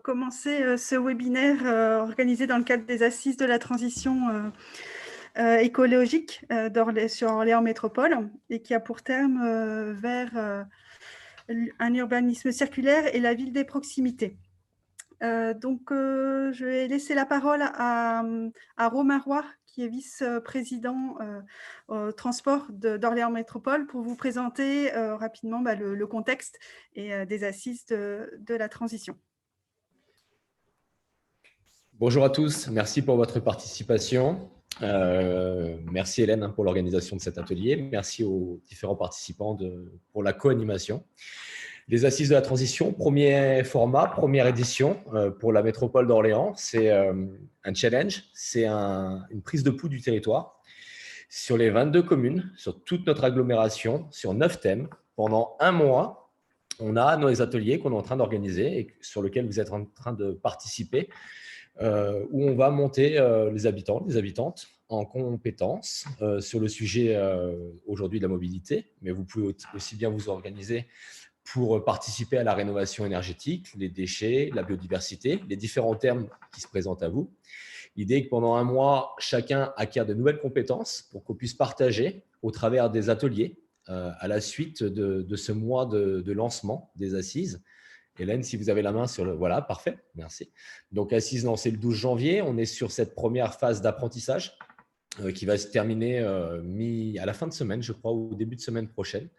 Commencer ce webinaire organisé dans le cadre des Assises de la transition écologique sur Orléans Métropole et qui a pour terme vers un urbanisme circulaire et la ville des proximités. Je vais laisser la parole à Romain Roy, qui est vice-président au transport d'Orléans Métropole, pour vous présenter rapidement le contexte et des assises de la transition. Bonjour à tous, merci pour votre participation. Merci Hélène pour l'organisation de cet atelier. Merci aux différents participants pour la co-animation. Les Assises de la Transition, premier format, première édition pour la métropole d'Orléans. C'est un challenge, c'est une prise de pouls du territoire sur les 22 communes, sur toute notre agglomération, sur 9 thèmes. Pendant un mois, on a nos ateliers qu'on est en train d'organiser et sur lesquels vous êtes en train de participer. Où on va monter les habitants, les habitantes en compétences sur le sujet aujourd'hui de la mobilité, mais vous pouvez aussi bien vous organiser pour participer à la rénovation énergétique, les déchets, la biodiversité, les différents termes qui se présentent à vous. L'idée est que pendant un mois, chacun acquiert de nouvelles compétences pour qu'on puisse partager au travers des ateliers à la suite de ce mois de lancement des assises. Hélène, si vous avez la main sur le… Voilà, parfait, merci. Donc, Assises lancée le 12 janvier. On est sur cette première phase d'apprentissage qui va se terminer à la fin de semaine, je crois, ou au début de semaine prochaine.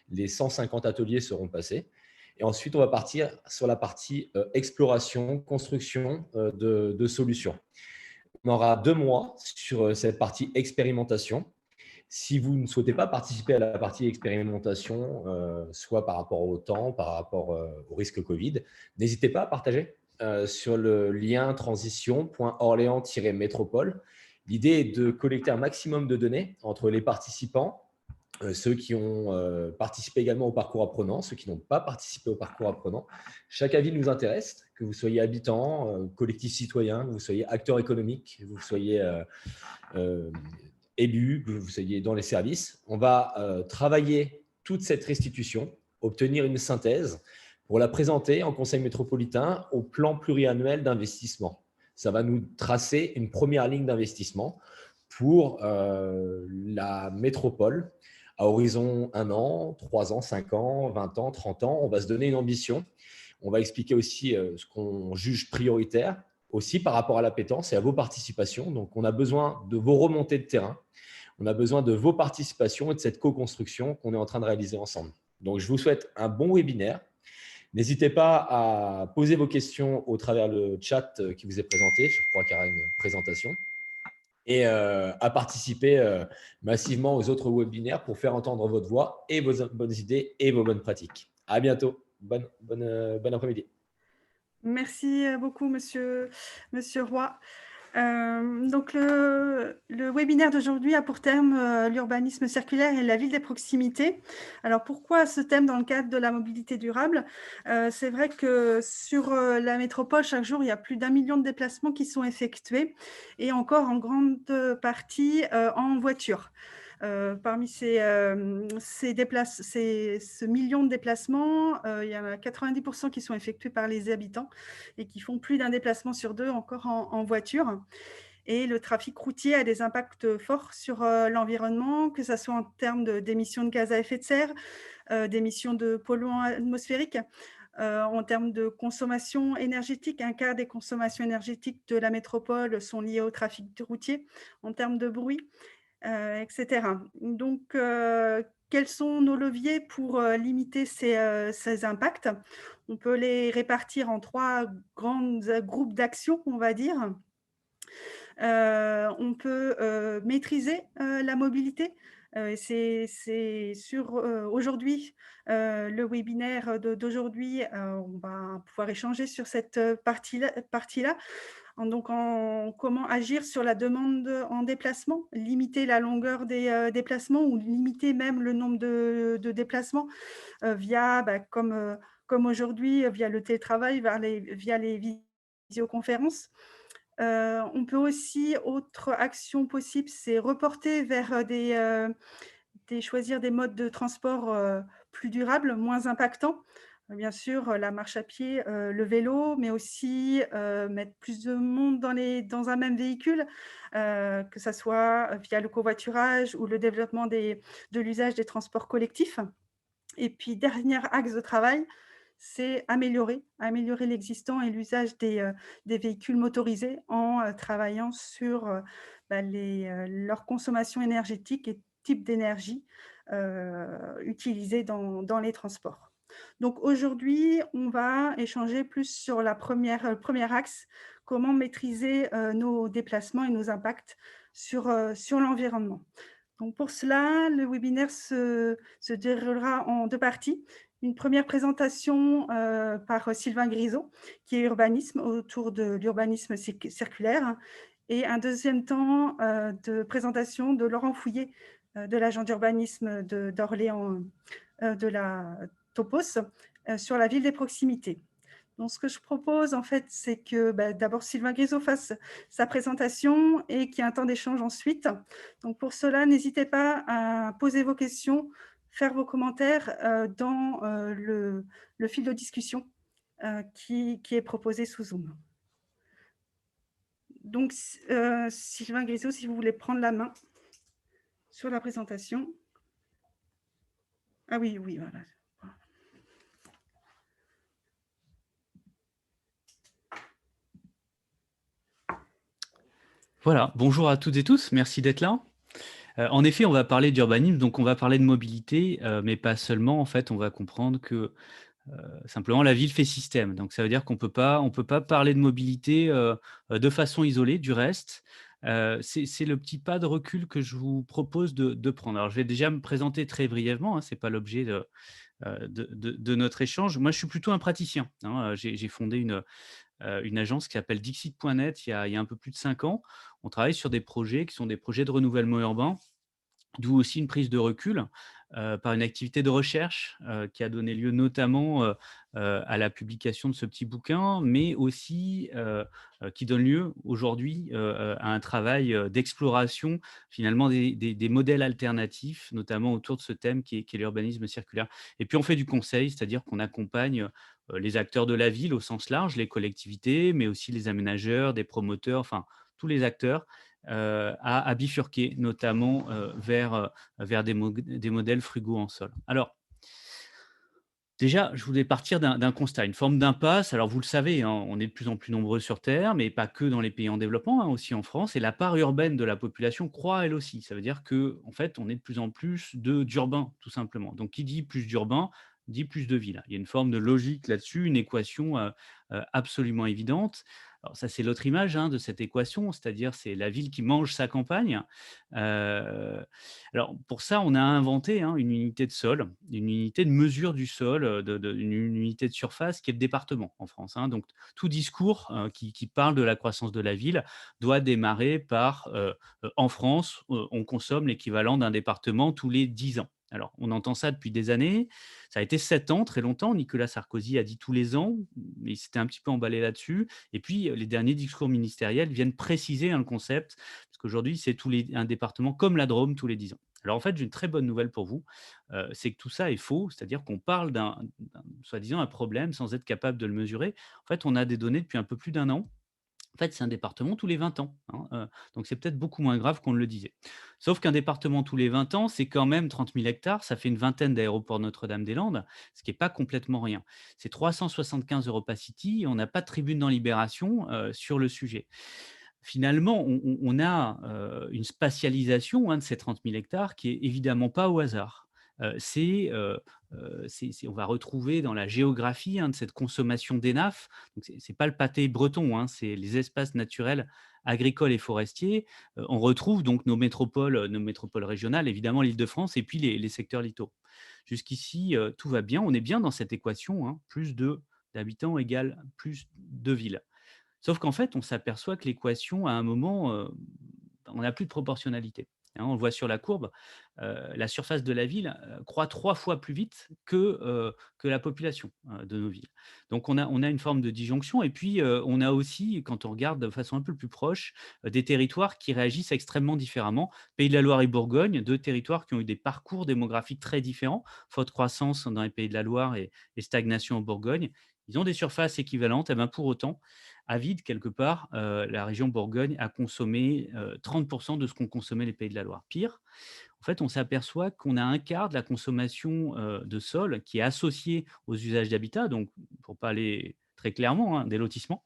Les 150 ateliers seront passés. Et ensuite, on va partir sur la partie exploration, construction de solutions. On aura 2 mois sur cette partie expérimentation. Si vous ne souhaitez pas participer à la partie expérimentation, soit par rapport au temps, par rapport au risque Covid, n'hésitez pas à partager sur le lien transition.orléans-métropole. L'idée est de collecter un maximum de données entre les participants, ceux qui ont participé également au parcours apprenant, ceux qui n'ont pas participé au parcours apprenant. Chaque avis nous intéresse, que vous soyez habitant, collectif citoyen, que vous soyez acteur économique, que vous soyez élus, que vous soyez dans les services. On va travailler toute cette restitution, obtenir une synthèse pour la présenter en conseil métropolitain au plan pluriannuel d'investissement. Ça va nous tracer une première ligne d'investissement pour la métropole à horizon 1 an, 3 ans, 5 ans, 20 ans, 30 ans. On va se donner une ambition. On va expliquer aussi ce qu'on juge prioritaire, aussi par rapport à l'appétence et à vos participations. Donc, on a besoin de vos remontées de terrain. On a besoin de vos participations et de cette co-construction qu'on est en train de réaliser ensemble. Donc, je vous souhaite un bon webinaire. N'hésitez pas à poser vos questions au travers le chat qui vous est présenté. Je crois qu'il y aura une présentation. Et à participer massivement aux autres webinaires pour faire entendre votre voix et vos bonnes idées et vos bonnes pratiques. À bientôt. Bon après-midi. Merci beaucoup, Monsieur Roy. Le webinaire d'aujourd'hui a pour thème l'urbanisme circulaire et la ville des proximités. Alors, pourquoi ce thème dans le cadre de la mobilité durable? C'est vrai que sur la métropole, chaque jour, il y a plus d'1 million de déplacements qui sont effectués et encore en grande partie en voiture. Parmi ce million de déplacements, il y en a 90% qui sont effectués par les habitants et qui font plus d'un déplacement sur 2 encore en voiture. Et le trafic routier a des impacts forts sur l'environnement, que ce soit en termes d'émissions de gaz à effet de serre, d'émissions de polluants atmosphériques, en termes de consommation énergétique. Un quart des consommations énergétiques de la métropole sont liées au trafic routier, en termes de bruit, etc. Donc, quels sont nos leviers pour limiter ces impacts? On peut les répartir en 3 grands groupes d'actions, on va dire. On peut maîtriser la mobilité. C'est sur aujourd'hui, le webinaire d'aujourd'hui, on va pouvoir échanger sur cette partie-là. Donc, comment agir sur la demande en déplacement, limiter la longueur des déplacements ou limiter même le nombre de déplacements via, comme aujourd'hui, via le télétravail, via les visioconférences. On peut aussi, autre action possible, c'est reporter vers choisir des modes de transport plus durables, moins impactants. Bien sûr, la marche à pied, le vélo, mais aussi, mettre plus de monde dans un même véhicule, que ça soit via le covoiturage ou le développement de l'usage des transports collectifs. Et puis dernier axe de travail, c'est améliorer l'existant et l'usage des véhicules motorisés en, travaillant sur, leur consommation énergétique et type d'énergie, utilisée dans les transports. Donc aujourd'hui, on va échanger plus sur le 1er axe, comment maîtriser, nos déplacements et nos impacts sur l'environnement. Donc pour cela, le webinaire se déroulera en 2 parties. Une première présentation, par Sylvain Grisot, qui est urbanisme, autour de l'urbanisme circulaire, et un deuxième temps, de présentation de Laurent Fouillé, de l'agent d'urbanisme d'Orléans, de la Topos, sur la ville des proximités. Donc, ce que je propose, en fait, c'est que d'abord Sylvain Grisot fasse sa présentation et qu'il y ait un temps d'échange ensuite. Donc, pour cela, n'hésitez pas à poser vos questions, faire vos commentaires dans le fil de discussion qui est proposé sous Zoom. Donc, Sylvain Grisot, si vous voulez prendre la main sur la présentation. Ah oui, oui, voilà. Voilà, bonjour à toutes et tous, merci d'être là. En effet, on va parler d'urbanisme, donc on va parler de mobilité, mais pas seulement. En fait, on va comprendre que simplement la ville fait système. Donc ça veut dire on peut pas parler de mobilité de façon isolée du reste. C'est le petit pas de recul que je vous propose de prendre. Alors je vais déjà me présenter très brièvement, hein, ce n'est pas l'objet de notre échange. Moi, je suis plutôt un praticien, hein. J'ai fondé une agence qui s'appelle Dixit.net il y a un peu plus de 5 ans. On travaille sur des projets qui sont des projets de renouvellement urbain, d'où aussi une prise de recul par une activité de recherche qui a donné lieu notamment à la publication de ce petit bouquin, mais aussi qui donne lieu aujourd'hui à un travail d'exploration finalement des modèles alternatifs, notamment autour de ce thème qui est l'urbanisme circulaire. Et puis on fait du conseil, c'est-à-dire qu'on accompagne les acteurs de la ville au sens large, les collectivités, mais aussi les aménageurs, des promoteurs, enfin tous les acteurs à bifurquer, notamment vers des modèles frugaux en sol. Alors, déjà, je voulais partir d'un constat, une forme d'impasse. Alors, vous le savez, hein, on est de plus en plus nombreux sur Terre, mais pas que dans les pays en développement, hein, aussi en France. Et la part urbaine de la population croît elle aussi. Ça veut dire que, en fait, on est de plus en plus d'urbains, tout simplement. Donc, qui dit plus d'urbains, dit plus de villes. Il y a une forme de logique là-dessus, une équation absolument évidente. Alors ça, c'est l'autre image, hein, de cette équation, c'est-à-dire c'est la ville qui mange sa campagne. Euh, alors pour ça, on a inventé, hein, une unité de sol, une unité de mesure du sol, une unité de surface qui est le département en France, hein. Donc tout discours qui parle de la croissance de la ville doit démarrer par en France, on consomme l'équivalent d'un département tous les 10 ans. Alors, on entend ça depuis des années. Ça a été 7 ans, très longtemps. Nicolas Sarkozy a dit tous les ans, mais il s'était un petit peu emballé là-dessus. Et puis, les derniers discours ministériels viennent préciser, hein, le concept, parce qu'aujourd'hui, c'est un département comme la Drôme tous les 10 ans. Alors, en fait, j'ai une très bonne nouvelle pour vous, c'est que tout ça est faux, c'est-à-dire qu'on parle soi-disant, un problème sans être capable de le mesurer. En fait, on a des données depuis un peu plus d'un an. En fait, c'est un département tous les 20 ans, hein, donc c'est peut-être beaucoup moins grave qu'on ne le disait. Sauf qu'un département tous les 20 ans, c'est quand même 30 000 hectares, ça fait une vingtaine d'aéroports Notre-Dame-des-Landes, ce qui est pas complètement rien. C'est 375 EuropaCity et on n'a pas de tribune dans Libération sur le sujet. Finalement, on a une spatialisation, hein, de ces 30 000 hectares qui est évidemment pas au hasard. On va retrouver dans la géographie, hein, de cette consommation d'Enaf, donc c'est pas le pâté breton, hein, c'est les espaces naturels agricoles et forestiers. On retrouve donc nos métropoles régionales, évidemment l'Île-de-France et puis les secteurs littoraux. Jusqu'ici, tout va bien, on est bien dans cette équation, hein, plus d'habitants égale plus de villes. Sauf qu'en fait, on s'aperçoit que l'équation, à un moment, on n'a plus de proportionnalité. hein. On le voit sur la courbe, la surface de la ville croît 3 fois plus vite que la population de nos villes. Donc on a une forme de disjonction et puis on a aussi, quand on regarde de façon un peu plus proche, des territoires qui réagissent extrêmement différemment. Pays de la Loire et Bourgogne, 2 territoires qui ont eu des parcours démographiques très différents, forte croissance dans les Pays de la Loire et stagnation en Bourgogne. Ils ont des surfaces équivalentes, et ben pour autant, à vide, quelque part, la région Bourgogne a consommé 30 de ce qu'ont consommé les Pays de la Loire. Pire, en fait, on s'aperçoit qu'on a un quart de la consommation de sol qui est associée aux usages d'habitat, donc pour pas aller très clairement, hein, des lotissements,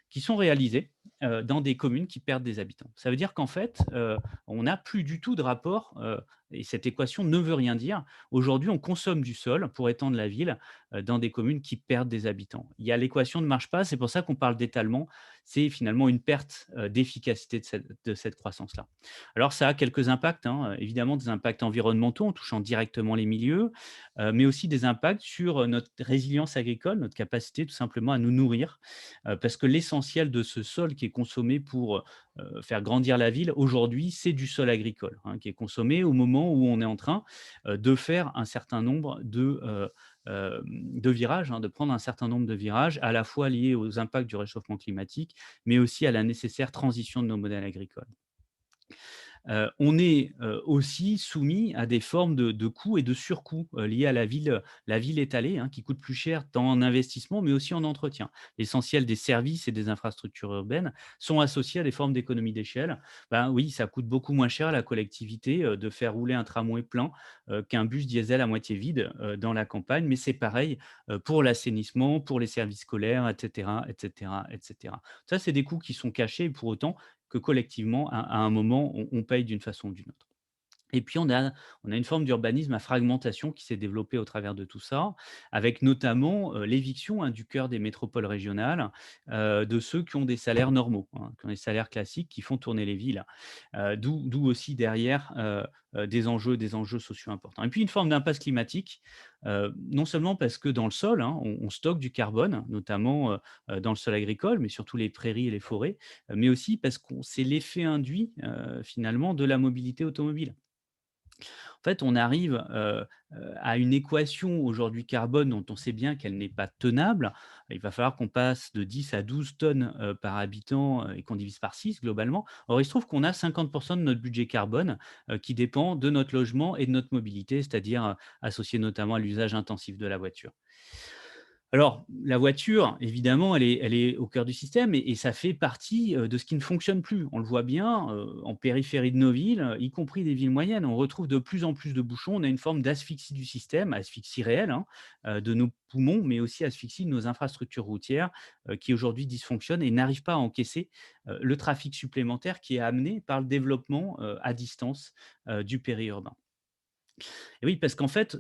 qui sont réalisés dans des communes qui perdent des habitants. Ça veut dire qu'en fait, on n'a plus du tout de rapport, et cette équation ne veut rien dire. Aujourd'hui, on consomme du sol pour étendre la ville dans des communes qui perdent des habitants. L'équation ne marche pas, c'est pour ça qu'on parle d'étalement. C'est finalement une perte d'efficacité de cette croissance-là. Alors, ça a quelques impacts, hein, évidemment des impacts environnementaux en touchant directement les milieux, mais aussi des impacts sur notre résilience agricole, notre capacité tout simplement à nous nourrir, parce que l'essentiel de ce sol qui est consommé pour faire grandir la ville, aujourd'hui, c'est du sol agricole, hein, qui est consommé au moment où on est en train de faire un certain nombre de virages, hein, de prendre un certain nombre de virages, à la fois liés aux impacts du réchauffement climatique, mais aussi à la nécessaire transition de nos modèles agricoles. On est aussi soumis à des formes de coûts et de surcoûts liés à la ville étalée, hein, qui coûte plus cher tant en investissement, mais aussi en entretien. L'essentiel des services et des infrastructures urbaines sont associés à des formes d'économie d'échelle. Ben oui, ça coûte beaucoup moins cher à la collectivité de faire rouler un tramway plein qu'un bus diesel à moitié vide dans la campagne, mais c'est pareil pour l'assainissement, pour les services scolaires, etc., etc., etc. Ça, c'est des coûts qui sont cachés et pour autant que collectivement, à un moment, on paye d'une façon ou d'une autre. Et puis on a une forme d'urbanisme à fragmentation qui s'est développée au travers de tout ça, avec notamment, l'éviction, hein, du cœur des métropoles régionales, de ceux qui ont des salaires normaux, hein, qui ont des salaires classiques, qui font tourner les villes. D'où aussi derrière, des enjeux sociaux importants. Et puis une forme d'impasse climatique, non seulement parce que dans le sol, hein, on stocke du carbone, notamment, dans le sol agricole, mais surtout les prairies et les forêts, mais aussi parce qu'on c'est l'effet induit, finalement de la mobilité automobile. En fait, on arrive, à une équation aujourd'hui carbone dont on sait bien qu'elle n'est pas tenable. Il va falloir qu'on passe de 10 à 12 tonnes, par habitant, et qu'on divise par 6 globalement. Or, il se trouve qu'on a 50 de notre budget carbone, qui dépend de notre logement et de notre mobilité, c'est-à-dire, associé notamment à l'usage intensif de la voiture. Alors, la voiture, évidemment, elle est au cœur du système et ça fait partie, de ce qui ne fonctionne plus. On le voit bien, en périphérie de nos villes, y compris des villes moyennes. On retrouve de plus en plus de bouchons. On a une forme d'asphyxie du système, asphyxie réelle, hein, de nos poumons, mais aussi asphyxie de nos infrastructures routières, qui aujourd'hui dysfonctionnent et n'arrivent pas à encaisser, le trafic supplémentaire qui est amené par le développement, à distance, du périurbain. Et oui, parce qu'en fait,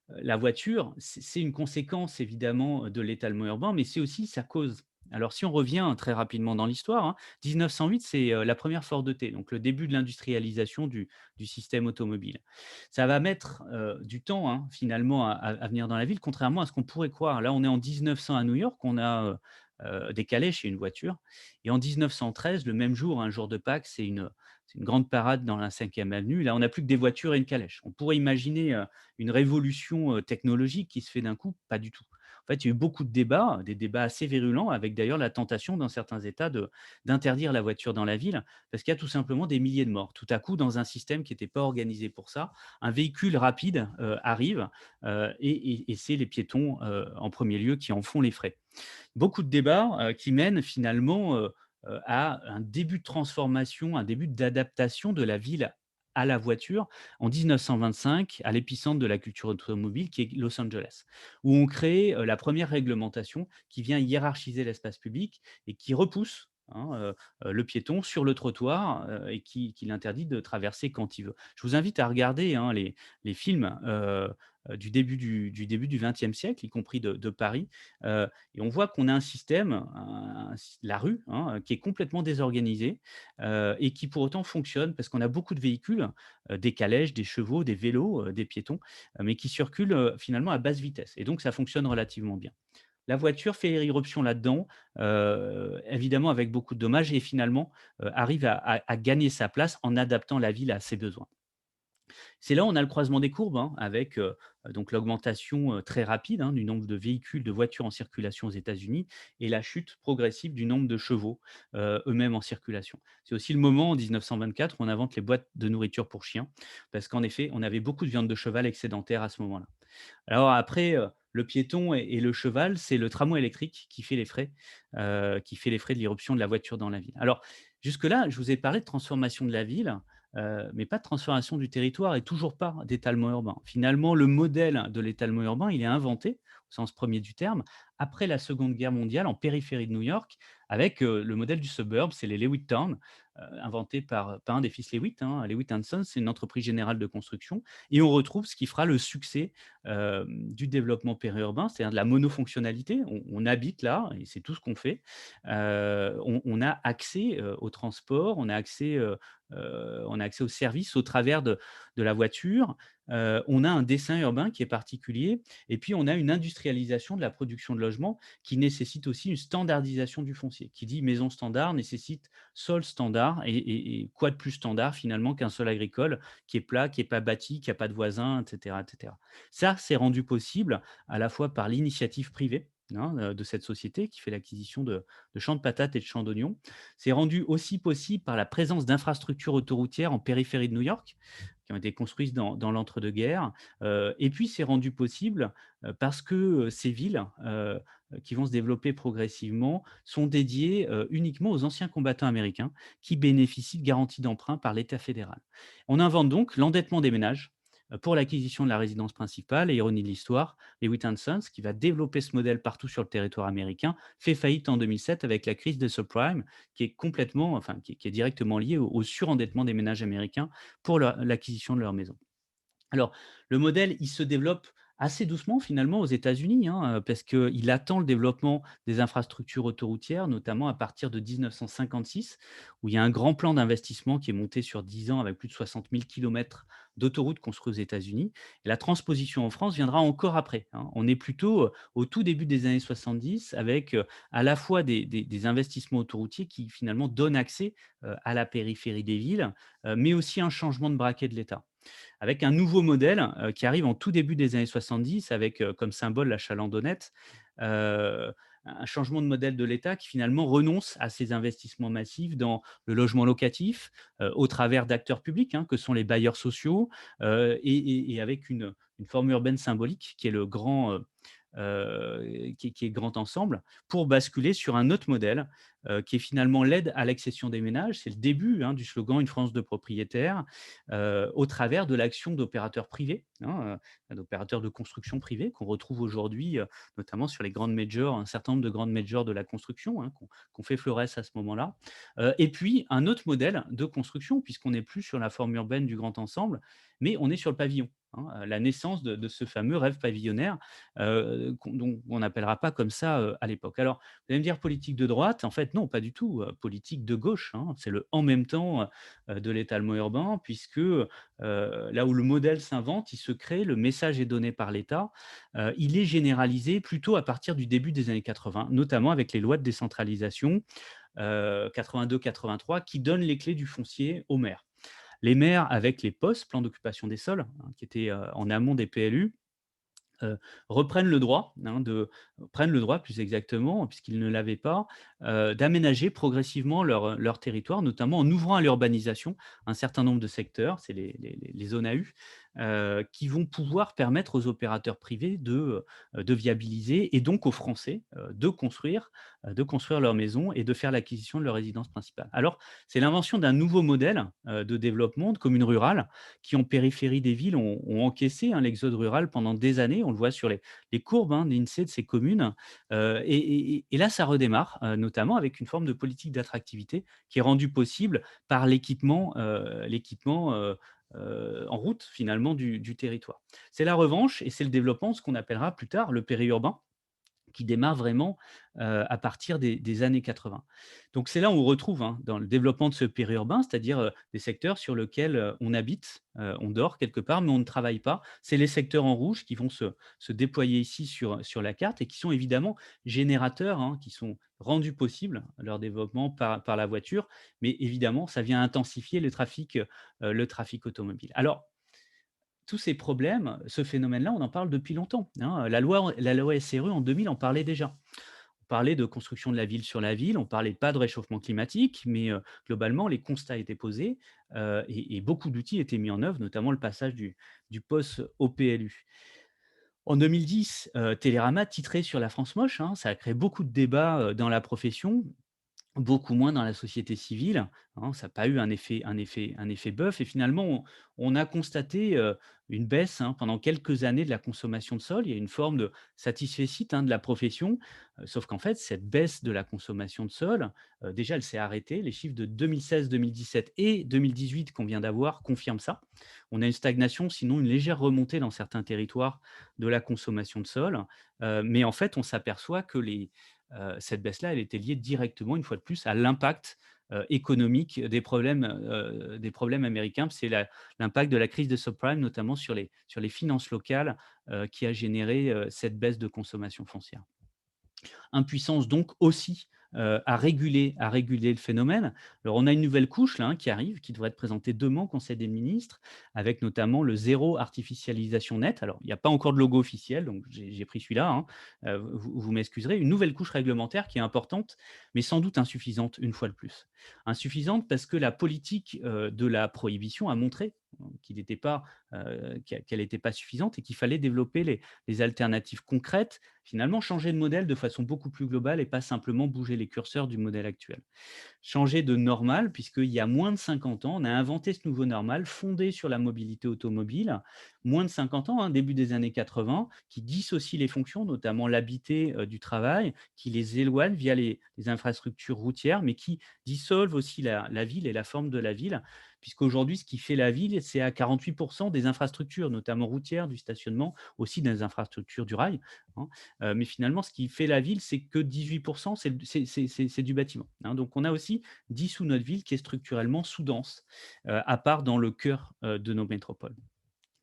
la voiture, c'est une conséquence évidemment de l'étalement urbain, mais c'est aussi sa cause. Alors si on revient très rapidement dans l'histoire, hein, 1908, c'est, la première Ford T, donc le début de l'industrialisation du système automobile. Ça va mettre, du temps, hein, finalement à venir dans la ville, contrairement à ce qu'on pourrait croire. Là, on est en 1900 à New York, on a, des calèches et une voiture et en 1913, le même jour, un jour de Pâques, c'est une grande parade dans la 5e avenue. Là, on n'a plus que des voitures et une calèche. On pourrait imaginer, une révolution, technologique qui se fait d'un coup, pas du tout. En fait, il y a eu beaucoup de débats, des débats assez virulents avec d'ailleurs la tentation dans certains États d'interdire la voiture dans la ville parce qu'il y a tout simplement des milliers de morts. Tout à coup, dans un système qui n'était pas organisé pour ça, un véhicule rapide, arrive, et c'est les piétons, en premier lieu qui en font les frais. Beaucoup de débats, qui mènent finalement, à un début de transformation, un début d'adaptation de la ville à la voiture en 1925, à l'épicentre de la culture automobile qui est Los Angeles, où on crée, la première réglementation qui vient hiérarchiser l'espace public et qui repousse, hein, le piéton sur le trottoir, et qui l'interdit de traverser quand il veut. Je vous invite à regarder, hein, les films, du début du XXe siècle, y compris de Paris, et on voit qu'on a un système, la rue, hein, qui est complètement désorganisée, et qui pour autant fonctionne parce qu'on a beaucoup de véhicules, des calèches, des chevaux, des vélos, des piétons, mais qui circulent, finalement à basse vitesse et donc ça fonctionne relativement bien. la voiture fait irruption là-dedans, évidemment avec beaucoup de dommages et finalement, arrive à gagner sa place en adaptant la ville à ses besoins. C'est là où on a le croisement des courbes, hein, avec donc l'augmentation très rapide, hein, du nombre de véhicules, de voitures en circulation aux États-Unis et la chute progressive du nombre de chevaux eux-mêmes en circulation. C'est aussi le moment, en 1924, où on invente les boîtes de nourriture pour chiens, parce qu'en effet, on avait beaucoup de viande de cheval excédentaire à ce moment-là. Alors après, le piéton et le cheval, c'est le tramway électrique qui fait les frais de l'irruption de la voiture dans la ville. Alors jusque-là, je vous ai parlé de transformation de la ville, mais pas de transformation du territoire et toujours pas d'étalement urbain. Finalement, le modèle de l'étalement urbain, il est inventé, au sens premier du terme, après la Seconde Guerre mondiale en périphérie de New York avec, le modèle du suburb, c'est les Lewitt Town, inventé par un des fils Lewitt, hein. Lewitt and Sons, c'est une entreprise générale de construction et on retrouve ce qui fera le succès du développement périurbain, c'est-à-dire de la monofonctionnalité. On habite là et c'est tout ce qu'on fait. On a accès au transport, on a accès aux services au travers de la voiture. On a un dessin urbain qui est particulier et puis on a une industrialisation de la production de logements qui nécessite aussi une standardisation du foncier. Qui dit maison standard nécessite sol standard et quoi de plus standard finalement qu'un sol agricole qui est plat, qui n'est pas bâti, qui a pas de voisins, et cetera, et cetera. Ça, c'est rendu possible à la fois par l'initiative privée, hein, de cette société qui fait l'acquisition de champs de patates et de champs d'oignons. C'est rendu aussi possible par la présence d'infrastructures autoroutières en périphérie de New York, qui ont été construites dans l'entre-deux-guerres. Et puis, c'est rendu possible parce que ces villes qui vont se développer progressivement sont dédiées uniquement aux anciens combattants américains qui bénéficient de garanties d'emprunt par l'État fédéral. On invente donc l'endettement des ménages pour l'acquisition de la résidence principale et ironie de l'histoire, les Wheat Sons, qui va développer ce modèle partout sur le territoire américain, fait faillite en 2007 avec la crise des subprimes, qui est complètement, enfin, qui est directement liée au surendettement des ménages américains pour l'acquisition de leur maison. Alors, le modèle, il se développe assez doucement finalement aux États-Unis, hein, parce qu'il attend le développement des infrastructures autoroutières, notamment à partir de 1956, où il y a un grand plan d'investissement qui est monté sur 10 ans avec plus de 60 000 kilomètres d'autoroutes construites aux États-Unis. Et la transposition en France viendra encore après, hein. On est plutôt au tout début des années 70 avec à la fois des investissements autoroutiers qui finalement donnent accès à la périphérie des villes, mais aussi un changement de braquet de l'État avec un nouveau modèle qui arrive en tout début des années 70 avec comme symbole la chalandonnette, un changement de modèle de l'État qui finalement renonce à ces investissements massifs dans le logement locatif au travers d'acteurs publics, hein, que sont les bailleurs sociaux, et avec une forme urbaine symbolique qui est le grand qui est grand ensemble, pour basculer sur un autre modèle qui est finalement l'aide à l'accession des ménages. C'est le début, hein, du slogan Une France de propriétaires, au travers de l'action d'opérateurs privés, hein, d'opérateurs de construction privés qu'on retrouve aujourd'hui, notamment sur les grandes majors, un certain nombre de grandes majors de la construction, hein, qu'on fait florès à ce moment-là. Et puis un autre modèle de construction, puisqu'on n'est plus sur la forme urbaine du grand ensemble, mais on est sur le pavillon, hein, la naissance de ce fameux rêve pavillonnaire dont on n'appellera pas comme ça à l'époque. Alors, vous allez me dire politique de droite, en fait non, pas du tout, politique de gauche, hein, c'est le en même temps de l'étalement urbain, puisque là où le modèle s'invente, il se crée, le message est donné par l'État, il est généralisé plutôt à partir du début des années 80, notamment avec les lois de décentralisation 82-83 qui donnent les clés du foncier aux maires. Les maires, avec les POS, plans d'occupation des sols, hein, qui étaient en amont des PLU, reprennent le droit, hein, prennent le droit plus exactement, puisqu'ils ne l'avaient pas, d'aménager progressivement leur territoire, notamment en ouvrant à l'urbanisation un certain nombre de secteurs, c'est les zones AU, qui vont pouvoir permettre aux opérateurs privés de viabiliser et donc aux Français de construire leur maison et de faire l'acquisition de leur résidence principale. Alors, c'est l'invention d'un nouveau modèle de développement de communes rurales qui, en périphérie des villes, ont encaissé, hein, l'exode rural pendant des années. On le voit sur les courbes, hein, d'INSEE de ces communes. Et là, ça redémarre, notamment avec une forme de politique d'attractivité qui est rendue possible par l'équipement en route, finalement, du territoire. C'est la revanche et c'est le développement de ce qu'on appellera plus tard le périurbain, qui démarre vraiment à partir des années 80. Donc c'est là où on retrouve dans le développement de ce périurbain, c'est-à-dire des secteurs sur lesquels on habite, on dort quelque part, mais on ne travaille pas. C'est les secteurs en rouge qui vont se déployer ici sur la carte et qui sont évidemment générateurs, qui sont rendus possibles, leur développement par la voiture, mais évidemment, ça vient intensifier le trafic automobile. Alors, tous ces problèmes, ce phénomène-là, on en parle depuis longtemps, hein. La loi SRU en 2000 en parlait déjà. On parlait de construction de la ville sur la ville, on ne parlait pas de réchauffement climatique, mais globalement, les constats étaient posés et beaucoup d'outils étaient mis en œuvre, notamment le passage du POS au PLU. En 2010, Télérama titrait sur la France moche, ça a créé beaucoup de débats dans la profession. Beaucoup moins dans la société civile, ça n'a pas eu un effet bœuf et finalement on a constaté, une baisse, pendant quelques années de la consommation de sol. Il y a une forme de satisfecit, de la profession, sauf qu'en fait cette baisse de la consommation de sol, déjà elle s'est arrêtée. Les chiffres de 2016-2017 et 2018 qu'on vient d'avoir confirment ça. On a une stagnation, sinon une légère remontée dans certains territoires de la consommation de sol, mais en fait on s'aperçoit que cette baisse-là, elle était liée directement, une fois de plus, à l'impact économique des problèmes américains. C'est l'impact de la crise des subprimes, notamment sur les finances locales, qui a généré cette baisse de consommation foncière. Impuissance donc aussi à réguler le phénomène. Alors on a une nouvelle couche là, qui arrive, qui devrait être présentée demain au Conseil des ministres, avec notamment le zéro artificialisation net. Alors il n'y a pas encore de logo officiel, donc j'ai pris celui-là, vous m'excuserez. Une nouvelle couche réglementaire qui est importante, mais sans doute insuffisante une fois de plus. Insuffisante parce que la politique de la prohibition a montré qu'elle n'était pas suffisante et qu'il fallait développer les alternatives concrètes, finalement changer de modèle de façon beaucoup plus globale et pas simplement bouger les curseurs du modèle actuel. Changer de normal, puisqu'il y a moins de 50 ans, on a inventé ce nouveau normal fondé sur la mobilité automobile. Moins de 50 ans, début des années 80, qui dissocie les fonctions, notamment l'habiter du travail, qui les éloigne via les infrastructures routières, mais qui dissolvent aussi la ville et la forme de la ville, puisqu'aujourd'hui, ce qui fait la ville, c'est à 48% des infrastructures, notamment routières, du stationnement, aussi des infrastructures du rail, hein. Mais finalement, ce qui fait la ville, c'est que 18%, c'est du bâtiment, hein. Donc, on a aussi dissous notre ville qui est structurellement sous-dense, à part dans le cœur de nos métropoles.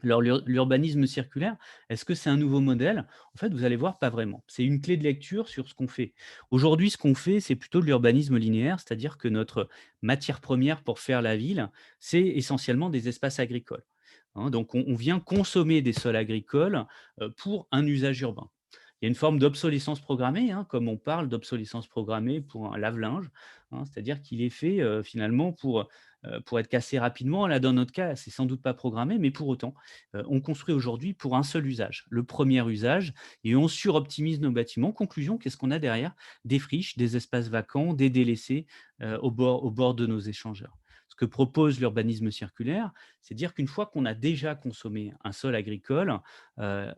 Alors, l'urbanisme circulaire, est-ce que c'est un nouveau modèle? En fait, vous allez voir, pas vraiment. C'est une clé de lecture sur ce qu'on fait. Aujourd'hui, ce qu'on fait, c'est plutôt de l'urbanisme linéaire, c'est-à-dire que notre matière première pour faire la ville, c'est essentiellement des espaces agricoles, hein. Donc, on vient consommer des sols agricoles pour un usage urbain. Il y a une forme d'obsolescence programmée, comme on parle d'obsolescence programmée pour un lave-linge, c'est-à-dire qu'il est fait finalement pour être cassé rapidement. Là, dans notre cas, c'est sans doute pas programmé, mais pour autant, on construit aujourd'hui pour un seul usage, le premier usage, et on suroptimise nos bâtiments. Conclusion, qu'est-ce qu'on a derrière? Des friches, des espaces vacants, des délaissés au bord de nos échangeurs. Ce que propose l'urbanisme circulaire, c'est dire qu'une fois qu'on a déjà consommé un sol agricole,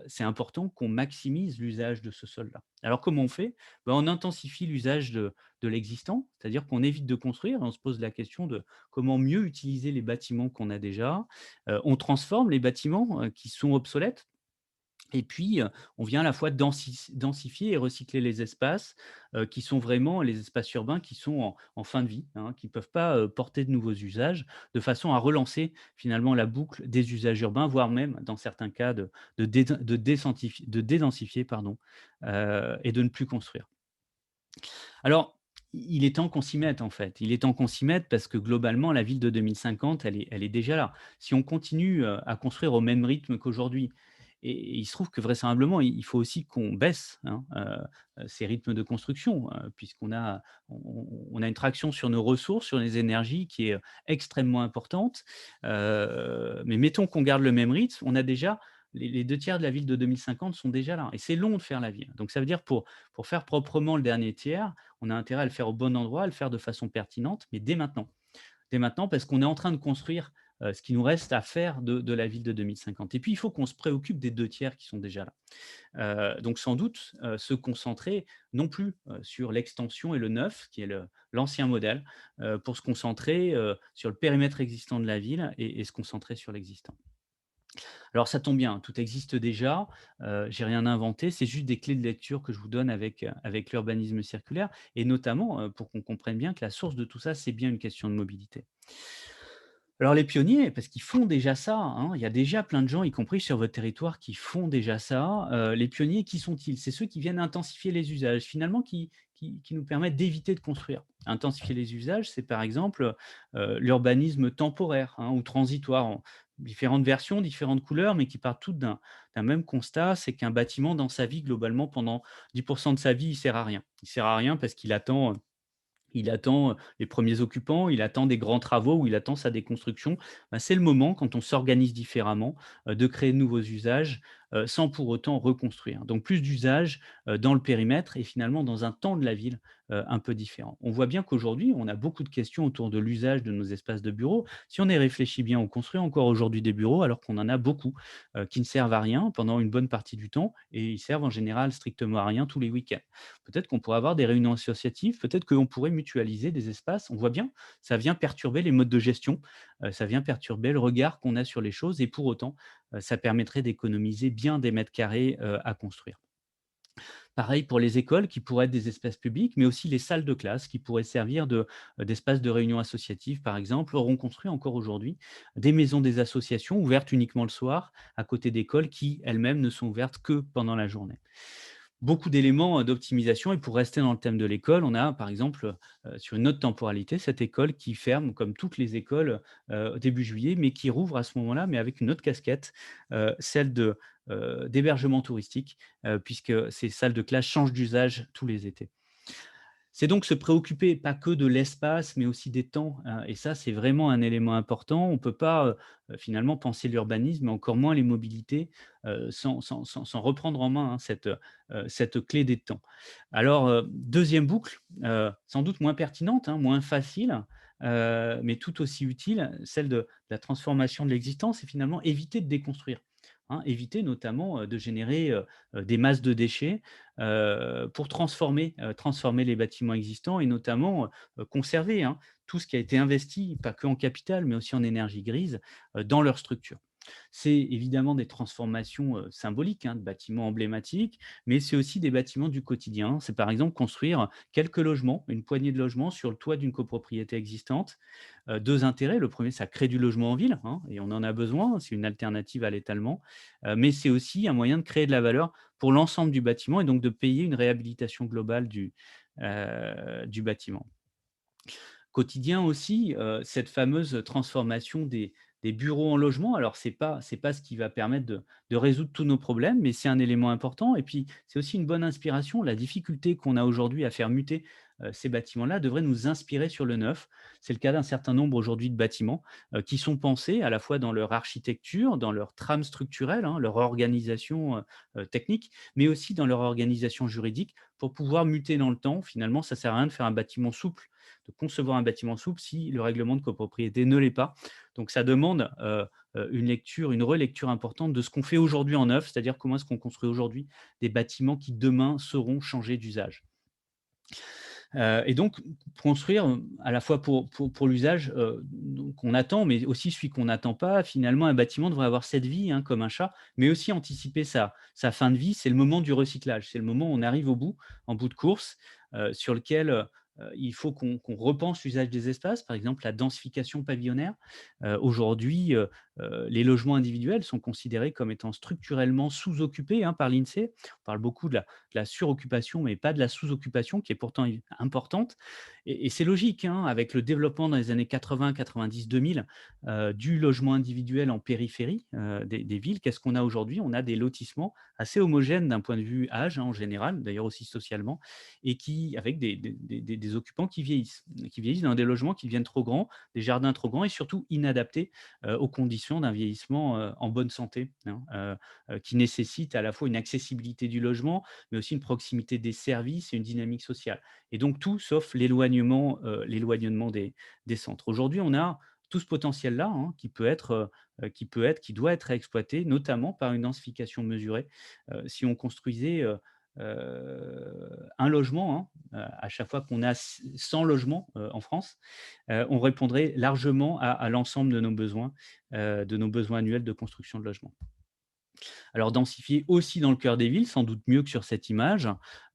c'est important qu'on maximise l'usage de ce sol-là. Alors comment on fait? On intensifie l'usage de l'existant, c'est-à-dire qu'on évite de construire, on se pose la question de comment mieux utiliser les bâtiments qu'on a déjà. On transforme les bâtiments qui sont obsolètes. Et puis, on vient à la fois densifier et recycler les espaces qui sont vraiment les espaces urbains qui sont en fin de vie, qui ne peuvent pas porter de nouveaux usages, de façon à relancer finalement la boucle des usages urbains, voire même, dans certains cas, de dédensifier, pardon, et de ne plus construire. Alors, il est temps qu'on s'y mette, en fait. Il est temps qu'on s'y mette parce que globalement, la ville de 2050, elle est déjà là. Si on continue à construire au même rythme qu'aujourd'hui, et il se trouve que vraisemblablement, il faut aussi qu'on baisse ces rythmes de construction, puisqu'on a une traction sur nos ressources, sur les énergies qui est extrêmement importante. Mais mettons qu'on garde le même rythme, on a déjà les 2 tiers de la ville de 2050 sont déjà là. Et c'est long de faire la ville. Donc ça veut dire pour faire proprement le dernier tiers, on a intérêt à le faire au bon endroit, à le faire de façon pertinente, mais dès maintenant. Dès maintenant, parce qu'on est en train de construire ce qui nous reste à faire de la ville de 2050. Et puis, il faut qu'on se préoccupe des 2 tiers qui sont déjà là. Donc, sans doute, se concentrer non plus sur l'extension et le neuf, qui est l'ancien modèle, pour se concentrer sur le périmètre existant de la ville et se concentrer sur l'existant. Alors ça tombe bien, tout existe déjà, j'ai rien inventé, c'est juste des clés de lecture que je vous donne avec l'urbanisme circulaire et notamment, pour qu'on comprenne bien que la source de tout ça, c'est bien une question de mobilité. Alors les pionniers, parce qu'ils font déjà ça, hein, il y a déjà plein de gens, y compris sur votre territoire, qui font déjà ça. Les pionniers, qui sont-ils? C'est ceux qui viennent intensifier les usages, finalement qui nous permettent d'éviter de construire. Intensifier les usages, c'est par exemple, l'urbanisme temporaire, hein, ou transitoire, en différentes versions, différentes couleurs, mais qui partent toutes d'un même constat, c'est qu'un bâtiment dans sa vie, globalement, pendant 10 de sa vie, il sert à rien. Il sert à rien parce qu'il attend les premiers occupants, il attend des grands travaux ou il attend sa déconstruction. Bah, c'est le moment, quand on s'organise différemment, de créer de nouveaux usages, sans pour autant reconstruire. Donc plus d'usages, dans le périmètre et finalement dans un temps de la ville, un peu différent. On voit bien qu'aujourd'hui, on a beaucoup de questions autour de l'usage de nos espaces de bureaux. Si on y réfléchit bien, on construit encore aujourd'hui des bureaux alors qu'on en a beaucoup, qui ne servent à rien pendant une bonne partie du temps et ils servent en général strictement à rien tous les week-ends. Peut-être qu'on pourrait avoir des réunions associatives, peut-être qu'on pourrait mutualiser des espaces. On voit bien, ça vient perturber les modes de gestion, ça vient perturber le regard qu'on a sur les choses et pour autant, ça permettrait d'économiser bien des mètres carrés, à construire. Pareil pour les écoles qui pourraient être des espaces publics, mais aussi les salles de classe qui pourraient servir d'espaces de réunion associative, par exemple, auront construit encore aujourd'hui des maisons des associations ouvertes uniquement le soir, à côté d'écoles qui elles-mêmes ne sont ouvertes que pendant la journée. Beaucoup d'éléments, d'optimisation et pour rester dans le thème de l'école, on a par exemple, sur une autre temporalité, cette école qui ferme comme toutes les écoles, début juillet, mais qui rouvre à ce moment-là, mais avec une autre casquette, celle d'hébergement touristique, puisque ces salles de classe changent d'usage tous les étés. C'est donc se préoccuper pas que de l'espace, mais aussi des temps, et ça, c'est vraiment un élément important. On ne peut pas, finalement penser l'urbanisme, encore moins les mobilités, sans reprendre en main, hein, cette clé des temps. Alors, 2e boucle, sans doute moins pertinente, hein, moins facile, mais tout aussi utile, celle de la transformation de l'existence et finalement éviter de déconstruire, hein. Éviter notamment, de générer, des masses de déchets, pour transformer les bâtiments existants et notamment, conserver, hein, tout ce qui a été investi, pas que en capital, mais aussi en énergie grise, dans leur structure. C'est évidemment des transformations, symboliques, hein, de bâtiments emblématiques, mais c'est aussi des bâtiments du quotidien. C'est par exemple construire quelques logements, une poignée de logements sur le toit d'une copropriété existante. 2 intérêts, le premier, ça crée du logement en ville, hein, et on en a besoin, c'est une alternative à l'étalement, mais c'est aussi un moyen de créer de la valeur pour l'ensemble du bâtiment et donc de payer une réhabilitation globale du bâtiment. Quotidien aussi, cette fameuse transformation des bureaux en logements. Alors c'est pas ce qui va permettre de résoudre tous nos problèmes, mais c'est un élément important et puis c'est aussi une bonne inspiration. La difficulté qu'on a aujourd'hui à faire muter, ces bâtiments-là devrait nous inspirer sur le neuf. C'est le cas d'un certain nombre aujourd'hui de bâtiments, qui sont pensés à la fois dans leur architecture, dans leur trame structurelle, hein, leur organisation, technique, mais aussi dans leur organisation juridique pour pouvoir muter dans le temps. Finalement, ça sert à rien de faire un bâtiment souple, de concevoir un bâtiment souple si le règlement de copropriété ne l'est pas. Donc ça demande, une relecture importante de ce qu'on fait aujourd'hui en neuf, c'est-à-dire comment est-ce qu'on construit aujourd'hui des bâtiments qui demain seront changés d'usage. Et donc construire, à la fois pour l'usage, qu'on attend, mais aussi celui qu'on n'attend pas. Finalement, un bâtiment devrait avoir cette vie, hein, comme un chat, mais aussi anticiper sa fin de vie. C'est le moment du recyclage. C'est le moment où on arrive au bout, en bout de course, sur lequel, il faut qu'on repense l'usage des espaces. Par exemple, la densification pavillonnaire. Aujourd'hui, les logements individuels sont considérés comme étant structurellement sous-occupés, hein, par l'INSEE. On parle beaucoup de la suroccupation, mais pas de la sous-occupation qui est pourtant importante. Et c'est logique, hein, avec le développement dans les années 80, 90, 2000 du logement individuel en périphérie des villes. Qu'est-ce qu'on a aujourd'hui? On a des lotissements assez homogènes d'un point de vue âge, hein, en général, d'ailleurs aussi socialement, et avec des occupants qui vieillissent dans des logements qui deviennent trop grands, des jardins trop grands et surtout inadaptés aux conditions d'un vieillissement en bonne santé, hein, qui nécessite à la fois une accessibilité du logement, mais aussi une proximité des services et une dynamique sociale. Et donc tout sauf l'éloignement des centres. Aujourd'hui, on a tout ce potentiel-là, hein, qui doit être exploité, notamment par une densification mesurée. Si on construisait un logement, hein, à chaque fois qu'on a 100 logements en France, on répondrait largement à l'ensemble de nos besoins annuels de construction de logements. Alors densifier aussi dans le cœur des villes, sans doute mieux que sur cette image,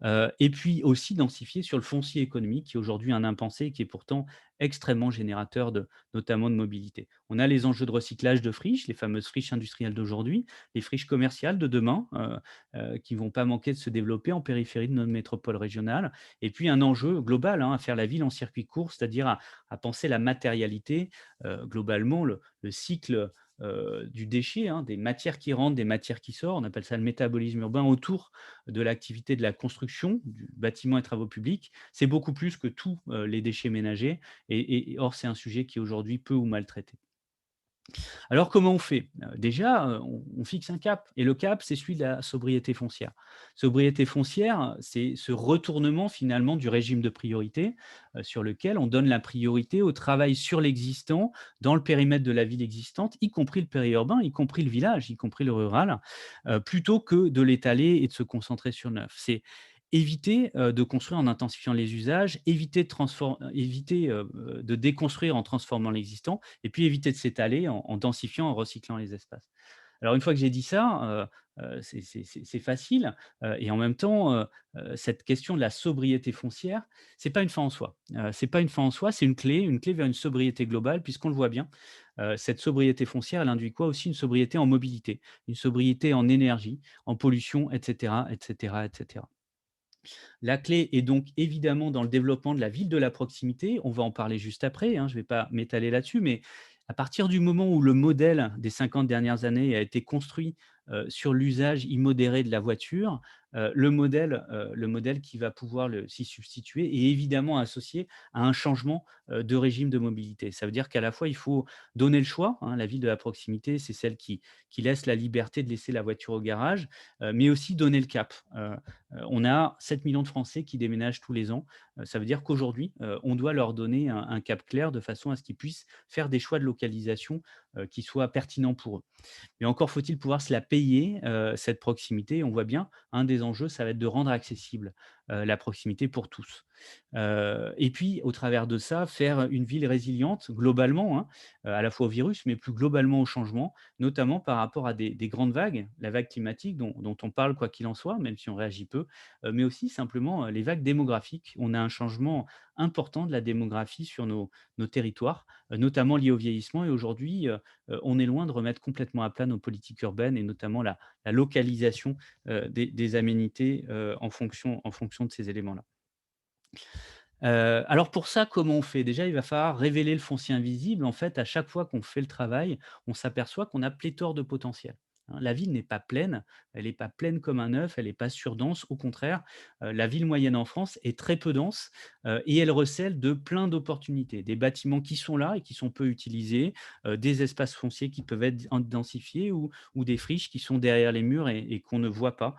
et puis aussi densifier sur le foncier économique qui est aujourd'hui un impensé et qui est pourtant extrêmement générateur notamment de mobilité. On a les enjeux de recyclage de friches, les fameuses friches industrielles d'aujourd'hui, les friches commerciales de demain, qui ne vont pas manquer de se développer en périphérie de notre métropole régionale, et puis un enjeu global, hein, à faire la ville en circuit court, c'est-à-dire à penser la matérialité, globalement le cycle du déchet, hein, des matières qui rentrent, des matières qui sortent. On appelle ça le métabolisme urbain autour de l'activité de la construction, du bâtiment et travaux publics. C'est beaucoup plus que tous les déchets ménagers. Or, c'est un sujet qui est aujourd'hui peu ou mal traité. Alors comment on fait? Déjà, on fixe un cap et le cap, c'est celui de la sobriété foncière. Sobriété foncière, c'est ce retournement finalement du régime de priorité, sur lequel on donne la priorité au travail sur l'existant, dans le périmètre de la ville existante, y compris le périurbain, y compris le village, y compris le rural, plutôt que de l'étaler et de se concentrer sur le neuf. C'est éviter, de construire en intensifiant les usages, éviter de déconstruire en transformant l'existant et puis éviter de s'étaler en densifiant, en recyclant les espaces. Alors une fois que j'ai dit ça, c'est facile, et en même temps, cette question de la sobriété foncière, c'est pas une fin en soi. C'est pas une fin en soi, c'est une clé vers une sobriété globale puisqu'on le voit bien, cette sobriété foncière, elle induit quoi? Aussi une sobriété en mobilité, une sobriété en énergie, en pollution et cetera et cetera et cetera. La clé est donc évidemment dans le développement de la ville de la proximité. On va en parler juste après, hein, je ne vais pas m'étaler là-dessus, mais à partir du moment où le modèle des 50 dernières années a été construit sur l'usage immodéré de la voiture, le modèle qui va pouvoir s'y substituer est évidemment associé à un changement de régime de mobilité. Ça veut dire qu'à la fois, il faut donner le choix, hein. La ville de la proximité, c'est celle qui laisse la liberté de laisser la voiture au garage, mais aussi donner le cap. On a 7 millions de Français qui déménagent tous les ans. Ça veut dire qu'aujourd'hui, on doit leur donner un cap clair de façon à ce qu'ils puissent faire des choix de localisation qui soient pertinents pour eux. Mais encore faut-il pouvoir se la payer, cette proximité. On voit bien, un des enjeux, ça va être de rendre accessible, la proximité pour tous. Et puis, au travers de ça, faire une ville résiliente globalement, hein, à la fois au virus, mais plus globalement au changement, notamment par rapport à des grandes vagues, la vague climatique dont on parle quoi qu'il en soit, même si on réagit peu, mais aussi simplement, les vagues démographiques. On a un changement important de la démographie sur nos territoires, notamment lié au vieillissement et aujourd'hui, on est loin de remettre complètement à plat nos politiques urbaines et notamment la localisation, des aménités, en fonction de ces éléments-là. Alors pour ça, comment on fait? Déjà, il va falloir révéler le foncier invisible. En fait, à chaque fois qu'on fait le travail, on s'aperçoit qu'on a pléthore de potentiel, hein. La ville n'est pas pleine, elle n'est pas pleine comme un œuf, elle n'est pas surdense. Au contraire, la ville moyenne en France est très peu dense, et elle recèle de plein d'opportunités. Des bâtiments qui sont là et qui sont peu utilisés, des espaces fonciers qui peuvent être densifiés ou des friches qui sont derrière les murs et qu'on ne voit pas,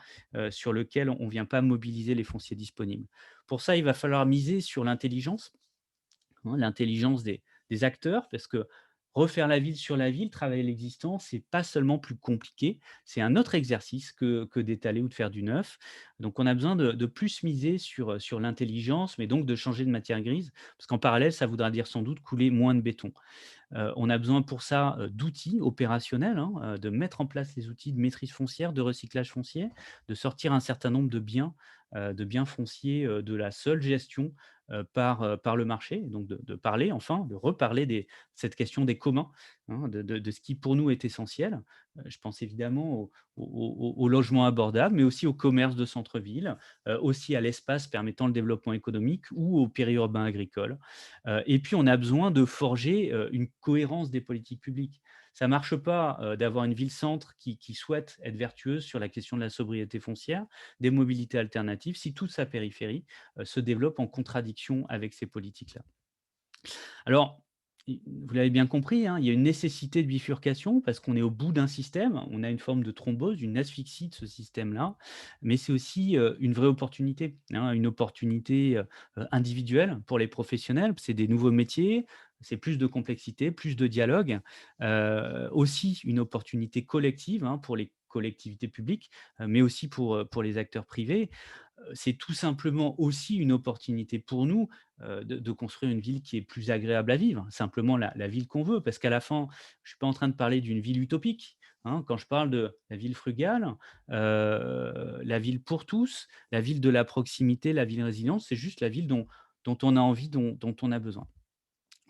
sur lequel on ne vient pas mobiliser les fonciers disponibles. Pour ça, il va falloir miser sur l'intelligence, hein, l'intelligence des acteurs, parce que refaire la ville sur la ville, travailler l'existant, c'est pas seulement plus compliqué, c'est un autre exercice que d'étaler ou de faire du neuf. Donc on a besoin de plus miser sur l'intelligence, mais donc de changer de matière grise, parce qu'en parallèle, ça voudra dire sans doute couler moins de béton. On a besoin pour ça, d'outils opérationnels, hein, de mettre en place les outils de maîtrise foncière, de recyclage foncier, de sortir un certain nombre de biens fonciers, de la seule gestion, par le marché, donc de parler enfin, de reparler cette question des communs, hein, de ce qui pour nous est essentiel. Je pense évidemment au logement abordable, mais aussi au commerce de centre-ville, aussi à l'espace permettant le développement économique ou au périurbain agricole. Et puis on a besoin de forger, une cohérence des politiques publiques. Ça ne marche pas, d'avoir une ville-centre qui souhaite être vertueuse sur la question de la sobriété foncière, des mobilités alternatives, si toute sa périphérie, se développe en contradiction avec ces politiques-là. Alors, vous l'avez bien compris, hein, il y a une nécessité de bifurcation parce qu'on est au bout d'un système, on a une forme de thrombose, une asphyxie de ce système-là, mais c'est aussi une vraie opportunité, hein, une opportunité individuelle pour les professionnels. C'est des nouveaux métiers, c'est plus de complexité, plus de dialogue, aussi une opportunité collective, hein, pour les collectivités publiques, mais aussi pour les acteurs privés. C'est tout simplement aussi une opportunité pour nous de construire une ville qui est plus agréable à vivre, simplement la ville qu'on veut, parce qu'à la fin, je ne suis pas en train de parler d'une ville utopique. Hein. Quand je parle de la ville frugale, la ville pour tous, la ville de la proximité, la ville résiliente, c'est juste la ville dont on a envie, dont on a besoin.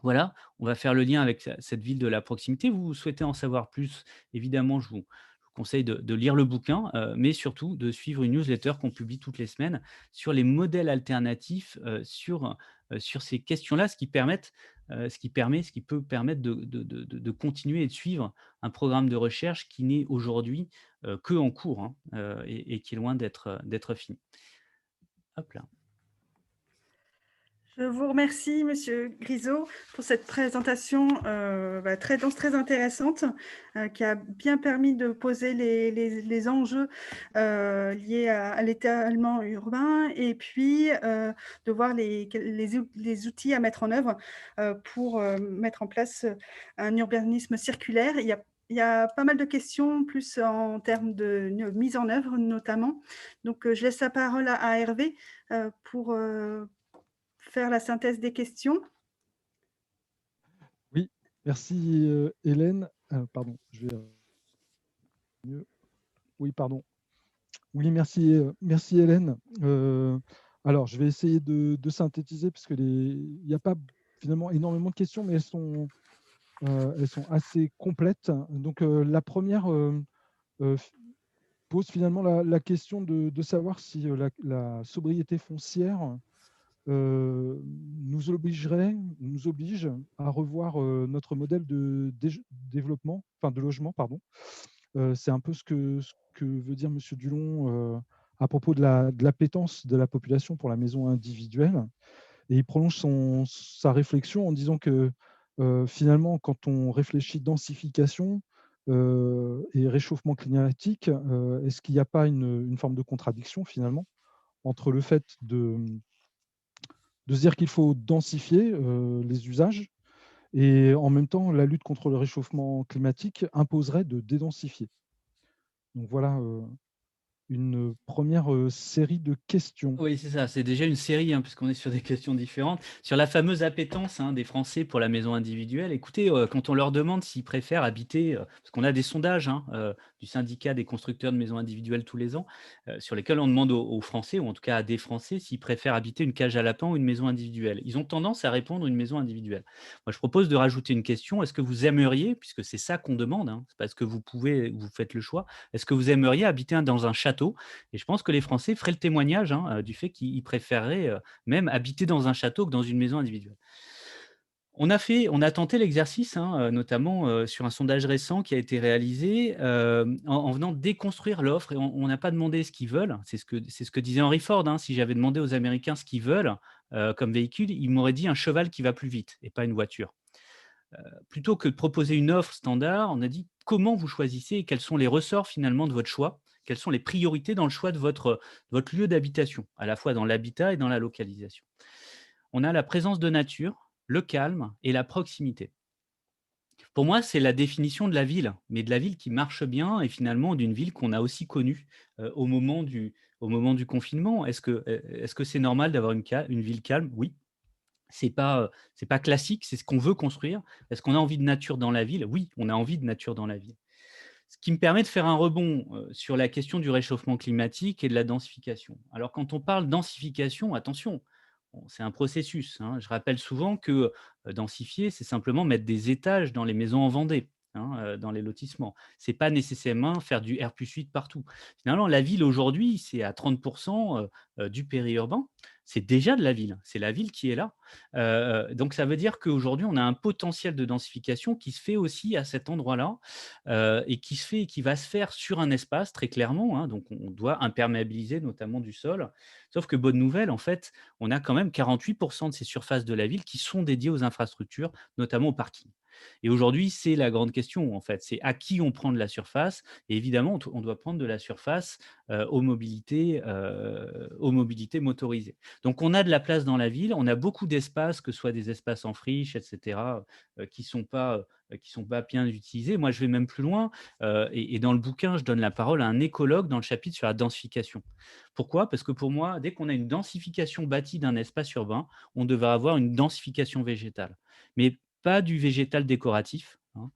Voilà, on va faire le lien avec cette ville de la proximité. Vous souhaitez en savoir plus, évidemment, je vous conseille de lire le bouquin, mais surtout de suivre une newsletter qu'on publie toutes les semaines sur les modèles alternatifs sur ces questions-là, ce qui peut permettre de continuer et de suivre un programme de recherche qui n'est aujourd'hui que en cours, hein, et qui est loin d'être fini. Hop là. Je vous remercie, Monsieur Grisot, pour cette présentation très dense, très intéressante, qui a bien permis de poser les enjeux liés à l'étalement urbain et puis de voir les outils à mettre en œuvre pour mettre en place un urbanisme circulaire. Il y a pas mal de questions, plus en termes de mise en œuvre notamment. Donc, je laisse la parole à Hervé pour faire la synthèse des questions. Oui, merci Hélène. Pardon, je vais mieux. Oui, pardon. Oui, merci Hélène. Alors, je vais essayer de synthétiser parce que il n'y a pas finalement énormément de questions, mais elles sont assez complètes. Donc, la première pose finalement la question de savoir si la sobriété foncière nous oblige à revoir notre modèle de développement, enfin de logement, pardon. C'est un peu ce que veut dire Monsieur Dulon à propos de l'appétence de la population pour la maison individuelle. Et il prolonge sa réflexion en disant que finalement, quand on réfléchit densification et réchauffement climatique, est-ce qu'il n'y a pas une forme de contradiction finalement entre le fait de se dire qu'il faut densifier les usages et en même temps, la lutte contre le réchauffement climatique imposerait de dédensifier. Donc voilà une première série de questions. Oui, c'est ça, c'est déjà une série, hein, puisqu'on est sur des questions différentes. Sur la fameuse appétence des Français pour la maison individuelle, écoutez, quand on leur demande s'ils préfèrent habiter, parce qu'on a des sondages du syndicat des constructeurs de maisons individuelles tous les ans, sur lesquels on demande aux Français, ou en tout cas à des Français, s'ils préfèrent habiter une cage à lapins ou une maison individuelle. Ils ont tendance à répondre une maison individuelle. Moi, je propose de rajouter une question, est-ce que vous aimeriez, puisque c'est ça qu'on demande, c'est parce que vous faites le choix, est-ce que vous aimeriez habiter dans un château? Et je pense que les Français feraient le témoignage du fait qu'ils préféreraient même habiter dans un château que dans une maison individuelle. On a tenté l'exercice, notamment sur un sondage récent qui a été réalisé en venant déconstruire l'offre et on n'a pas demandé ce qu'ils veulent. C'est ce que disait Henry Ford. Si j'avais demandé aux Américains ce qu'ils veulent comme véhicule, ils m'auraient dit un cheval qui va plus vite et pas une voiture. Plutôt que de proposer une offre standard, on a dit comment vous choisissez et quels sont les ressorts finalement de votre choix, quelles sont les priorités dans le choix de votre lieu d'habitation, à la fois dans l'habitat et dans la localisation. On a la présence de nature, le calme et la proximité. Pour moi, c'est la définition de la ville, mais de la ville qui marche bien et finalement d'une ville qu'on a aussi connue au moment du confinement. Est-ce que c'est normal d'avoir une ville calme? Oui. C'est pas classique, c'est ce qu'on veut construire. Est-ce qu'on a envie de nature dans la ville? Oui, on a envie de nature dans la ville. Ce qui me permet de faire un rebond sur la question du réchauffement climatique et de la densification. Alors quand on parle densification, attention, bon, c'est un processus. Je rappelle souvent que densifier, c'est simplement mettre des étages dans les maisons en Vendée, dans les lotissements. C'est pas nécessairement faire du R+8 partout. Finalement, la ville aujourd'hui, c'est à 30% du périurbain. C'est déjà de la ville. C'est la ville qui est là. Donc ça veut dire qu'aujourd'hui, on a un potentiel de densification qui se fait aussi à cet endroit-là et qui va se faire sur un espace très clairement. Donc on doit imperméabiliser notamment du sol. Sauf que bonne nouvelle, en fait, on a quand même 48% de ces surfaces de la ville qui sont dédiées aux infrastructures, notamment au parking. Et aujourd'hui, c'est la grande question, en fait. C'est à qui on prend de la surface. Et évidemment, on doit prendre de la surface aux mobilités motorisées. Donc, on a de la place dans la ville, on a beaucoup d'espaces, que ce soit des espaces en friche, etc., qui sont pas bien utilisés. Moi, je vais même plus loin. Et dans le bouquin, je donne la parole à un écologue dans le chapitre sur la densification. Pourquoi? Parce que pour moi, dès qu'on a une densification bâtie d'un espace urbain, on devrait avoir une densification végétale. Mais pas du végétal décoratif, hein,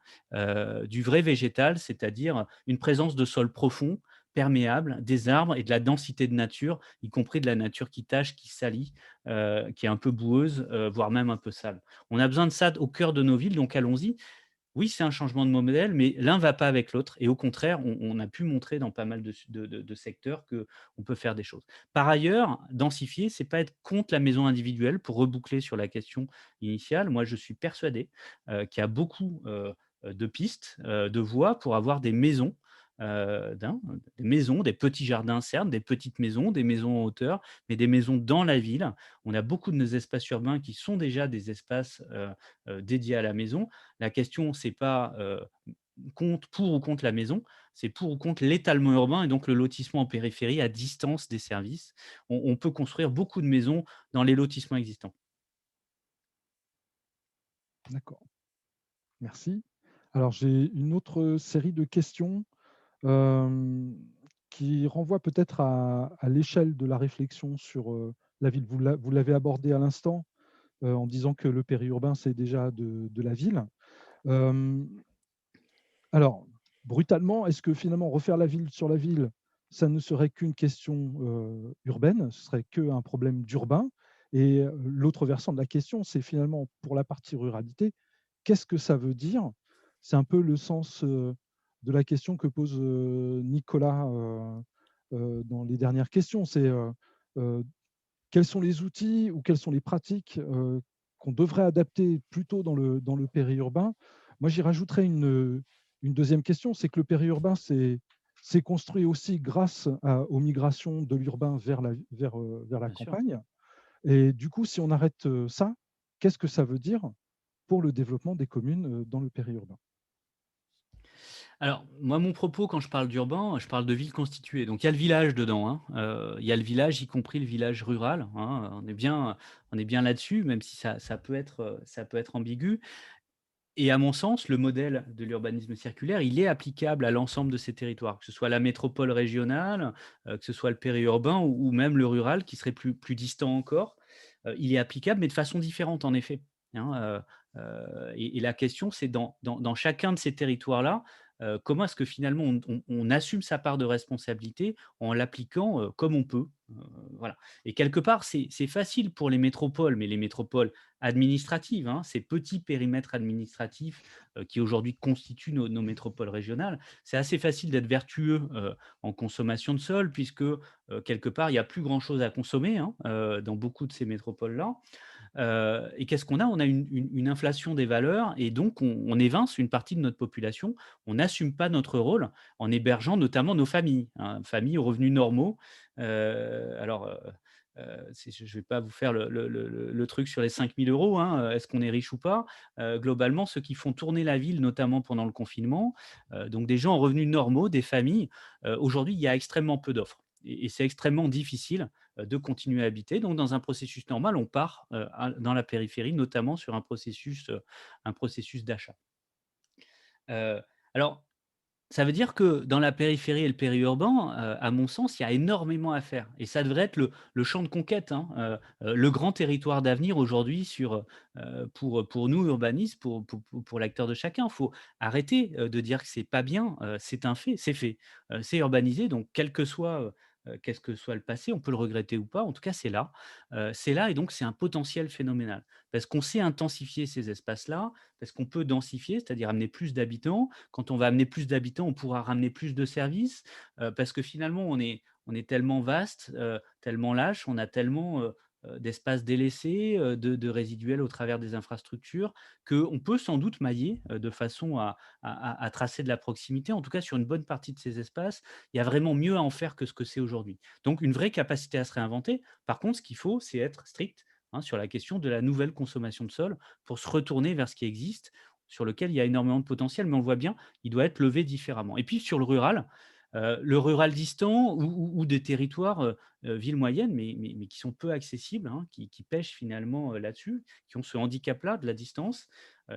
du vrai végétal, c'est-à-dire une présence de sol profond, perméable, des arbres et de la densité de nature, y compris de la nature qui tâche, qui salit, qui est un peu boueuse, voire même un peu sale. On a besoin de ça au cœur de nos villes, donc allons-y. Oui, c'est un changement de modèle, mais l'un ne va pas avec l'autre. Et au contraire, on a pu montrer dans pas mal de secteurs qu'on peut faire des choses. Par ailleurs, densifier, c'est pas être contre la maison individuelle, pour reboucler sur la question initiale. Moi, je suis persuadé qu'il y a beaucoup de pistes, de voies pour avoir des maisons, des petits jardins, certes, des petites maisons, des maisons en hauteur, mais des maisons dans la ville. On a beaucoup de nos espaces urbains qui sont déjà des espaces dédiés à la maison. La question, c'est pas pour ou contre la maison, c'est pour ou contre l'étalement urbain et donc le lotissement en périphérie à distance des services. On peut construire beaucoup de maisons dans les lotissements existants. D'accord, merci. Alors, j'ai une autre série de questions qui renvoient peut-être à l'échelle de la réflexion sur la ville. Vous l'avez abordé à l'instant en disant que le périurbain, c'est déjà de la ville. Euh, alors, brutalement, est-ce que finalement refaire la ville sur la ville, ça ne serait qu'une question urbaine, ce serait qu'un problème d'urbain? Et l'autre versant de la question, c'est finalement pour la partie ruralité, qu'est-ce que ça veut dire? C'est un peu le sens de la question que pose Nicolas dans les dernières questions. C'est euh, quels sont les outils ou quelles sont les pratiques qu'on devrait adapter plutôt dans le périurbain? Moi, j'y rajouterais une deuxième question, c'est que le périurbain, c'est construit aussi grâce aux migrations de l'urbain vers la Bien sûr. campagne. Et du coup, si on arrête ça, qu'est-ce que ça veut dire pour le développement des communes dans le périurbain? Alors, moi, mon propos, quand je parle d'urbain, je parle de ville constituée. Donc, il y a le village dedans, hein. Il y a le village, y compris le village rural, hein. On est bien là-dessus, même si ça peut être ambigu. Et à mon sens, le modèle de l'urbanisme circulaire, il est applicable à l'ensemble de ces territoires, que ce soit la métropole régionale, que ce soit le périurbain ou même le rural qui serait plus distant encore. Il est applicable, mais de façon différente, en effet, hein. Et la question, c'est dans chacun de ces territoires-là, comment est-ce que finalement on assume sa part de responsabilité en l'appliquant comme on peut. Voilà. Et quelque part, c'est facile pour les métropoles, mais les métropoles administratives, hein, ces petits périmètres administratifs qui aujourd'hui constituent nos métropoles régionales, c'est assez facile d'être vertueux en consommation de sol, puisque quelque part, il n'y a plus grand-chose à consommer, hein, dans beaucoup de ces métropoles-là. Et qu'est-ce qu'on a? On a une inflation des valeurs et donc on évince une partie de notre population. On n'assume pas notre rôle en hébergeant notamment nos familles, hein, familles aux revenus normaux. Alors, je ne vais pas vous faire le truc sur les 5 000 €, hein, est-ce qu'on est riche ou pas? Globalement, ceux qui font tourner la ville, notamment pendant le confinement, donc des gens aux revenus normaux, des familles, aujourd'hui, il y a extrêmement peu d'offres et c'est extrêmement difficile de continuer à habiter. Donc, dans un processus normal, on part dans la périphérie, notamment sur un processus d'achat. Euh, alors, ça veut dire que dans la périphérie et le périurbain, à mon sens, il y a énormément à faire. Et ça devrait être le champ de conquête, hein, le grand territoire d'avenir aujourd'hui pour nous, urbanistes, pour l'acteur de chacun. Il faut arrêter de dire que c'est pas bien, c'est un fait, c'est fait. C'est urbanisé, donc quel que soit le passé, on peut le regretter ou pas, en tout cas c'est là et donc c'est un potentiel phénoménal. Parce qu'on sait intensifier ces espaces-là, parce qu'on peut densifier, c'est-à-dire amener plus d'habitants. Quand on va amener plus d'habitants, on pourra ramener plus de services, parce que finalement on est tellement vaste, tellement lâche, on a tellement, d'espaces délaissés, de résiduels au travers des infrastructures, qu'on peut sans doute mailler, de façon à tracer de la proximité. En tout cas, sur une bonne partie de ces espaces, il y a vraiment mieux à en faire que ce que c'est aujourd'hui. Donc une vraie capacité à se réinventer. Par contre, ce qu'il faut, c'est être strict, hein, sur la question de la nouvelle consommation de sol pour se retourner vers ce qui existe sur lequel il y a énormément de potentiel, mais on le voit bien, il doit être levé différemment. Et puis sur le rural distant ou des territoires, villes moyennes, mais qui sont peu accessibles, hein, qui pêchent finalement là-dessus, qui ont ce handicap-là de la distance.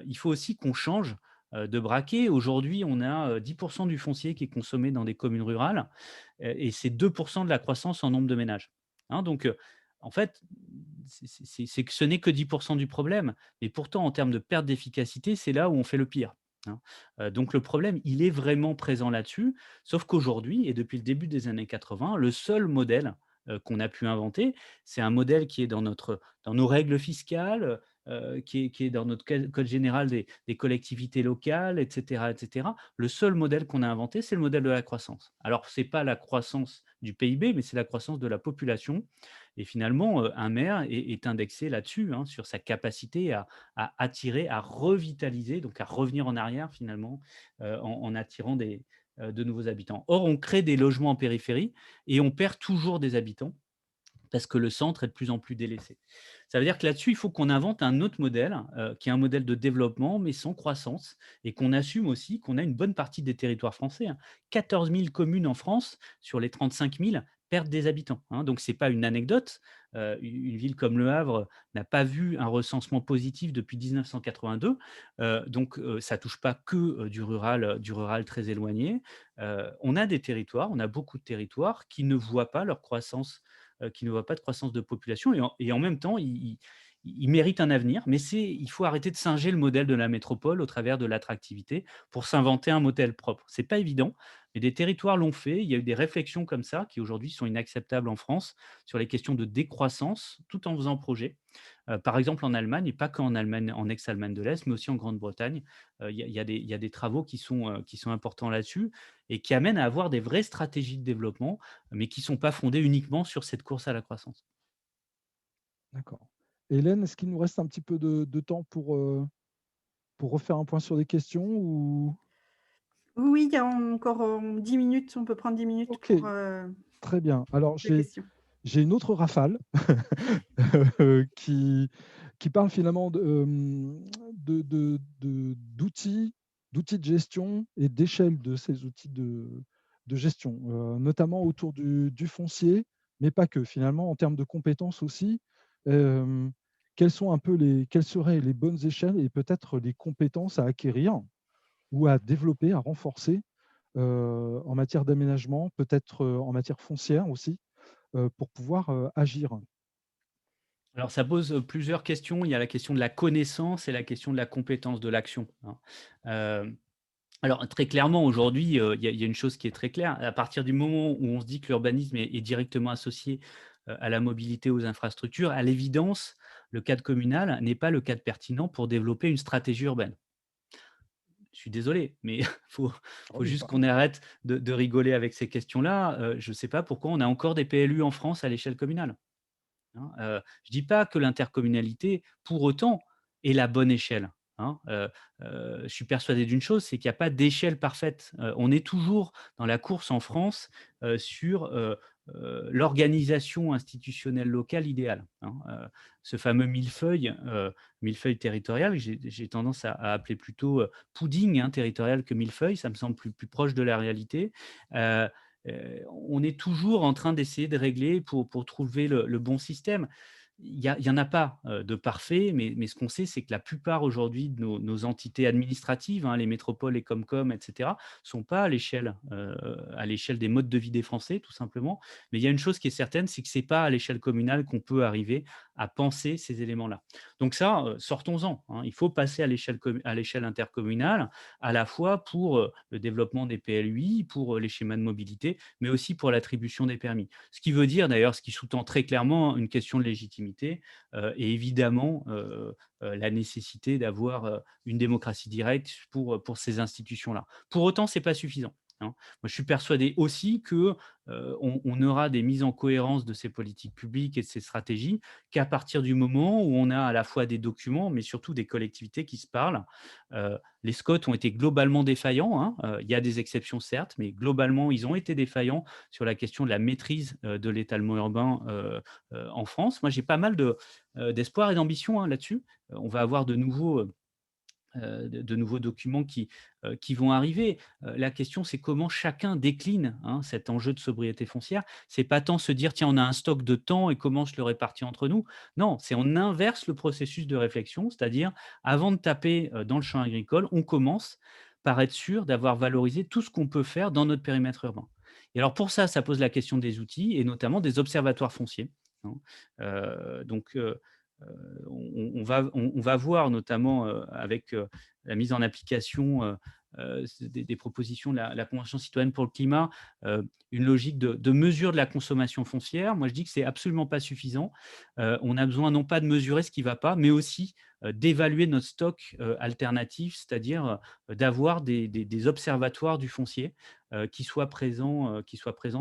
Il faut aussi qu'on change de braquet. Aujourd'hui, on a 10% du foncier qui est consommé dans des communes rurales et c'est 2% de la croissance en nombre de ménages. Hein, donc, en fait, c'est que ce n'est que 10% du problème. Et pourtant, en termes de perte d'efficacité, c'est là où on fait le pire. Hein. Donc le problème, il est vraiment présent là-dessus, sauf qu'aujourd'hui, et depuis le début des années 80, le seul modèle qu'on a pu inventer, c'est un modèle qui est dans nos règles fiscales, qui est dans notre code général des collectivités locales, etc., etc. Le seul modèle qu'on a inventé, c'est le modèle de la croissance. Alors, ce n'est pas la croissance du PIB, mais c'est la croissance de la population. Et finalement, un maire est indexé là-dessus, hein, sur sa capacité à attirer, à revitaliser, donc à revenir en arrière finalement, en attirant de nouveaux habitants. Or, on crée des logements en périphérie et on perd toujours des habitants parce que le centre est de plus en plus délaissé. Ça veut dire que là-dessus, il faut qu'on invente un autre modèle, qui est un modèle de développement, mais sans croissance, et qu'on assume aussi qu'on a une bonne partie des territoires français, hein. 14 000 communes en France, sur les 35 000, perdent des habitants, hein. Donc, ce n'est pas une anecdote. Une ville comme Le Havre n'a pas vu un recensement positif depuis 1982. Donc, ça ne touche pas que du rural très éloigné. On a des territoires, on a beaucoup de territoires qui ne voient pas leur croissance qui ne voit pas de croissance de population et en même temps, il mérite un avenir, mais il faut arrêter de singer le modèle de la métropole au travers de l'attractivité pour s'inventer un modèle propre. C'est pas évident, mais des territoires l'ont fait. Il y a eu des réflexions comme ça qui aujourd'hui sont inacceptables en France sur les questions de décroissance, tout en faisant projet. Par exemple en Allemagne, et pas qu'en Allemagne, en ex-Allemagne de l'Est, mais aussi en Grande-Bretagne, il y a des travaux qui sont importants là-dessus et qui amènent à avoir des vraies stratégies de développement mais qui ne sont pas fondées uniquement sur cette course à la croissance. D'accord. Hélène, est-ce qu'il nous reste un petit peu de temps pour refaire un point sur des questions ou... Oui, il y a encore 10 minutes. On peut prendre 10 minutes Ok, pour très bien. Alors, les questions. j'ai une autre rafale qui parle finalement d'outils de gestion et d'échelle de ces outils de gestion, notamment autour du foncier, mais pas que. Finalement, en termes de compétences aussi, euh, quelles seraient les bonnes échelles et peut-être les compétences à acquérir ou à développer, à renforcer en matière d'aménagement, peut-être en matière foncière aussi, pour pouvoir agir. Alors ça pose plusieurs questions. Il y a la question de la connaissance et la question de la compétence de l'action, hein. Alors très clairement aujourd'hui, il y a une chose qui est très claire. À partir du moment où on se dit que l'urbanisme est directement associé, à la mobilité, aux infrastructures, à l'évidence, le cadre communal n'est pas le cadre pertinent pour développer une stratégie urbaine. Je suis désolé, mais faut Ah faut oui, juste bah, qu'on arrête de rigoler avec ces questions-là. Je ne sais pas pourquoi on a encore des PLU en France à l'échelle communale, hein. Je ne dis pas que l'intercommunalité, pour autant, est la bonne échelle, hein. Je suis persuadé d'une chose, c'est qu'il n'y a pas d'échelle parfaite. On est toujours dans la course en France, sur, l'organisation institutionnelle locale idéale, hein. Ce fameux millefeuille territorial, que j'ai tendance à appeler plutôt, pudding, hein, territorial que millefeuille, ça me semble plus proche de la réalité. Heu on est toujours en train d'essayer de régler pour trouver le bon système. Il y en a pas, de parfait, mais ce qu'on sait, c'est que la plupart aujourd'hui de nos entités administratives, hein, les métropoles, les Comcom et cetera, sont pas à l'échelle des modes de vie des Français, tout simplement. Mais il y a une chose qui est certaine, c'est que c'est pas à l'échelle communale qu'on peut arriver à penser ces éléments-là. Donc ça, sortons-en, hein. Il faut passer à l'échelle intercommunale, à la fois pour, le développement des PLUI, pour, les schémas de mobilité, mais aussi pour l'attribution des permis. Ce qui veut dire d'ailleurs, ce qui sous-tend très clairement une question de légitimité, et évidemment, la nécessité d'avoir, une démocratie directe pour ces institutions-là. Pour autant, c'est pas suffisant, hein. Moi, je suis persuadé aussi que, on aura des mises en cohérence de ces politiques publiques et de ces stratégies qu'à partir du moment où on a à la fois des documents, mais surtout des collectivités qui se parlent. Les SCOT ont été globalement défaillants, hein, il y a des exceptions certes, mais globalement, ils ont été défaillants sur la question de la maîtrise, de l'étalement urbain, en France. Moi, j'ai pas mal d'espoir et d'ambition, hein, là-dessus. On va avoir de nouveau, de nouveaux documents qui vont arriver. La question, c'est comment chacun décline cet enjeu de sobriété foncière. C'est pas tant se dire, tiens, on a un stock de temps et comment je le répartis entre nous. Non, c'est on inverse le processus de réflexion, c'est-à-dire, avant de taper dans le champ agricole, on commence par être sûr d'avoir valorisé tout ce qu'on peut faire dans notre périmètre urbain. Et alors pour ça, ça pose la question des outils et notamment des observatoires fonciers. Donc, on va voir notamment avec la mise en application des propositions de la Convention citoyenne pour le climat, une logique de mesure de la consommation foncière. Moi, je dis que c'est absolument pas suffisant. On a besoin non pas de mesurer ce qui ne va pas, mais aussi d'évaluer notre stock alternatif, c'est-à-dire d'avoir des observatoires du foncier qui soient présents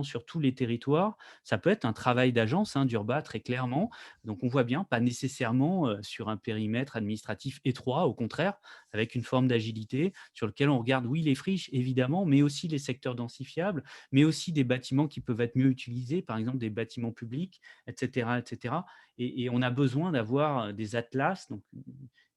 sur tous les territoires. Ça peut être un travail d'agence, d'Urba, très clairement. Donc, on voit bien, pas nécessairement sur un périmètre administratif étroit, au contraire, avec une forme d'agilité sur lequel on regarde, oui, les friches, évidemment, mais aussi les secteurs densifiables, mais aussi des bâtiments qui peuvent être mieux utilisés, par exemple des bâtiments publics, etc. etc. Et on a besoin d'avoir des atlas, donc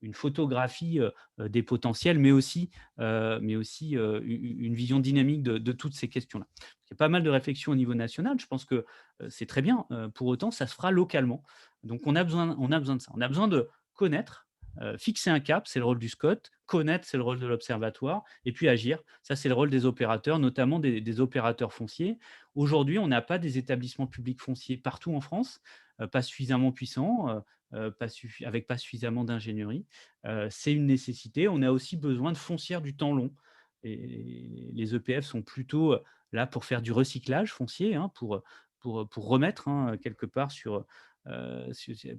une photographie des potentiels, mais aussi une vision dynamique de toutes ces questions-là. Il y a pas mal de réflexions au niveau national. Je pense que c'est très bien. Pour autant, ça se fera localement. Donc, on a besoin de ça. On a besoin de connaître, fixer un cap, c'est le rôle du SCOT. Connaître, c'est le rôle de l'observatoire. Et puis agir, ça, c'est le rôle des opérateurs, notamment des opérateurs fonciers. Aujourd'hui, on n'a pas des établissements publics fonciers partout en France, pas suffisamment puissants, avec pas suffisamment d'ingénierie. C'est une nécessité. On a aussi besoin de foncières du temps long. Et les EPF sont plutôt là pour faire du recyclage foncier, pour remettre quelque part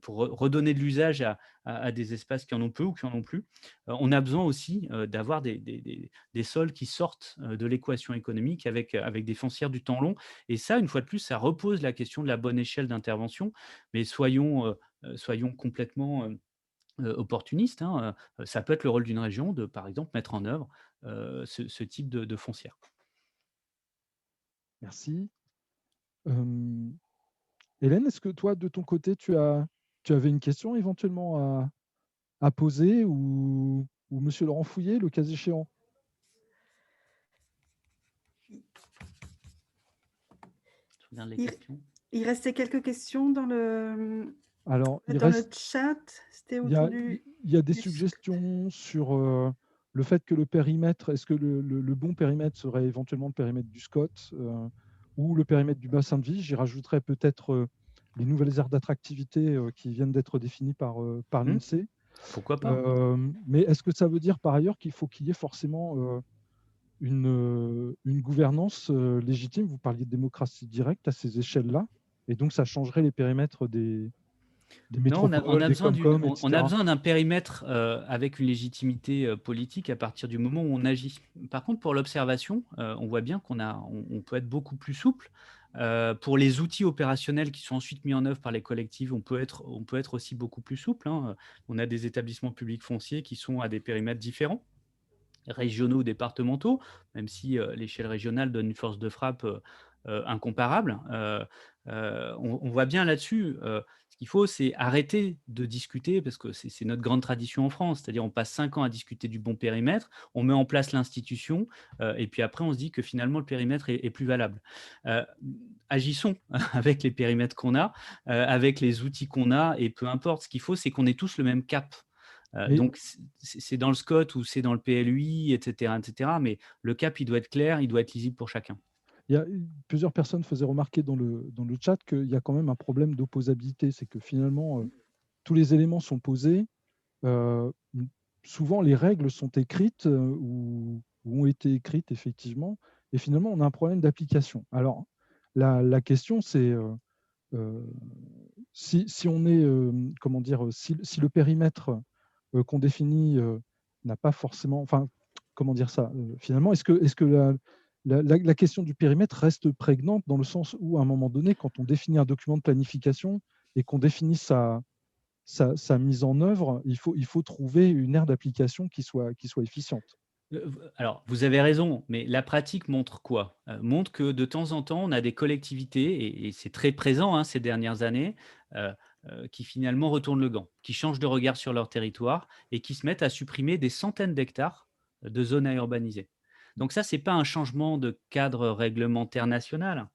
pour redonner de l'usage à des espaces qui en ont peu ou qui en ont plus. On a besoin aussi d'avoir des sols qui sortent de l'équation économique avec des foncières du temps long. Et ça, une fois de plus, ça repose la question de la bonne échelle d'intervention. Mais soyons complètement opportunistes. Ça peut être le rôle d'une région de, par exemple, mettre en œuvre ce type de foncière. Merci. Hélène, est-ce que toi, de ton côté, tu avais une question éventuellement à poser ou Monsieur Laurent Fouillé, le cas échéant? Je regarde les questions. Il restait quelques questions dans le chat. C'était autour il y a des suggestions sur le fait que le périmètre, est-ce que le bon périmètre serait éventuellement le périmètre du SCOT ou le périmètre du bassin de vie? J'y rajouterais peut-être les nouvelles aires d'attractivité qui viennent d'être définies par l'INSEE. Pourquoi pas? Mais est-ce que ça veut dire par ailleurs qu'il faut qu'il y ait forcément une gouvernance légitime? Vous parliez de démocratie directe à ces échelles-là, et donc ça changerait les périmètres des métropoles, des Comcom, etc. On a besoin d'un périmètre avec une légitimité politique à partir du moment où on agit. Par contre, pour l'observation, on voit bien on peut être beaucoup plus souple. Pour les outils opérationnels qui sont ensuite mis en œuvre par les collectives, on peut être aussi beaucoup plus souple. On a des établissements publics fonciers qui sont à des périmètres différents, régionaux ou départementaux, même si l'échelle régionale donne une force de frappe incomparable. On voit bien là-dessus, ce qu'il faut, c'est arrêter de discuter, parce que c'est notre grande tradition en France, c'est-à-dire on passe 5 ans à discuter du bon périmètre, on met en place l'institution, et puis après on se dit que finalement le périmètre est plus valable. Agissons avec les périmètres qu'on a, avec les outils qu'on a, et peu importe, ce qu'il faut, c'est qu'on ait tous le même cap. Donc, c'est dans le SCOT ou c'est dans le PLUI, etc., etc. Mais le cap, il doit être clair, il doit être lisible pour chacun. Plusieurs personnes faisaient remarquer dans le chat qu'il y a quand même un problème d'opposabilité. C'est que finalement, tous les éléments sont posés. Souvent, les règles sont écrites ou ont été écrites, effectivement. Et finalement, on a un problème d'application. Alors, la question, c'est si on est, comment dire, si le périmètre qu'on définit n'a pas forcément, enfin, comment dire ça, finalement, est-ce que la question du périmètre reste prégnante dans le sens où, à un moment donné, quand on définit un document de planification et qu'on définit sa mise en œuvre, il faut trouver une aire d'application qui soit efficiente. Alors, vous avez raison, mais la pratique montre quoi? Montre que de temps en temps, on a des collectivités, et c'est très présent ces dernières années, qui finalement retournent le gant, qui changent de regard sur leur territoire et qui se mettent à supprimer des centaines d'hectares de zones à urbaniser. Donc ça, ce n'est pas un changement de cadre réglementaire national.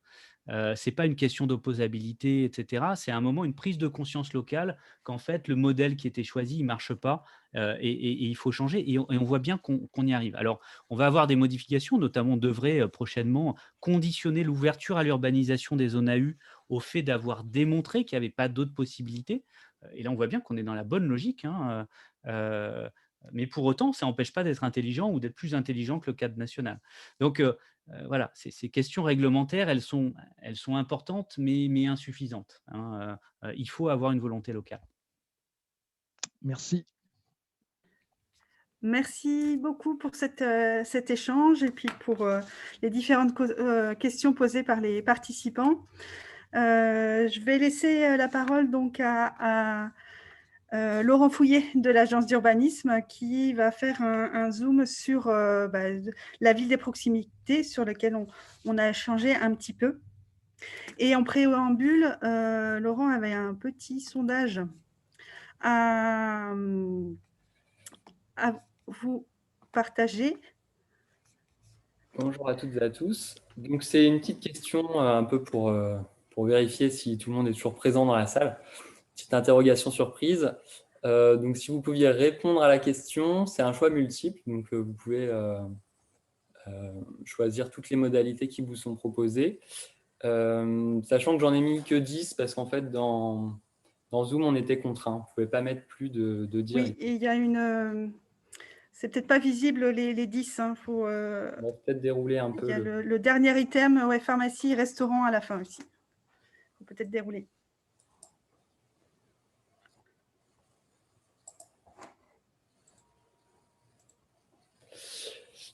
Ce n'est pas une question d'opposabilité, etc. C'est à un moment une prise de conscience locale qu'en fait, le modèle qui était choisi, il ne marche pas et il faut changer. Et on voit bien qu'on y arrive. Alors, on va avoir des modifications, notamment on devrait prochainement conditionner l'ouverture à l'urbanisation des zones AU au fait d'avoir démontré qu'il n'y avait pas d'autres possibilités. Et là, on voit bien qu'on est dans la bonne logique, hein, mais pour autant, ça n'empêche pas d'être intelligent ou d'être plus intelligent que le cadre national. Donc, voilà, ces questions réglementaires, elles sont importantes, mais insuffisantes, hein. Il faut avoir une volonté locale. Merci. Merci beaucoup pour cet échange et puis pour les différentes questions posées par les participants. Je vais laisser la parole donc à Laurent Fouillet de l'Agence d'urbanisme qui va faire un zoom sur la ville des proximités sur laquelle on a échangé un petit peu. Et en préambule, Laurent avait un petit sondage à vous partager. Bonjour à toutes et à tous. Donc, c'est une petite question un peu pour vérifier si tout le monde est toujours présent dans la salle. Petite interrogation surprise. Donc, si vous pouviez répondre à la question, c'est un choix multiple. Donc, vous pouvez choisir toutes les modalités qui vous sont proposées. Sachant que j'en ai mis que 10 parce qu'en fait, dans Zoom, on était contraint. Vous ne pouvez pas mettre plus de 10. Oui, et il y a une... c'est peut-être pas visible les 10. Hein, on va peut-être dérouler un peu. Il y a le dernier item, pharmacie, restaurant à la fin aussi. Il faut peut-être dérouler.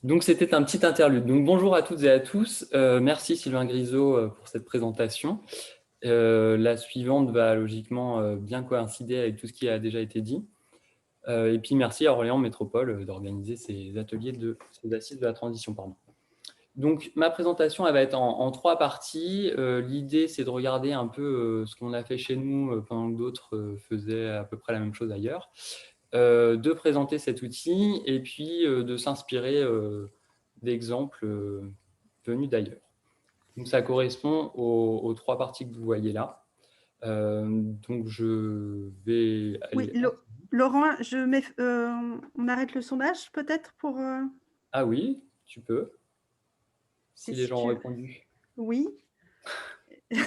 Donc, c'était un petit interlude. Donc, bonjour à toutes et à tous. Merci Sylvain Grisot pour cette présentation. La suivante va logiquement bien coïncider avec tout ce qui a déjà été dit. Et puis, merci à Orléans Métropole d'organiser ces ateliers ces assises de la transition. Pardon. Donc, ma présentation elle va être en 3 parties. L'idée, c'est de regarder un peu ce qu'on a fait chez nous pendant que d'autres faisaient à peu près la même chose ailleurs. De présenter cet outil et puis de s'inspirer d'exemples venus d'ailleurs. Donc, ça correspond aux 3 parties que vous voyez là. Donc, je vais aller... Oui, Laurent, on arrête le sondage peut-être pour... Ah oui, tu peux. Si les gens ont répondu. Oui. Et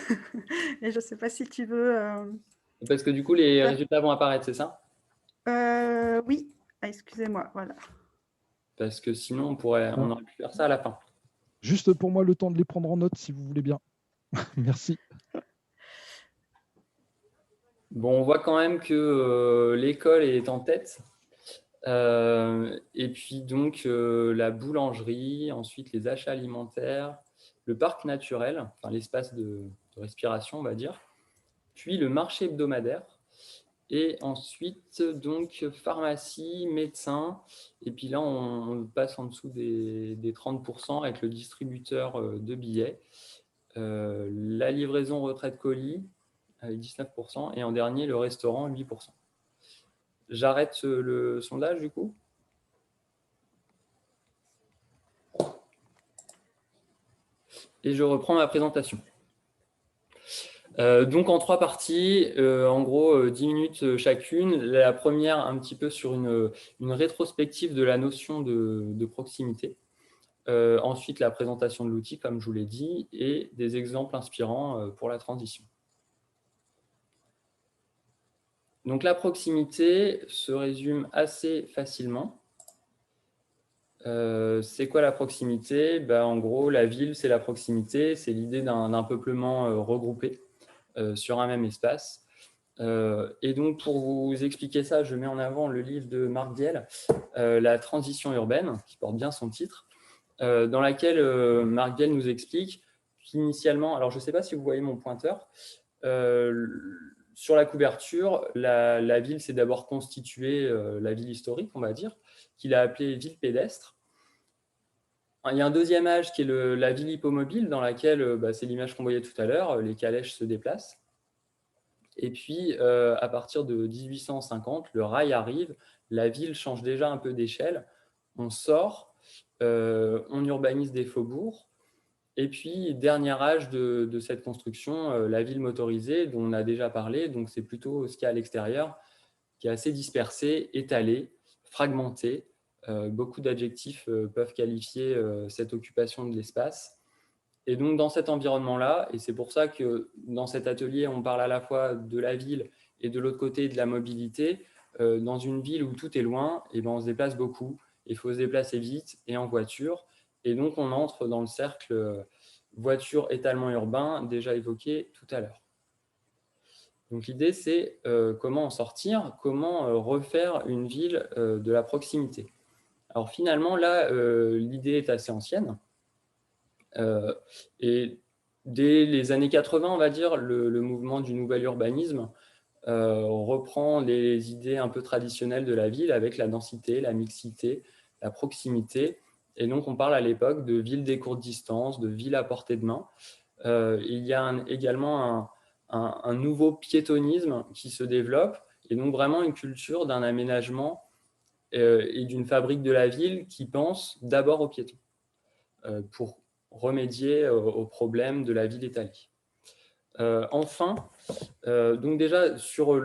je ne sais pas si tu veux... Parce que du coup, les résultats vont apparaître, c'est ça? Oui. Ah, excusez-moi, voilà. Parce que sinon, on aurait pu faire ça à la fin. Juste pour moi, le temps de les prendre en note, si vous voulez bien. Merci. Bon, on voit quand même que l'école est en tête. Et puis donc, la boulangerie, ensuite les achats alimentaires, le parc naturel, enfin l'espace de respiration, on va dire, puis le marché hebdomadaire, et ensuite, donc, pharmacie, médecin, et puis là, on passe en dessous des 30% avec le distributeur de billets, la livraison retraite colis, avec 19%, et en dernier, le restaurant, 8%. J'arrête le sondage, du coup. Et je reprends ma présentation. Donc, en 3 parties, en gros, 10 minutes chacune. La première, un petit peu sur une rétrospective de la notion de proximité. Ensuite, la présentation de l'outil, comme je vous l'ai dit, et des exemples inspirants pour la transition. Donc, la proximité se résume assez facilement. C'est quoi la proximité? En gros, la ville, c'est la proximité. C'est l'idée d'un peuplement regroupé sur un même espace. Et donc, pour vous expliquer ça, je mets en avant le livre de Marc Diel, La transition urbaine, qui porte bien son titre, dans laquelle Marc Diel nous explique qu'initialement, alors je ne sais pas si vous voyez mon pointeur, sur la couverture, la ville s'est d'abord constituée, la ville historique, on va dire, qu'il a appelée ville pédestre. Il y a un deuxième âge qui est la ville hippomobile, dans laquelle c'est l'image qu'on voyait tout à l'heure, les calèches se déplacent. Et puis, à partir de 1850, le rail arrive, la ville change déjà un peu d'échelle, on sort, on urbanise des faubourgs, et puis, dernier âge de cette construction, la ville motorisée, dont on a déjà parlé, donc c'est plutôt ce qu'il y a à l'extérieur, qui est assez dispersé, étalé, fragmenté. Beaucoup d'adjectifs peuvent qualifier cette occupation de l'espace. Et donc, dans cet environnement-là, et c'est pour ça que dans cet atelier, on parle à la fois de la ville et de l'autre côté de la mobilité, dans une ville où tout est loin, et ben on se déplace beaucoup. Il faut se déplacer vite et en voiture. Et donc, on entre dans le cercle voiture, étalement urbain, déjà évoqué tout à l'heure. Donc, l'idée, c'est comment en sortir, comment refaire une ville de la proximité. Alors, finalement, là, l'idée est assez ancienne. Et dès les années 80, on va dire, le mouvement du nouvel urbanisme reprend les idées un peu traditionnelles de la ville avec la densité, la mixité, la proximité. Et donc, on parle à l'époque de ville des courtes distances, de ville à portée de main. Il y a également un nouveau piétonisme qui se développe et donc vraiment une culture d'un aménagement et d'une fabrique de la ville qui pense d'abord aux piétons pour remédier aux problèmes de la ville étalée. Enfin, donc déjà sur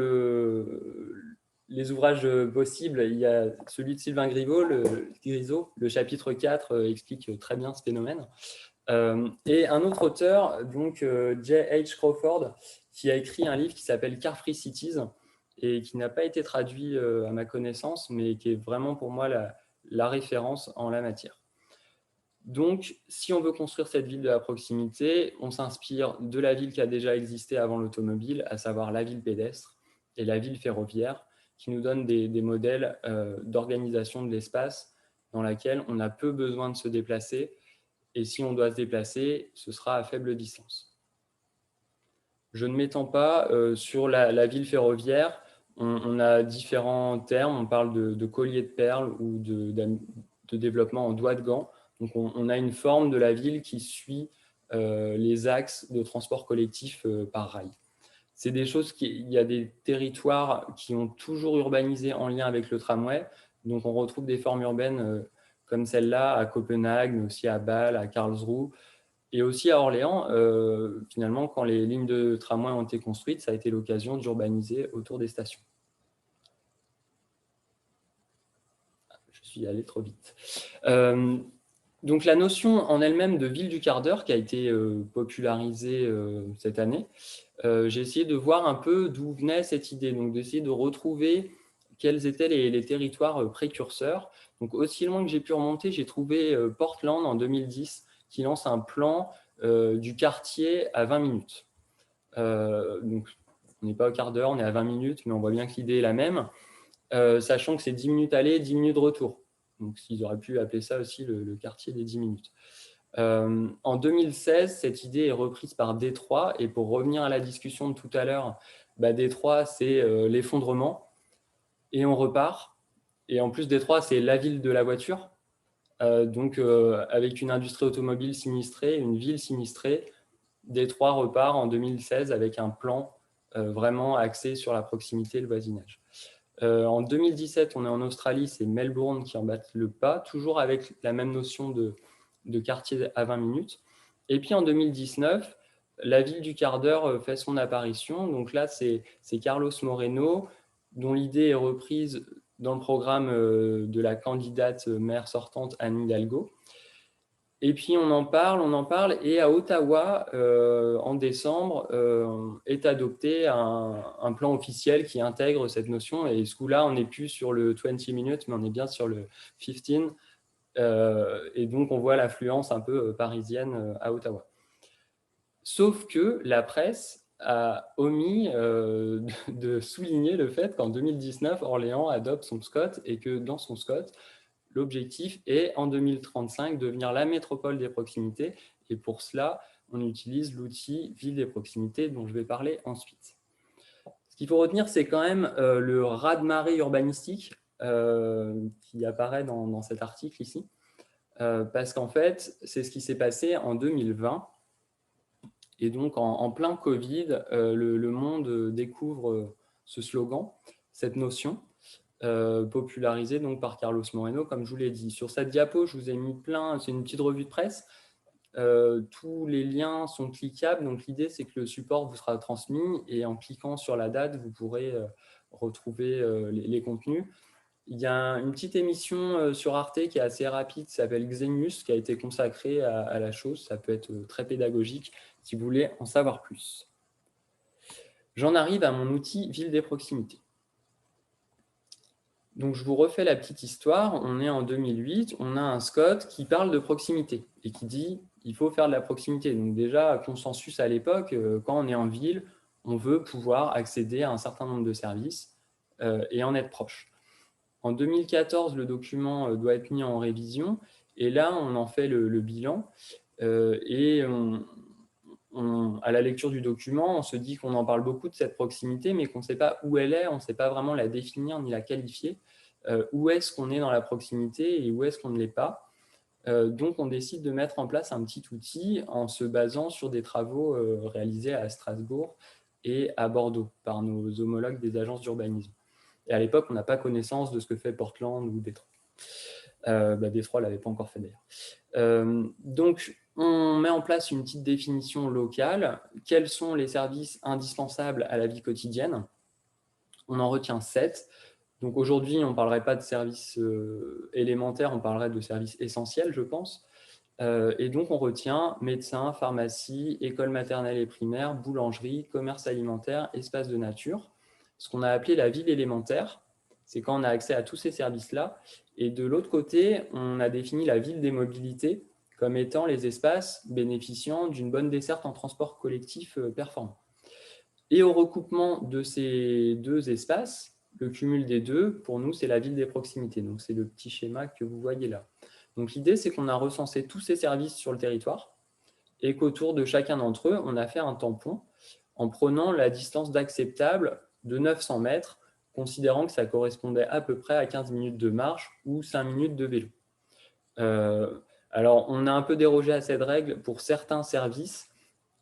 les ouvrages possibles, il y a celui de Sylvain Grisot, le chapitre 4 explique très bien ce phénomène. Et un autre auteur, donc J.H. Crawford, qui a écrit un livre qui s'appelle Car Free Cities et qui n'a pas été traduit à ma connaissance, mais qui est vraiment pour moi la référence en la matière. Donc, si on veut construire cette ville de la proximité, on s'inspire de la ville qui a déjà existé avant l'automobile, à savoir la ville pédestre et la ville ferroviaire, qui nous donnent des modèles d'organisation de l'espace dans laquelle on a peu besoin de se déplacer. Et si on doit se déplacer, ce sera à faible distance. Je ne m'étends pas sur la ville ferroviaire. On a différents termes. On parle de collier de perles ou de développement en doigt de gant. Donc, on a une forme de la ville qui suit les axes de transport collectif par rail. C'est des choses il y a des territoires qui ont toujours urbanisé en lien avec le tramway. Donc, on retrouve des formes urbaines comme celle-là à Copenhague, mais aussi à Bâle, à Karlsruhe, et aussi à Orléans. Finalement, quand les lignes de tramway ont été construites, ça a été l'occasion d'urbaniser autour des stations. Je suis allé trop vite. Donc, la notion en elle-même de ville du quart d'heure qui a été popularisée cette année, j'ai essayé de voir un peu d'où venait cette idée, donc d'essayer de retrouver quels étaient les territoires précurseurs. Donc, aussi loin que j'ai pu remonter, j'ai trouvé Portland en 2010 qui lance un plan du quartier à 20 minutes. Donc, on n'est pas au quart d'heure, on est à 20 minutes, mais on voit bien que l'idée est la même, sachant que c'est 10 minutes aller, 10 minutes retour. Donc, ils auraient pu appeler ça aussi le quartier des 10 minutes. En 2016, cette idée est reprise par Détroit. Et pour revenir à la discussion de tout à l'heure, Détroit, c'est l'effondrement. Et on repart. Et en plus, Détroit, c'est la ville de la voiture. Donc, avec une industrie automobile sinistrée, une ville sinistrée, Détroit repart en 2016 avec un plan vraiment axé sur la proximité et le voisinage. En 2017, on est en Australie, c'est Melbourne qui en bat le pas, toujours avec la même notion de quartier à 20 minutes. Et puis en 2019, la ville du quart d'heure fait son apparition. Donc là, c'est Carlos Moreno, dont l'idée est reprise dans le programme de la candidate maire sortante Anne Hidalgo. Et puis on en parle, et à Ottawa, en décembre, est adopté un plan officiel qui intègre cette notion. Et ce coup-là, on n'est plus sur le 20 minutes, mais on est bien sur le 15. Et donc, on voit l'affluence un peu parisienne à Ottawa. Sauf que la presse a omis de souligner le fait qu'en 2019, Orléans adopte son SCOT et que dans son SCOT, l'objectif est, en 2035, de devenir la métropole des proximités. Et pour cela, on utilise l'outil Ville des proximités dont je vais parler ensuite. Ce qu'il faut retenir, c'est quand même le raz-de-marée urbanistique qui apparaît dans cet article ici. Parce qu'en fait, c'est ce qui s'est passé en 2020. Et donc, en plein Covid, le monde découvre ce slogan, cette notion, popularisée donc par Carlos Moreno, comme je vous l'ai dit. Sur cette diapo, je vous ai mis c'est une petite revue de presse. Tous les liens sont cliquables, donc l'idée c'est que le support vous sera transmis et en cliquant sur la date, vous pourrez retrouver les contenus. Il y a une petite émission sur Arte qui est assez rapide, qui s'appelle Xenius, qui a été consacrée à la chose. Ça peut être très pédagogique si vous voulez en savoir plus. J'en arrive à mon outil Ville des proximités. Donc, je vous refais la petite histoire. On est en 2008, on a un SCOT qui parle de proximité et qui dit il faut faire de la proximité. Donc déjà, consensus à l'époque, quand on est en ville, on veut pouvoir accéder à un certain nombre de services et en être proche. En 2014, le document doit être mis en révision et là, on en fait le bilan et à la lecture du document, on se dit qu'on en parle beaucoup de cette proximité, mais qu'on ne sait pas où elle est, on ne sait pas vraiment la définir ni la qualifier. Où est-ce qu'on est dans la proximité et où est-ce qu'on ne l'est pas. Donc, on décide de mettre en place un petit outil en se basant sur des travaux réalisés à Strasbourg et à Bordeaux par nos homologues des agences d'urbanisme. Et à l'époque, on n'a pas connaissance de ce que fait Portland ou Détroit. Détroit ne l'avait pas encore fait d'ailleurs. Donc, on met en place une petite définition locale. Quels sont les services indispensables à la vie quotidienne? On en retient 7. Donc aujourd'hui, on ne parlerait pas de services élémentaires, on parlerait de services essentiels, je pense. Et donc, on retient médecins, pharmacie, école maternelle et primaire, boulangerie, commerce alimentaire, espace de nature. Ce qu'on a appelé la ville élémentaire, c'est quand on a accès à tous ces services-là. Et de l'autre côté, on a défini la ville des mobilités comme étant les espaces bénéficiant d'une bonne desserte en transport collectif performant. Et au recoupement de ces deux espaces, le cumul des deux, pour nous, c'est la ville des proximités. Donc, c'est le petit schéma que vous voyez là. Donc, l'idée, c'est qu'on a recensé tous ces services sur le territoire et qu'autour de chacun d'entre eux, on a fait un tampon en prenant la distance d'acceptable de 900 mètres, considérant que ça correspondait à peu près à 15 minutes de marche ou 5 minutes de vélo. Alors, on a un peu dérogé à cette règle pour certains services,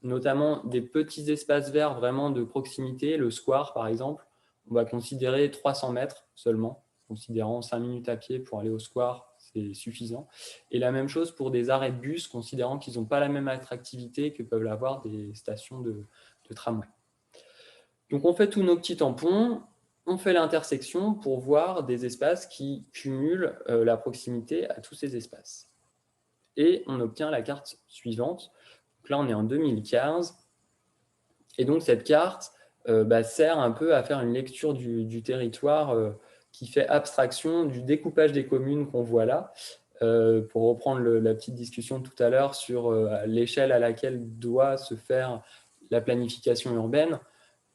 notamment des petits espaces verts vraiment de proximité, le square par exemple. On va considérer 300 mètres seulement, considérant 5 minutes à pied pour aller au square, c'est suffisant. Et la même chose pour des arrêts de bus, considérant qu'ils n'ont pas la même attractivité que peuvent l'avoir des stations de tramway. Donc on fait tous nos petits tampons, on fait l'intersection pour voir des espaces qui cumulent la proximité à tous ces espaces. Et on obtient la carte suivante. Donc là, on est en 2015. Et donc, cette carte sert un peu à faire une lecture du territoire qui fait abstraction du découpage des communes qu'on voit là. Pour reprendre la petite discussion de tout à l'heure sur l'échelle à laquelle doit se faire la planification urbaine,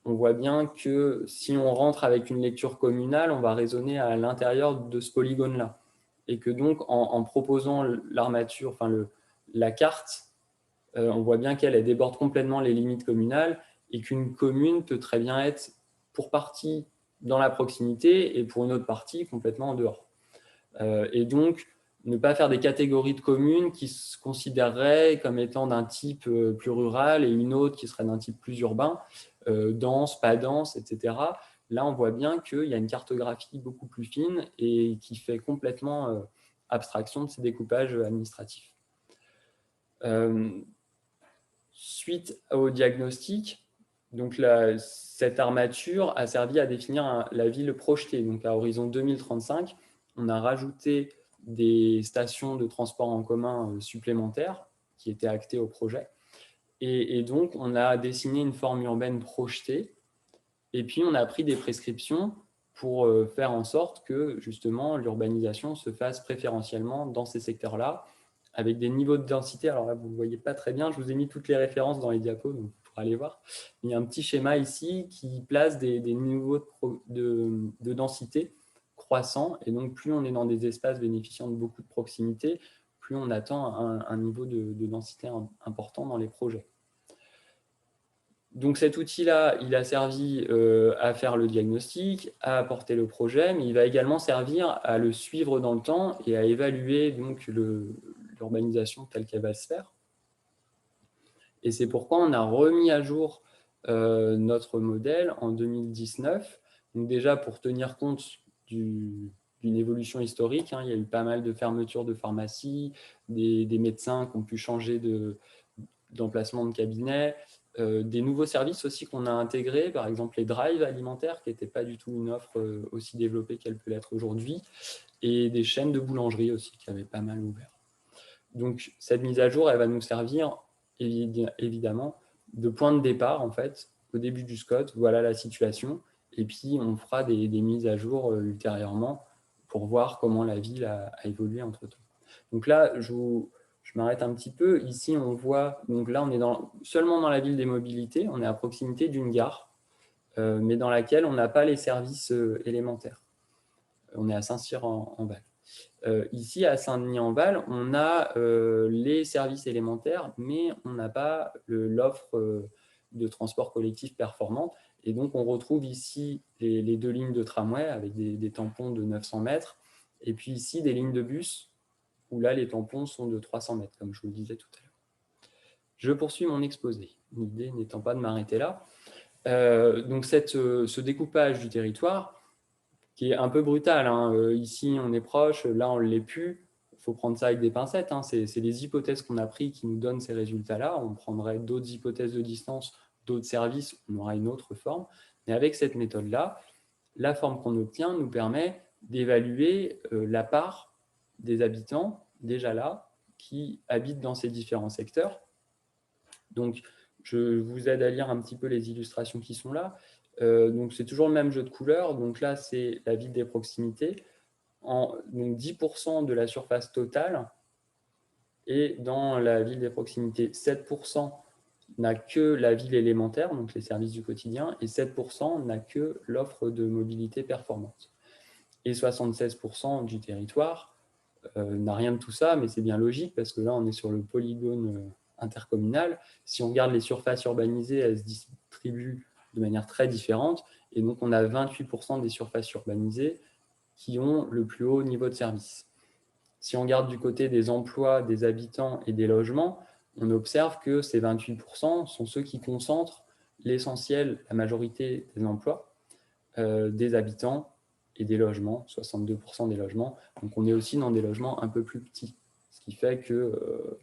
on voit bien que si on rentre avec une lecture communale, on va raisonner à l'intérieur de ce polygone-là. Et que donc, en proposant l'armature, enfin la carte, on voit bien qu'elle déborde complètement les limites communales et qu'une commune peut très bien être pour partie dans la proximité et pour une autre partie complètement en dehors. Et donc, ne pas faire des catégories de communes qui se considéreraient comme étant d'un type plus rural et une autre qui serait d'un type plus urbain, dense, pas dense, etc. Là, on voit bien qu'il y a une cartographie beaucoup plus fine et qui fait complètement abstraction de ces découpages administratifs. Suite au diagnostic, donc cette armature a servi à définir la ville projetée. Donc à horizon 2035, on a rajouté des stations de transport en commun supplémentaires qui étaient actées au projet. Et donc, on a dessiné une forme urbaine projetée. Et puis, on a pris des prescriptions pour faire en sorte que, justement, l'urbanisation se fasse préférentiellement dans ces secteurs-là, avec des niveaux de densité. Alors là, vous ne le voyez pas très bien. Je vous ai mis toutes les références dans les diapos, donc vous pourrez aller voir. Il y a un petit schéma ici qui place des niveaux de densité croissants. Et donc, plus on est dans des espaces bénéficiant de beaucoup de proximité, plus on attend un niveau de densité important dans les projets. Donc cet outil-là, il a servi à faire le diagnostic, à apporter le projet, mais il va également servir à le suivre dans le temps et à évaluer donc l'urbanisation telle qu'elle va se faire. Et c'est pourquoi on a remis à jour notre modèle en 2019. Donc déjà, pour tenir compte d'une évolution historique, il y a eu pas mal de fermetures de pharmacies, des médecins qui ont pu changer d'emplacement de cabinet, des nouveaux services aussi qu'on a intégrés, par exemple les drives alimentaires, qui n'étaient pas du tout une offre aussi développée qu'elle peut l'être aujourd'hui, et des chaînes de boulangerie aussi qui avaient pas mal ouvert. Donc cette mise à jour, elle va nous servir évidemment de point de départ, en fait, au début du SCOT, voilà la situation, et puis on fera des mises à jour ultérieurement pour voir comment la ville a évolué entre-temps. Donc là, je m'arrête un petit peu. Ici, on voit, donc là, on est seulement dans la ville des mobilités, on est à proximité d'une gare, mais dans laquelle on n'a pas les services élémentaires. On est à Saint-Cyr-en-Val. Ici, à Saint-Denis-en-Val, on a les services élémentaires, mais on n'a pas l'offre de transport collectif performante. Et donc, on retrouve ici les 2 lignes de tramway avec des tampons de 900 mètres, et puis ici, des lignes de bus, où là, les tampons sont de 300 mètres, comme je vous le disais tout à l'heure. Je poursuis mon exposé, l'idée n'étant pas de m'arrêter là. Donc, ce découpage du territoire, qui est un peu brutal. Ici, on est proche, là, on ne l'est plus. Il faut prendre ça avec des pincettes. C'est les hypothèses qu'on a prises qui nous donnent ces résultats-là. On prendrait d'autres hypothèses de distance, d'autres services, on aura une autre forme. Mais avec cette méthode-là, la forme qu'on obtient nous permet d'évaluer la part des habitants, déjà là, qui habitent dans ces différents secteurs. Donc, je vous aide à lire un petit peu les illustrations qui sont là. Donc, c'est toujours le même jeu de couleurs. Donc là, c'est la ville des proximités. Donc 10% de la surface totale. Et dans la ville des proximités, 7% n'a que la ville élémentaire, donc les services du quotidien, et 7% n'a que l'offre de mobilité performante. Et 76% du territoire n'a rien de tout ça, mais c'est bien logique parce que là, on est sur le polygone intercommunal. Si on regarde les surfaces urbanisées, elles se distribuent de manière très différente. Et donc, on a 28% des surfaces urbanisées qui ont le plus haut niveau de service. Si on regarde du côté des emplois, des habitants et des logements, on observe que ces 28% sont ceux qui concentrent l'essentiel, la majorité des emplois, des habitants et des logements, 62% des logements. Donc, on est aussi dans des logements un peu plus petits, ce qui fait que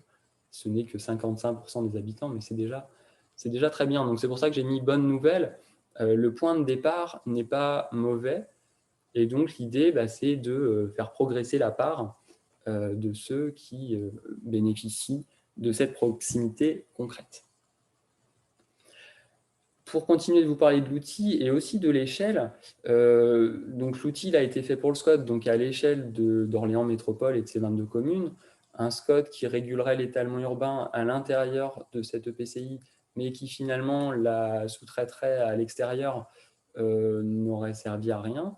ce n'est que 55% des habitants, mais c'est déjà très bien. Donc, c'est pour ça que j'ai mis bonne nouvelle. Le point de départ n'est pas mauvais. Et donc, l'idée, c'est de faire progresser la part de ceux qui bénéficient de cette proximité concrète. Pour continuer de vous parler de l'outil et aussi de l'échelle, donc l'outil a été fait pour le SCOT, donc à l'échelle d'Orléans Métropole et de ses 22 communes, un SCOT qui régulerait l'étalement urbain à l'intérieur de cette EPCI, mais qui finalement la sous-traiterait à l'extérieur, n'aurait servi à rien.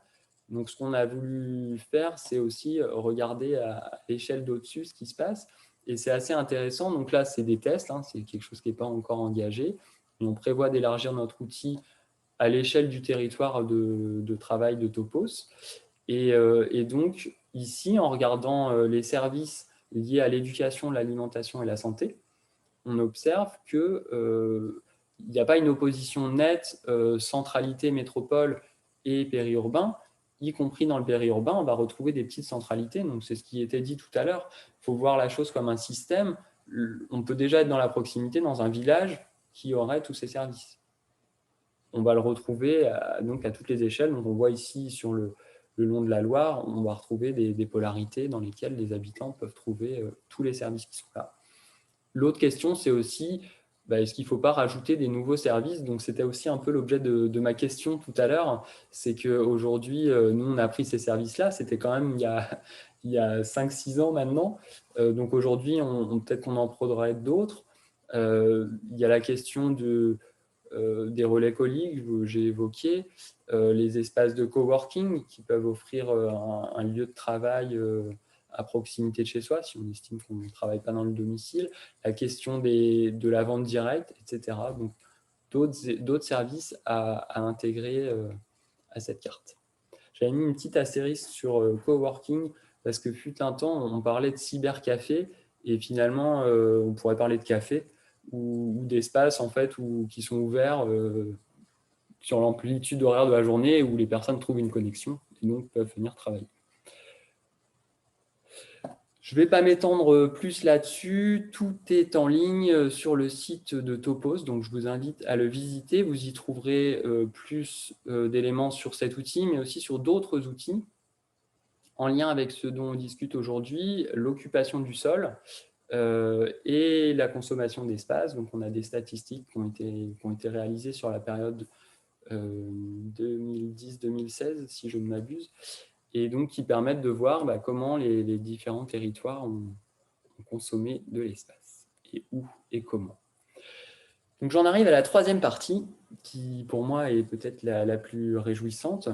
Donc ce qu'on a voulu faire, c'est aussi regarder à l'échelle d'au-dessus ce qui se passe, et c'est assez intéressant. Donc là, c'est des tests, c'est quelque chose qui n'est pas encore engagé. On prévoit d'élargir notre outil à l'échelle du territoire de travail de Topos. Et donc, ici, en regardant les services liés à l'éducation, l'alimentation et la santé, on observe qu'il n'y a pas une opposition nette centralité, métropole et périurbain. Y compris dans le périurbain, on va retrouver des petites centralités. Donc, c'est ce qui était dit tout à l'heure. Il faut voir la chose comme un système. On peut déjà être dans la proximité, dans un village, qui aurait tous ces services. On va le retrouver donc à toutes les échelles. Donc on voit ici sur le long de la Loire, on va retrouver des polarités dans lesquelles les habitants peuvent trouver tous les services qui sont là. L'autre question, c'est aussi, est-ce qu'il ne faut pas rajouter des nouveaux services? Donc c'était aussi un peu l'objet de ma question tout à l'heure. C'est qu'aujourd'hui, nous, on a pris ces services-là. C'était quand même il y a 5-6 ans maintenant. Donc aujourd'hui, peut-être qu'on en prendrait d'autres. Il y a la question des relais colis que j'ai évoqué, les espaces de coworking qui peuvent offrir un lieu de travail à proximité de chez soi, si on estime qu'on ne travaille pas dans le domicile, la question de la vente directe, etc. Donc, d'autres services à intégrer à cette carte. J'avais mis une petite astérisque sur coworking parce que fut un temps, on parlait de cybercafé et finalement, on pourrait parler de café. ou d'espaces en fait, qui sont ouverts sur l'amplitude horaire de la journée où les personnes trouvent une connexion et donc peuvent venir travailler. Je ne vais pas m'étendre plus là-dessus. Tout est en ligne sur le site de Topos, donc je vous invite à le visiter. Vous y trouverez plus d'éléments sur cet outil, mais aussi sur d'autres outils en lien avec ce dont on discute aujourd'hui, l'occupation du sol et la consommation d'espace. Donc, on a des statistiques qui ont été réalisées sur la période 2010-2016, si je ne m'abuse, et donc qui permettent de voir comment les différents territoires ont consommé de l'espace, et où et comment. Donc, j'en arrive à la troisième partie, qui pour moi est peut-être la plus réjouissante.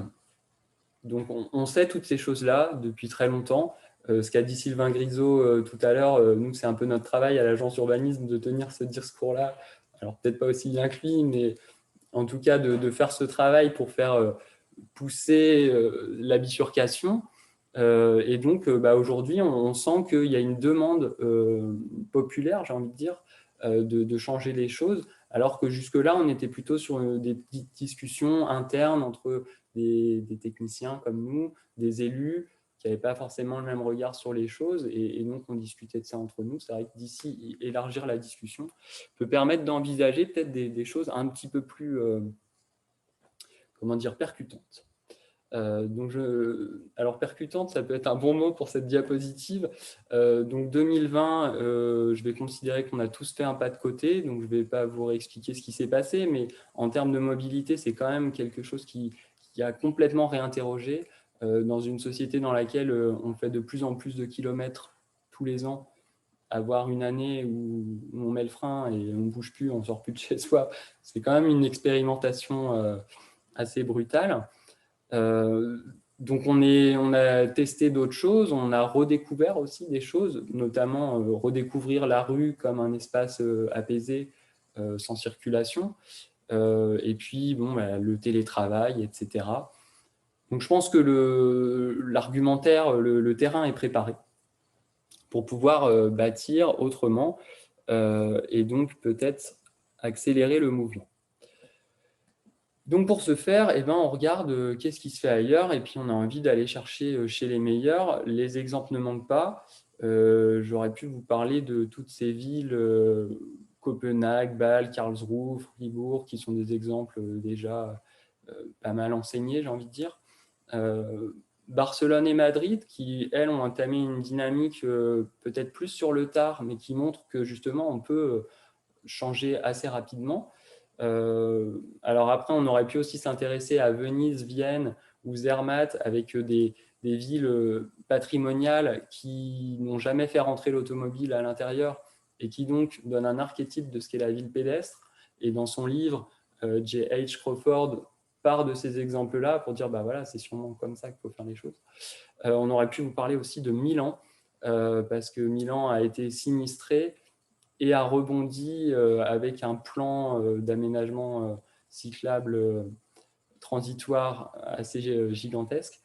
Donc, on sait toutes ces choses-là depuis très longtemps. Ce qu'a dit Sylvain Grisot tout à l'heure, nous, c'est un peu notre travail à l'agence urbanisme de tenir ce discours-là. Alors, peut-être pas aussi bien que lui, mais en tout cas, de faire ce travail pour faire pousser la bifurcation. Et donc, aujourd'hui, on sent qu'il y a une demande populaire, j'ai envie de dire, de changer les choses, alors que jusque-là, on était plutôt sur des petites discussions internes entre des techniciens comme nous, des élus qui n'avaient pas forcément le même regard sur les choses, et donc on discutait de ça entre nous. C'est vrai que d'ici, élargir la discussion peut permettre d'envisager peut-être des choses un petit peu plus, percutantes. Alors percutante, ça peut être un bon mot pour cette diapositive. Donc 2020, je vais considérer qu'on a tous fait un pas de côté, donc je ne vais pas vous réexpliquer ce qui s'est passé, mais en termes de mobilité, c'est quand même quelque chose qui a complètement réinterrogé dans une société dans laquelle on fait de plus en plus de kilomètres tous les ans. Avoir une année où on met le frein et on ne bouge plus, on ne sort plus de chez soi, c'est quand même une expérimentation assez brutale. Donc on a testé d'autres choses, on a redécouvert aussi des choses, notamment redécouvrir la rue comme un espace apaisé, sans circulation, et puis le télétravail, etc. Donc je pense que l'argumentaire, le terrain est préparé pour pouvoir bâtir autrement et donc peut-être accélérer le mouvement. Donc pour ce faire, on regarde qu'est-ce qui se fait ailleurs et puis on a envie d'aller chercher chez les meilleurs. Les exemples ne manquent pas. J'aurais pu vous parler de toutes ces villes, Copenhague, Bâle, Karlsruhe, Fribourg, qui sont des exemples déjà pas mal enseignés, j'ai envie de dire. Barcelone et Madrid, qui, elles, ont entamé une dynamique peut-être plus sur le tard, mais qui montre que justement, on peut changer assez rapidement. Alors après, on aurait pu aussi s'intéresser à Venise, Vienne ou Zermatt avec des villes patrimoniales qui n'ont jamais fait rentrer l'automobile à l'intérieur et qui donc donnent un archétype de ce qu'est la ville pédestre. Et dans son livre, J.H. Crawford part de ces exemples-là pour dire voilà, c'est sûrement comme ça qu'il faut faire les choses. On aurait pu vous parler aussi de Milan, parce que Milan a été sinistré et a rebondi avec un plan d'aménagement cyclable transitoire assez gigantesque.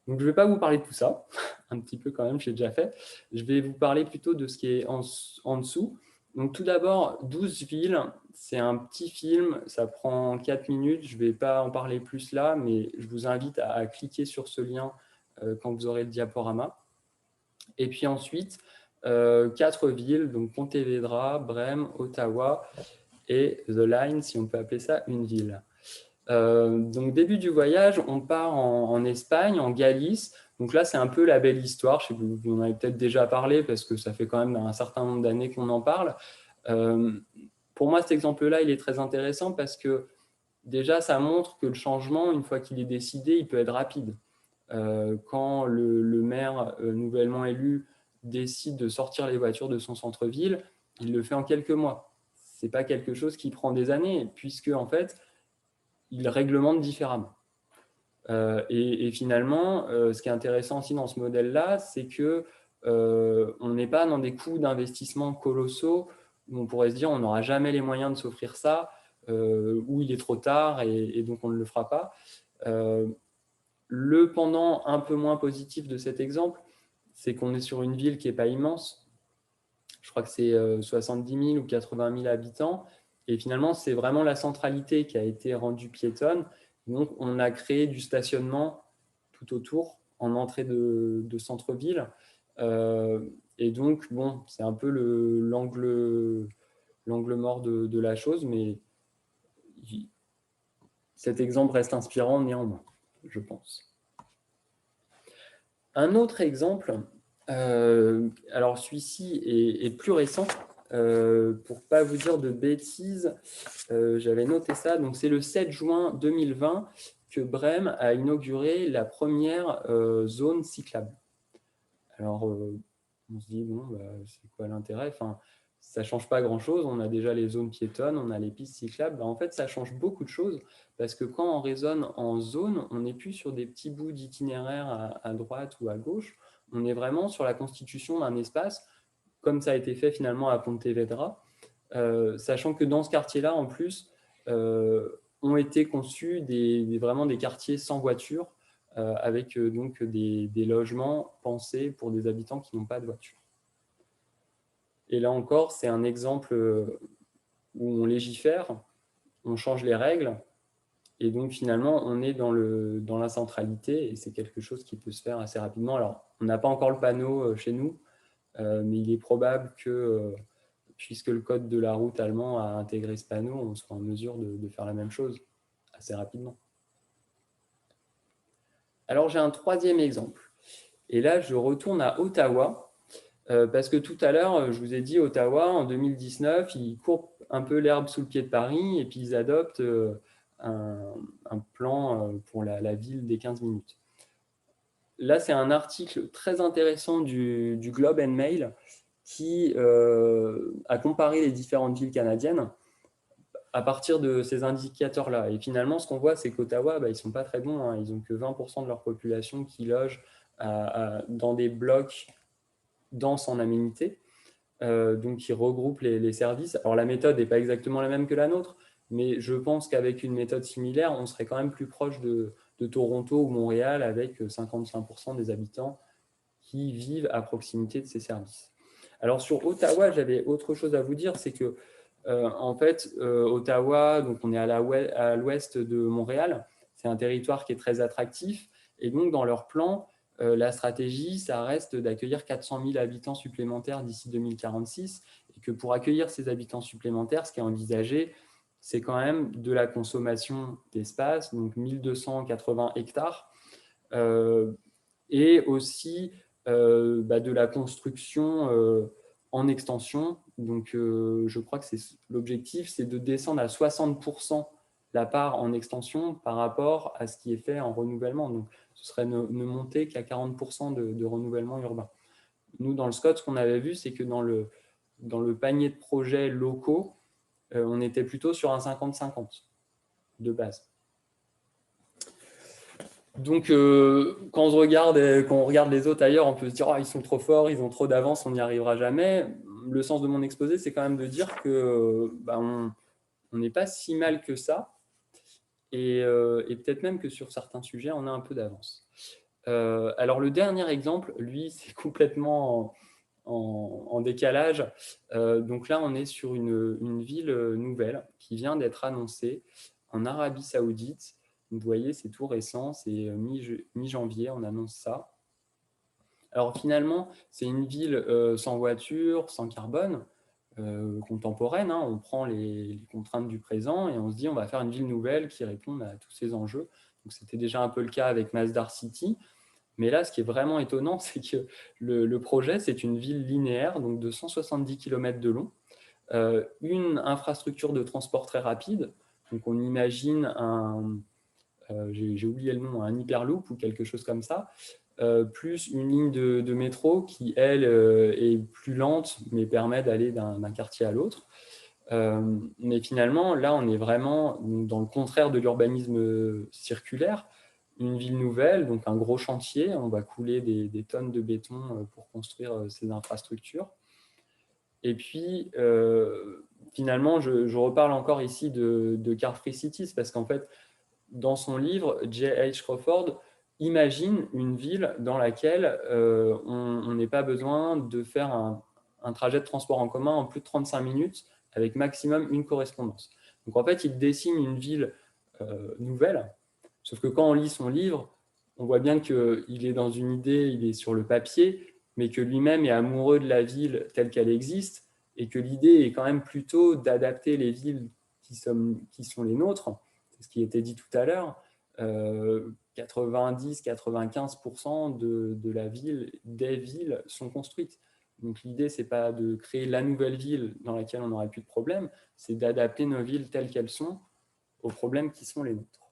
Donc, je ne vais pas vous parler de tout ça, un petit peu quand même, j'ai déjà fait. Je vais vous parler plutôt de ce qui est en dessous. Donc, tout d'abord, 12 villes, c'est un petit film, ça prend 4 minutes. Je ne vais pas en parler plus là, mais je vous invite à cliquer sur ce lien quand vous aurez le diaporama. Et puis ensuite, 4 villes, donc Pontevedra, Brême, Ottawa et The Line, si on peut appeler ça une ville. Donc début du voyage, on part en Espagne, en Galice. Donc là, c'est un peu la belle histoire. Je sais que vous en avez peut-être déjà parlé parce que ça fait quand même un certain nombre d'années qu'on en parle. Pour moi, cet exemple-là, il est très intéressant parce que déjà, ça montre que le changement, une fois qu'il est décidé, il peut être rapide. Quand le maire nouvellement élu décide de sortir les voitures de son centre-ville, il le fait en quelques mois. Ce n'est pas quelque chose qui prend des années, puisque en fait, il réglemente différemment. Et finalement, ce qui est intéressant aussi dans ce modèle-là, c'est qu'on n'est pas dans des coûts d'investissement colossaux où on pourrait se dire on n'aura jamais les moyens de s'offrir ça, ou il est trop tard et donc on ne le fera pas. Le pendant un peu moins positif de cet exemple, c'est qu'on est sur une ville qui n'est pas immense. je crois que c'est 70 000 ou 80 000 habitants. Et finalement, c'est vraiment la centralité qui a été rendue piétonne. Donc, on a créé du stationnement tout autour, en entrée de centre-ville. Et donc, bon, c'est un peu l'angle mort de la chose, mais cet exemple reste inspirant néanmoins, je pense. Un autre exemple, alors celui-ci est plus récent, pour ne pas vous dire de bêtises, j'avais noté ça, donc c'est le 7 juin 2020 que Brême a inauguré la première zone cyclable. Alors, on se dit, bon, bah, c'est quoi l'intérêt? Enfin, ça ne change pas grand-chose, on a déjà les zones piétonnes, on a les pistes cyclables. Bah, en fait, ça change beaucoup de choses parce que quand on raisonne en zone, on n'est plus sur des petits bouts d'itinéraire à droite ou à gauche, on est vraiment sur la constitution d'un espace, comme ça a été fait finalement à Pontevedra, sachant que dans ce quartier-là, en plus, ont été conçus vraiment des quartiers sans voiture, avec donc des logements pensés pour des habitants qui n'ont pas de voiture. Et là encore, c'est un exemple où on légifère, on change les règles, et donc finalement, on est dans la centralité, et c'est quelque chose qui peut se faire assez rapidement. Alors, on n'a pas encore le panneau chez nous, mais il est probable que, puisque le code de la route allemand a intégré ce panneau, on sera en mesure de faire la même chose assez rapidement. Alors, j'ai un troisième exemple. Et là, je retourne à Ottawa, parce que tout à l'heure, je vous ai dit, Ottawa, en 2019, ils courent un peu l'herbe sous le pied de Paris et puis ils adoptent un plan pour la ville des 15 minutes. Là, c'est un article très intéressant du Globe and Mail qui a comparé les différentes villes canadiennes à partir de ces indicateurs-là. Et finalement, ce qu'on voit, c'est qu'Ottawa, ils ne sont pas très bons, hein. Ils n'ont que 20% de leur population qui loge dans des blocs denses en aménités, donc qui regroupent les services. Alors la méthode n'est pas exactement la même que la nôtre, mais je pense qu'avec une méthode similaire, on serait quand même plus proche de Toronto ou Montréal, avec 55% des habitants qui vivent à proximité de ces services. Alors sur Ottawa, j'avais autre chose à vous dire, c'est que en fait, Ottawa, donc on est à l'ouest de Montréal, c'est un territoire qui est très attractif, et donc dans leur plan, la stratégie, ça reste d'accueillir 400 000 habitants supplémentaires d'ici 2046, et que pour accueillir ces habitants supplémentaires, ce qui est envisagé, c'est quand même de la consommation d'espace, donc 1280 hectares, et aussi de la construction en extension. Donc, je crois que l'objectif, c'est de descendre à 60% la part en extension par rapport à ce qui est fait en renouvellement. Donc, ce serait ne monter qu'à 40% de renouvellement urbain. Nous, dans le SCOT, ce qu'on avait vu, c'est que dans le panier de projets locaux, on était plutôt sur un 50-50 de base. Donc, quand on regarde les autres ailleurs, on peut se dire ils sont trop forts, ils ont trop d'avance, on n'y arrivera jamais. Le sens de mon exposé, c'est quand même de dire que on n'est pas si mal que ça, et peut-être même que sur certains sujets, on a un peu d'avance. Alors, le dernier exemple, lui, c'est complètement en décalage. Donc là, on est sur une ville nouvelle qui vient d'être annoncée en Arabie Saoudite. Vous voyez, c'est tout récent, c'est mi-janvier, on annonce ça. Alors finalement, c'est une ville sans voiture, sans carbone, contemporaine, hein. On prend les contraintes du présent et on se dit on va faire une ville nouvelle qui réponde à tous ces enjeux. Donc c'était déjà un peu le cas avec Masdar City. Mais là, ce qui est vraiment étonnant, c'est que le projet, c'est une ville linéaire, donc de 170 km de long, une infrastructure de transport très rapide. Donc on imagine j'ai oublié le nom, un hyperloop ou quelque chose comme ça, plus une ligne de métro qui, elle, est plus lente, mais permet d'aller d'un quartier à l'autre. Mais finalement, là, on est vraiment dans le contraire de l'urbanisme circulaire. Une ville nouvelle, donc un gros chantier, on va couler des tonnes de béton pour construire ces infrastructures. Et puis, finalement, je reparle encore ici de Car Free Cities, parce qu'en fait, dans son livre, J.H. Crawford imagine une ville dans laquelle on n'ait pas besoin de faire un un trajet de transport en commun en plus de 35 minutes avec maximum une correspondance. Donc en fait, il dessine une ville nouvelle, sauf que quand on lit son livre, on voit bien qu'il est dans une idée, il est sur le papier, mais que lui-même est amoureux de la ville telle qu'elle existe, et que l'idée est quand même plutôt d'adapter les villes qui sont les nôtres, c'est ce qui était dit tout à l'heure, 90-95% de la ville, des villes sont construites. Donc l'idée, ce n'est pas de créer la nouvelle ville dans laquelle on n'aurait plus de problème, c'est d'adapter nos villes telles qu'elles sont aux problèmes qui sont les nôtres.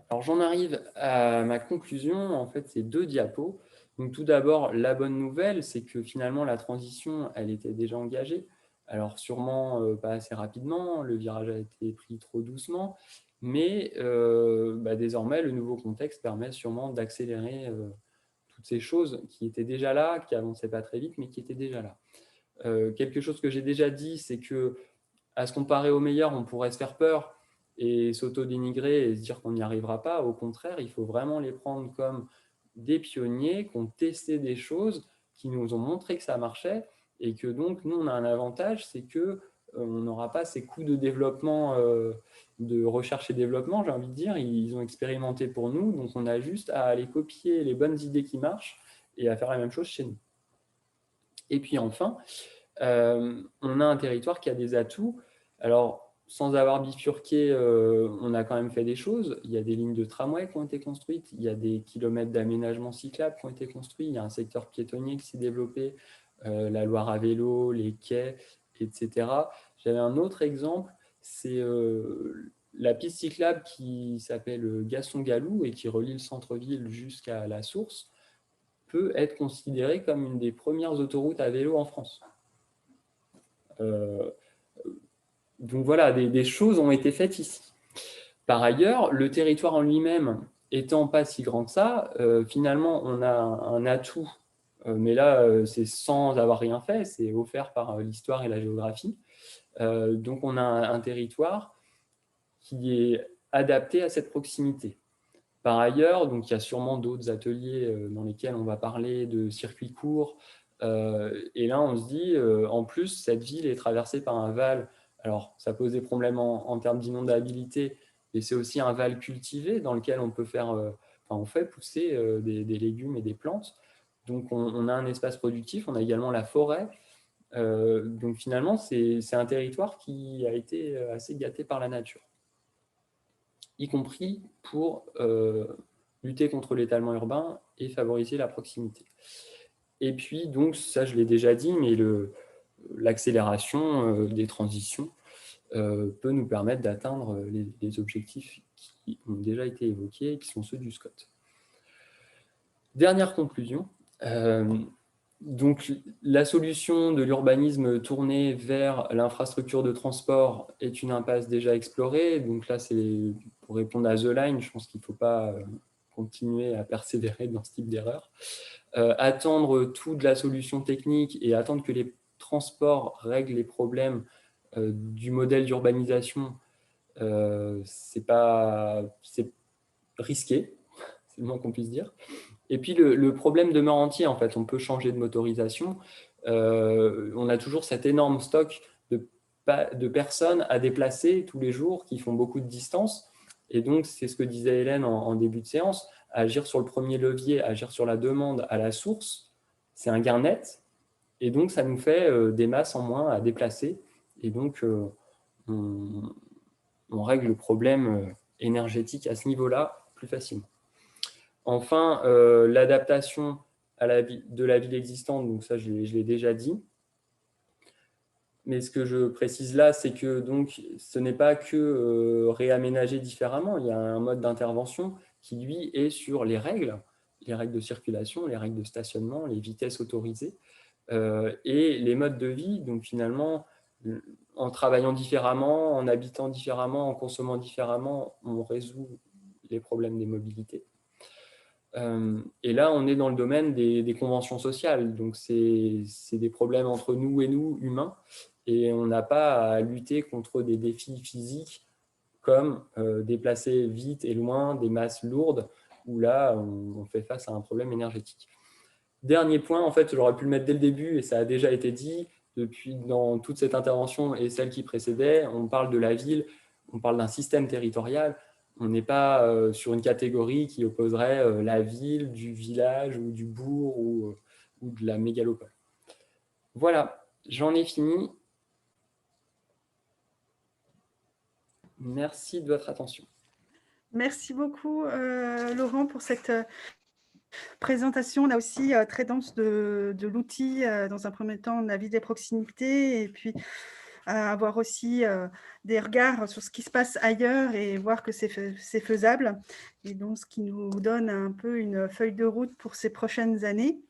Alors j'en arrive à ma conclusion, en fait c'est 2 diapos. Donc tout d'abord, la bonne nouvelle, c'est que finalement la transition, elle était déjà engagée. Alors sûrement pas assez rapidement, le virage a été pris trop doucement, mais désormais le nouveau contexte permet sûrement d'accélérer toutes ces choses qui étaient déjà là, qui n'avançaient pas très vite, mais qui étaient déjà là. Quelque chose que j'ai déjà dit, c'est que à se comparer au meilleur, on pourrait se faire peur et s'auto-dénigrer et se dire qu'on n'y arrivera pas. Au contraire, il faut vraiment les prendre comme des pionniers qui ont testé des choses, qui nous ont montré que ça marchait et que donc nous, on a un avantage, c'est que on n'aura pas ces coûts de développement, de recherche et développement, j'ai envie de dire. Ils ont expérimenté pour nous, donc on a juste à aller copier les bonnes idées qui marchent et à faire la même chose chez nous. Et puis enfin, on a un territoire qui a des atouts. Alors, sans avoir bifurqué, on a quand même fait des choses. Il y a des lignes de tramway qui ont été construites, il y a des kilomètres d'aménagement cyclable qui ont été construits, il y a un secteur piétonnier qui s'est développé, la Loire à vélo, les quais, etc. J'avais un autre exemple, c'est la piste cyclable qui s'appelle Gasson-Galou et qui relie le centre-ville jusqu'à la source, peut être considérée comme une des premières autoroutes à vélo en France. Donc voilà, des choses ont été faites ici. Par ailleurs, le territoire en lui-même étant pas si grand que ça, finalement, on a un atout, mais là, c'est sans avoir rien fait, c'est offert par l'histoire et la géographie. Donc on a un territoire qui est adapté à cette proximité. Par ailleurs, donc, il y a sûrement d'autres ateliers dans lesquels on va parler de circuits courts. Et là, on se dit, en plus, cette ville est traversée par un val. Alors, ça pose des problèmes en termes d'inondabilité, mais c'est aussi un val cultivé dans lequel on peut faire, on fait pousser des légumes et des plantes. Donc, on a un espace productif. On a également la forêt. Donc, finalement, c'est un territoire qui a été assez gâté par la nature, y compris pour lutter contre l'étalement urbain et favoriser la proximité. Et puis, donc, ça je l'ai déjà dit, mais l'accélération des transitions peut nous permettre d'atteindre les objectifs qui ont déjà été évoqués et qui sont ceux du SCOT. Dernière conclusion. Donc, la solution de l'urbanisme tourné vers l'infrastructure de transport est une impasse déjà explorée. Donc là, c'est pour répondre à The Line, je pense qu'il ne faut pas continuer à persévérer dans ce type d'erreur. Attendre tout de la solution technique et attendre que les transports règlent les problèmes du modèle d'urbanisation, c'est risqué, c'est le moins qu'on puisse dire. Et puis, le problème demeure entier, en fait. On peut changer de motorisation. On a toujours cet énorme stock de personnes à déplacer tous les jours qui font beaucoup de distance. Et donc, c'est ce que disait Hélène en début de séance, agir sur le premier levier, agir sur la demande à la source, c'est un gain net. Et donc, ça nous fait des masses en moins à déplacer. Et donc, on règle le problème énergétique à ce niveau-là plus facilement. Enfin, l'adaptation de la ville existante, donc ça je l'ai déjà dit. Mais ce que je précise là, c'est que donc, ce n'est pas que réaménager différemment. Il y a un mode d'intervention qui, lui, est sur les règles de circulation, les règles de stationnement, les vitesses autorisées et les modes de vie. Donc finalement, en travaillant différemment, en habitant différemment, en consommant différemment, on résout les problèmes des mobilités. Et là, on est dans le domaine des conventions sociales. Donc, c'est des problèmes entre nous et nous, humains. Et on n'a pas à lutter contre des défis physiques comme déplacer vite et loin des masses lourdes, où là, on fait face à un problème énergétique. Dernier point, en fait, j'aurais pu le mettre dès le début et ça a déjà été dit, depuis dans toute cette intervention et celle qui précédait, on parle de la ville, on parle d'un système territorial, on n'est pas sur une catégorie qui opposerait la ville du village ou du bourg ou de la mégalopole. Voilà, j'en ai fini. Merci de votre attention. Merci beaucoup, Laurent, pour cette présentation là aussi très dense de l'outil. Dans un premier temps, la vie des proximités, et puis avoir aussi des regards sur ce qui se passe ailleurs et voir que c'est faisable. Et donc, ce qui nous donne un peu une feuille de route pour ces prochaines années.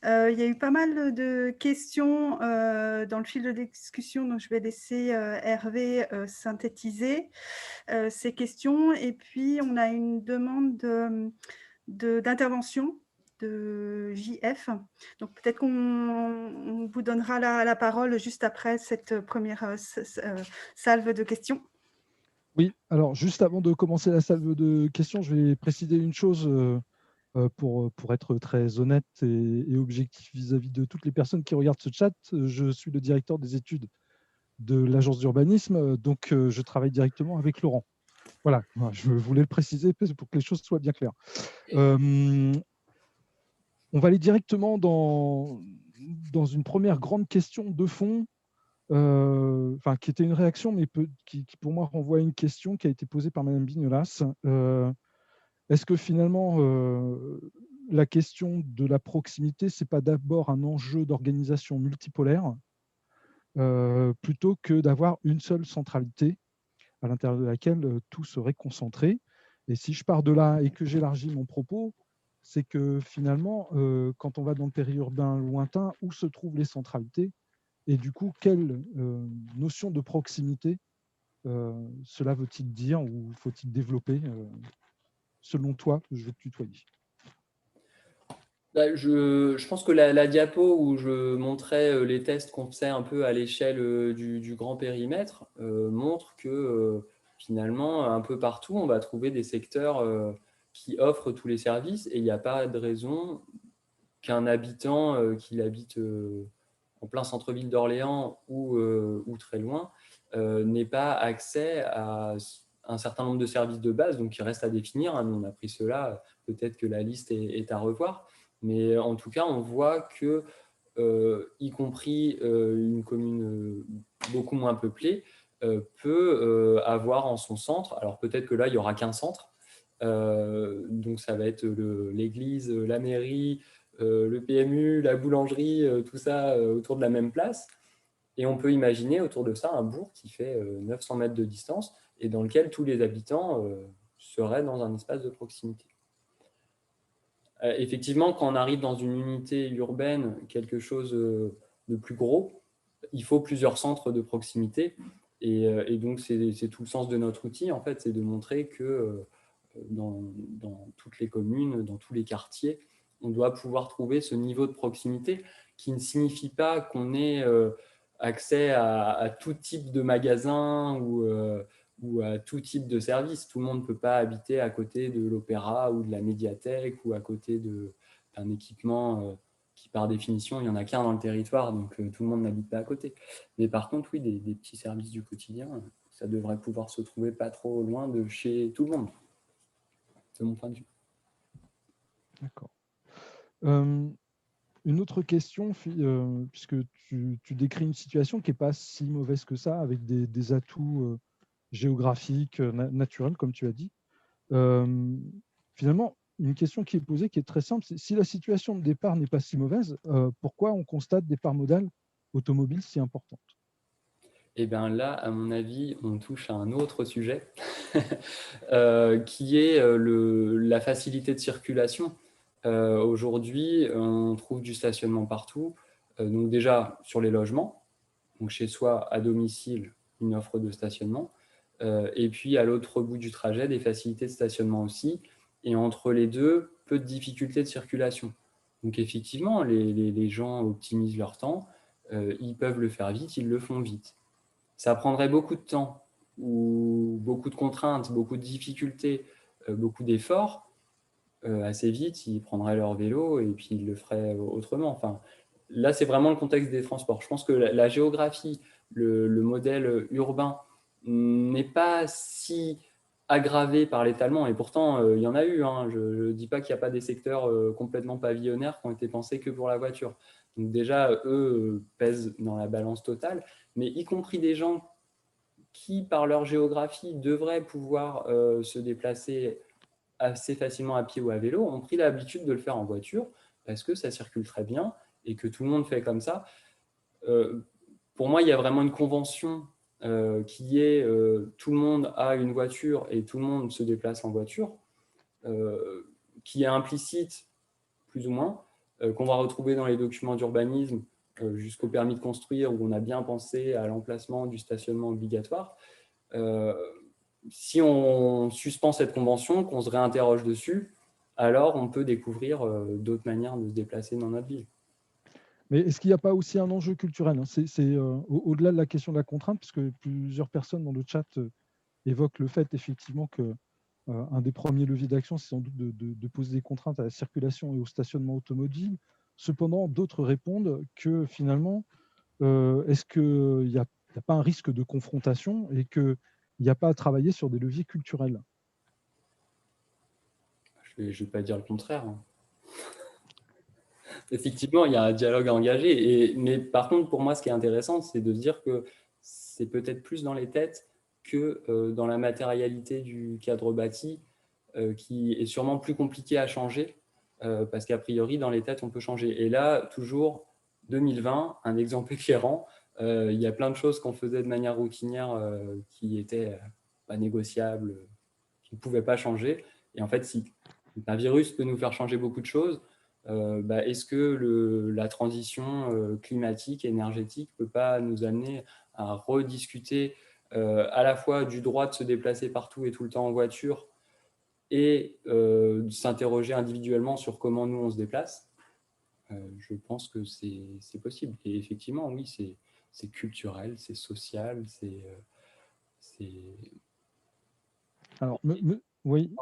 Il y a eu pas mal de questions dans le fil de discussion, donc je vais laisser Hervé synthétiser ces questions. Et puis, on a une demande d'intervention de JF. Donc, peut-être qu'on vous donnera la parole juste après cette première salve de questions. Oui, alors juste avant de commencer la salve de questions, je vais préciser une chose pour être très honnête et objectif vis-à-vis de toutes les personnes qui regardent ce chat. Je suis le directeur des études de l'agence d'urbanisme, donc je travaille directement avec Laurent. Voilà, je voulais le préciser pour que les choses soient bien claires. On va aller directement dans une première grande question de fond, qui était une réaction, mais qui pour moi renvoie à une question qui a été posée par Madame Bignolas. Est-ce que finalement, la question de la proximité, ce n'est pas d'abord un enjeu d'organisation multipolaire, plutôt que d'avoir une seule centralité à l'intérieur de laquelle tout serait concentré? Et si je pars de là et que j'élargis mon propos, c'est que finalement, quand on va dans le périurbain lointain, où se trouvent les centralités? Et du coup, quelle notion de proximité cela veut-il dire, ou faut-il développer selon toi? Je vais te tutoyer. Je pense que la diapo où je montrais les tests qu'on faisait un peu à l'échelle du grand périmètre montre que finalement, un peu partout, on va trouver des secteurs qui offrent tous les services et il n'y a pas de raison qu'un habitant qu'il habite en plein centre-ville d'Orléans ou très loin n'ait pas accès à un certain nombre de services de base, donc il reste à définir. Nous, on a pris cela, peut-être que la liste est à revoir. Mais en tout cas, on voit que, y compris une commune beaucoup moins peuplée, peut avoir en son centre, alors peut-être que là, il n'y aura qu'un centre, donc ça va être l'église, la mairie, le PMU, la boulangerie, tout ça autour de la même place. Et on peut imaginer autour de ça un bourg qui fait 900 mètres de distance et dans lequel tous les habitants seraient dans un espace de proximité. Effectivement, quand on arrive dans une unité urbaine, quelque chose de plus gros, il faut plusieurs centres de proximité. Et donc, c'est tout le sens de notre outil, en fait, c'est de montrer que dans toutes les communes, dans tous les quartiers, on doit pouvoir trouver ce niveau de proximité qui ne signifie pas qu'on ait accès à tout type de magasin ou à tout type de service. Tout le monde ne peut pas habiter à côté de l'opéra ou de la médiathèque ou à côté d'un équipement qui, par définition, il n'y en a qu'un dans le territoire, donc tout le monde n'habite pas à côté. Mais par contre, oui, des petits services du quotidien, ça devrait pouvoir se trouver pas trop loin de chez tout le monde, de mon point de vue. D'accord. Une autre question, puisque tu décris une situation qui n'est pas si mauvaise que ça, avec des atouts géographiques, naturels, comme tu as dit. Finalement, une question qui est posée, qui est très simple, c'est si la situation de départ n'est pas si mauvaise, pourquoi on constate des parts modales automobiles si importantes? Et bien là, à mon avis, on touche à un autre sujet, qui est la facilité de circulation. Aujourd'hui, on trouve du stationnement partout. Donc déjà, sur les logements, donc chez soi, à domicile, une offre de stationnement. Et puis, à l'autre bout du trajet, des facilités de stationnement aussi. Et entre les deux, peu de difficultés de circulation. Donc effectivement, les gens optimisent leur temps. Ils peuvent le faire vite, ils le font vite. Ça prendrait beaucoup de temps, ou beaucoup de contraintes, beaucoup de difficultés, beaucoup d'efforts assez vite, ils prendraient leur vélo et puis ils le feraient autrement. Enfin, là, c'est vraiment le contexte des transports. Je pense que la géographie, le modèle urbain n'est pas si aggravé par l'étalement. Et pourtant, il y en a eu. Hein. Je ne dis pas qu'il n'y a pas des secteurs complètement pavillonnaires qui ont été pensés que pour la voiture. Donc déjà, eux pèsent dans la balance totale. Mais y compris des gens qui, par leur géographie, devraient pouvoir se déplacer assez facilement à pied ou à vélo, ont pris l'habitude de le faire en voiture parce que ça circule très bien et que tout le monde fait comme ça. Pour moi, il y a vraiment une convention qui est tout le monde a une voiture et tout le monde se déplace en voiture, qui est implicite, plus ou moins, qu'on va retrouver dans les documents d'urbanisme jusqu'au permis de construire, où on a bien pensé à l'emplacement du stationnement obligatoire. Si on suspend cette convention, qu'on se réinterroge dessus, alors on peut découvrir d'autres manières de se déplacer dans notre ville. Mais est-ce qu'il n'y a pas aussi un enjeu culturel, hein? C'est au-delà de la question de la contrainte, puisque plusieurs personnes dans le chat évoquent le fait effectivement que un des premiers leviers d'action, c'est sans doute de poser des contraintes à la circulation et au stationnement automobile. Cependant, d'autres répondent que finalement, est-ce qu'il n'y a pas un risque de confrontation et qu'il n'y a pas à travailler sur des leviers culturels? Je ne vais pas dire le contraire. Hein. Effectivement, il y a un dialogue à engager. Mais par contre, pour moi, ce qui est intéressant, c'est de dire que c'est peut-être plus dans les têtes que dans la matérialité du cadre bâti, qui est sûrement plus compliqué à changer, parce qu'a priori, dans les têtes, on peut changer. Et là, toujours 2020, un exemple éclairant, il y a plein de choses qu'on faisait de manière routinière qui étaient pas négociables, qui ne pouvaient pas changer. Et en fait, si un virus peut nous faire changer beaucoup de choses, est-ce que la transition climatique, énergétique ne peut pas nous amener à rediscuter à la fois du droit de se déplacer partout et tout le temps en voiture et de s'interroger individuellement sur comment nous on se déplace? Je pense que c'est possible. Et effectivement, oui, c'est culturel, c'est social, Alors, oui,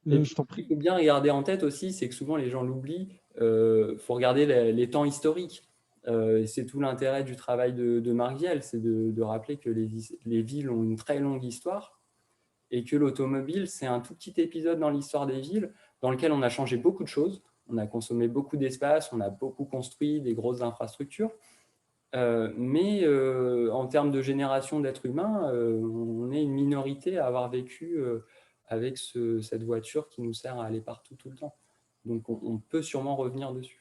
je t'en Ce qu'il prie. faut bien regarder en tête aussi, c'est que souvent les gens l'oublient. Il faut regarder les temps historiques. Et c'est tout l'intérêt du travail de Marc Vielle, c'est de rappeler que les villes ont une très longue histoire et que l'automobile, c'est un tout petit épisode dans l'histoire des villes dans lequel on a changé beaucoup de choses. On a consommé beaucoup d'espace, on a beaucoup construit des grosses infrastructures. Mais en termes de génération d'êtres humains, on est une minorité à avoir vécu avec cette voiture qui nous sert à aller partout tout le temps. Donc on peut sûrement revenir dessus.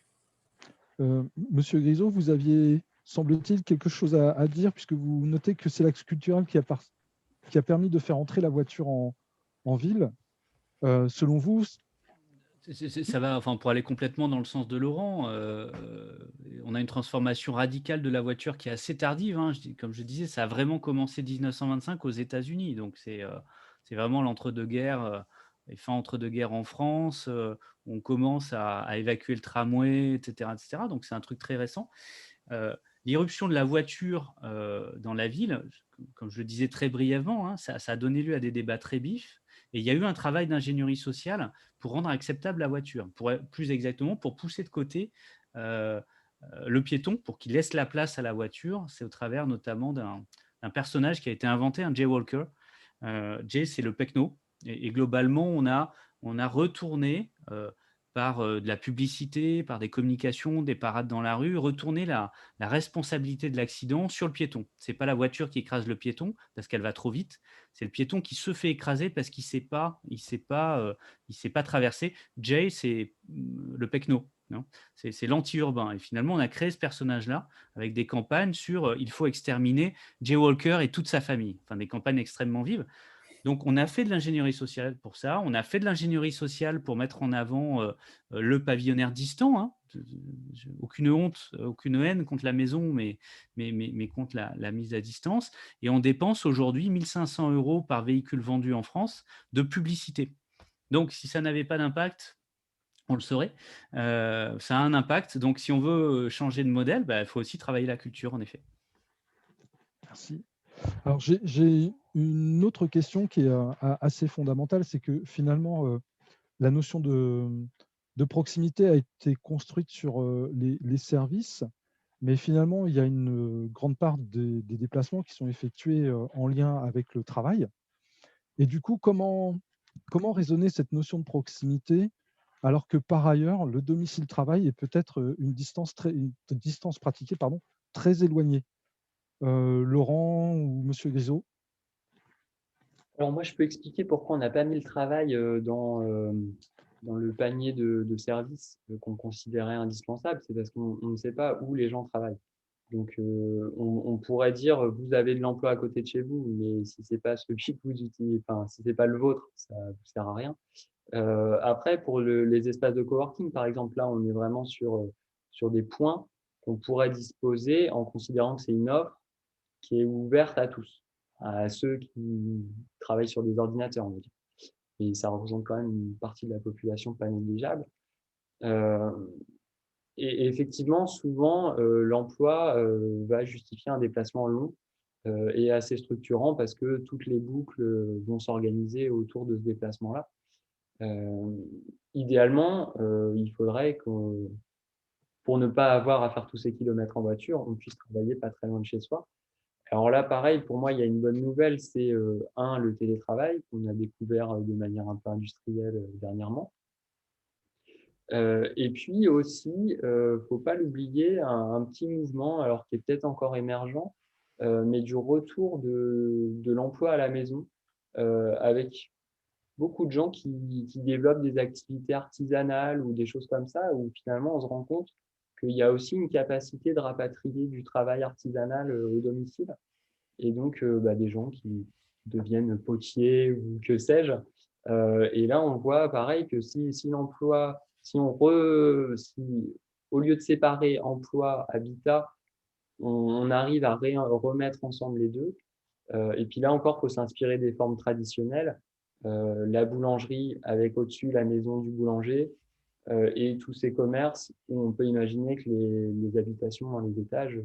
Monsieur Grisot, vous aviez, semble-t-il, quelque chose à dire, puisque vous notez que c'est l'axe culturel qui a permis de faire entrer la voiture en ville. Selon vous, Ça va, enfin, pour aller complètement dans le sens de Laurent, on a une transformation radicale de la voiture qui est assez tardive. Hein. Comme je disais, ça a vraiment commencé 1925 aux États-Unis. Donc, c'est vraiment l'entre-deux-guerres, les fins entre-deux-guerres en France. On commence à évacuer le tramway, etc., etc. Donc, c'est un truc très récent. L'irruption de la voiture dans la ville, comme je le disais très brièvement, hein, ça a donné lieu à des débats très vifs. Et il y a eu un travail d'ingénierie sociale pour rendre acceptable la voiture, plus exactement pour pousser de côté le piéton, pour qu'il laisse la place à la voiture. C'est au travers notamment d'un personnage qui a été inventé, un jaywalker. Jay, c'est le pecno. Et globalement, on a retourné par de la publicité, par des communications, des parades dans la rue, retourner la responsabilité de l'accident sur le piéton. Ce n'est pas la voiture qui écrase le piéton parce qu'elle va trop vite, c'est le piéton qui se fait écraser parce qu'il ne sait pas traverser. Jay, c'est le pecno. C'est l'anti-urbain. Et finalement, on a créé ce personnage-là avec des campagnes sur il faut exterminer Jay Walker et toute sa famille. Enfin, des campagnes extrêmement vives. Donc, on a fait de l'ingénierie sociale pour ça. On a fait de l'ingénierie sociale pour mettre en avant le pavillonnaire distant. Hein. Aucune honte, aucune haine contre la maison, mais contre la mise à distance. Et on dépense aujourd'hui 1 500 € par véhicule vendu en France de publicité. Donc, si ça n'avait pas d'impact, on le saurait. Ça a un impact. Donc, si on veut changer de modèle, il faut aussi travailler la culture, en effet. Merci. Alors, j'ai une autre question qui est assez fondamentale, c'est que finalement, la notion de proximité a été construite sur les services, mais finalement, il y a une grande part des déplacements qui sont effectués en lien avec le travail. Et du coup, comment raisonner cette notion de proximité alors que par ailleurs, le domicile-travail est peut-être une distance pratiquée très éloignée. Laurent ou Monsieur Grisot? Alors moi, je peux expliquer pourquoi on n'a pas mis le travail dans le panier de services qu'on considérait indispensable. C'est parce qu'on ne sait pas où les gens travaillent. Donc, on pourrait dire, vous avez de l'emploi à côté de chez vous, mais si c'est pas celui que vous utilisez, enfin, si c'est pas le vôtre, ça ne vous sert à rien. Après, pour les espaces de coworking, par exemple, là, on est vraiment sur des points qu'on pourrait disposer en considérant que c'est une offre qui est ouverte à tous, à ceux qui travaillent sur des ordinateurs, on va dire. Et ça représente quand même une partie de la population pas négligeable. Euh, et effectivement, souvent, l'emploi va justifier un déplacement long et assez structurant parce que toutes les boucles vont s'organiser autour de ce déplacement-là. Idéalement, il faudrait que, pour ne pas avoir à faire tous ces kilomètres en voiture, on puisse travailler pas très loin de chez soi. Alors là, pareil, pour moi, il y a une bonne nouvelle, c'est le télétravail qu'on a découvert de manière un peu industrielle dernièrement. Et puis aussi, faut pas l'oublier, un petit mouvement, alors qui est peut-être encore émergent, mais du retour de l'emploi à la maison, avec beaucoup de gens qui développent des activités artisanales ou des choses comme ça, où finalement on se rend compte qu'il y a aussi une capacité de rapatrier du travail artisanal au domicile. Et donc des gens qui deviennent potiers ou que sais-je. Et là, on voit pareil que si l'emploi, si au lieu de séparer emploi, habitat, on arrive à remettre ensemble les deux. Et puis là encore, il faut s'inspirer des formes traditionnelles. La boulangerie avec au-dessus la maison du boulanger et tous ces commerces où on peut imaginer que les habitations dans les étages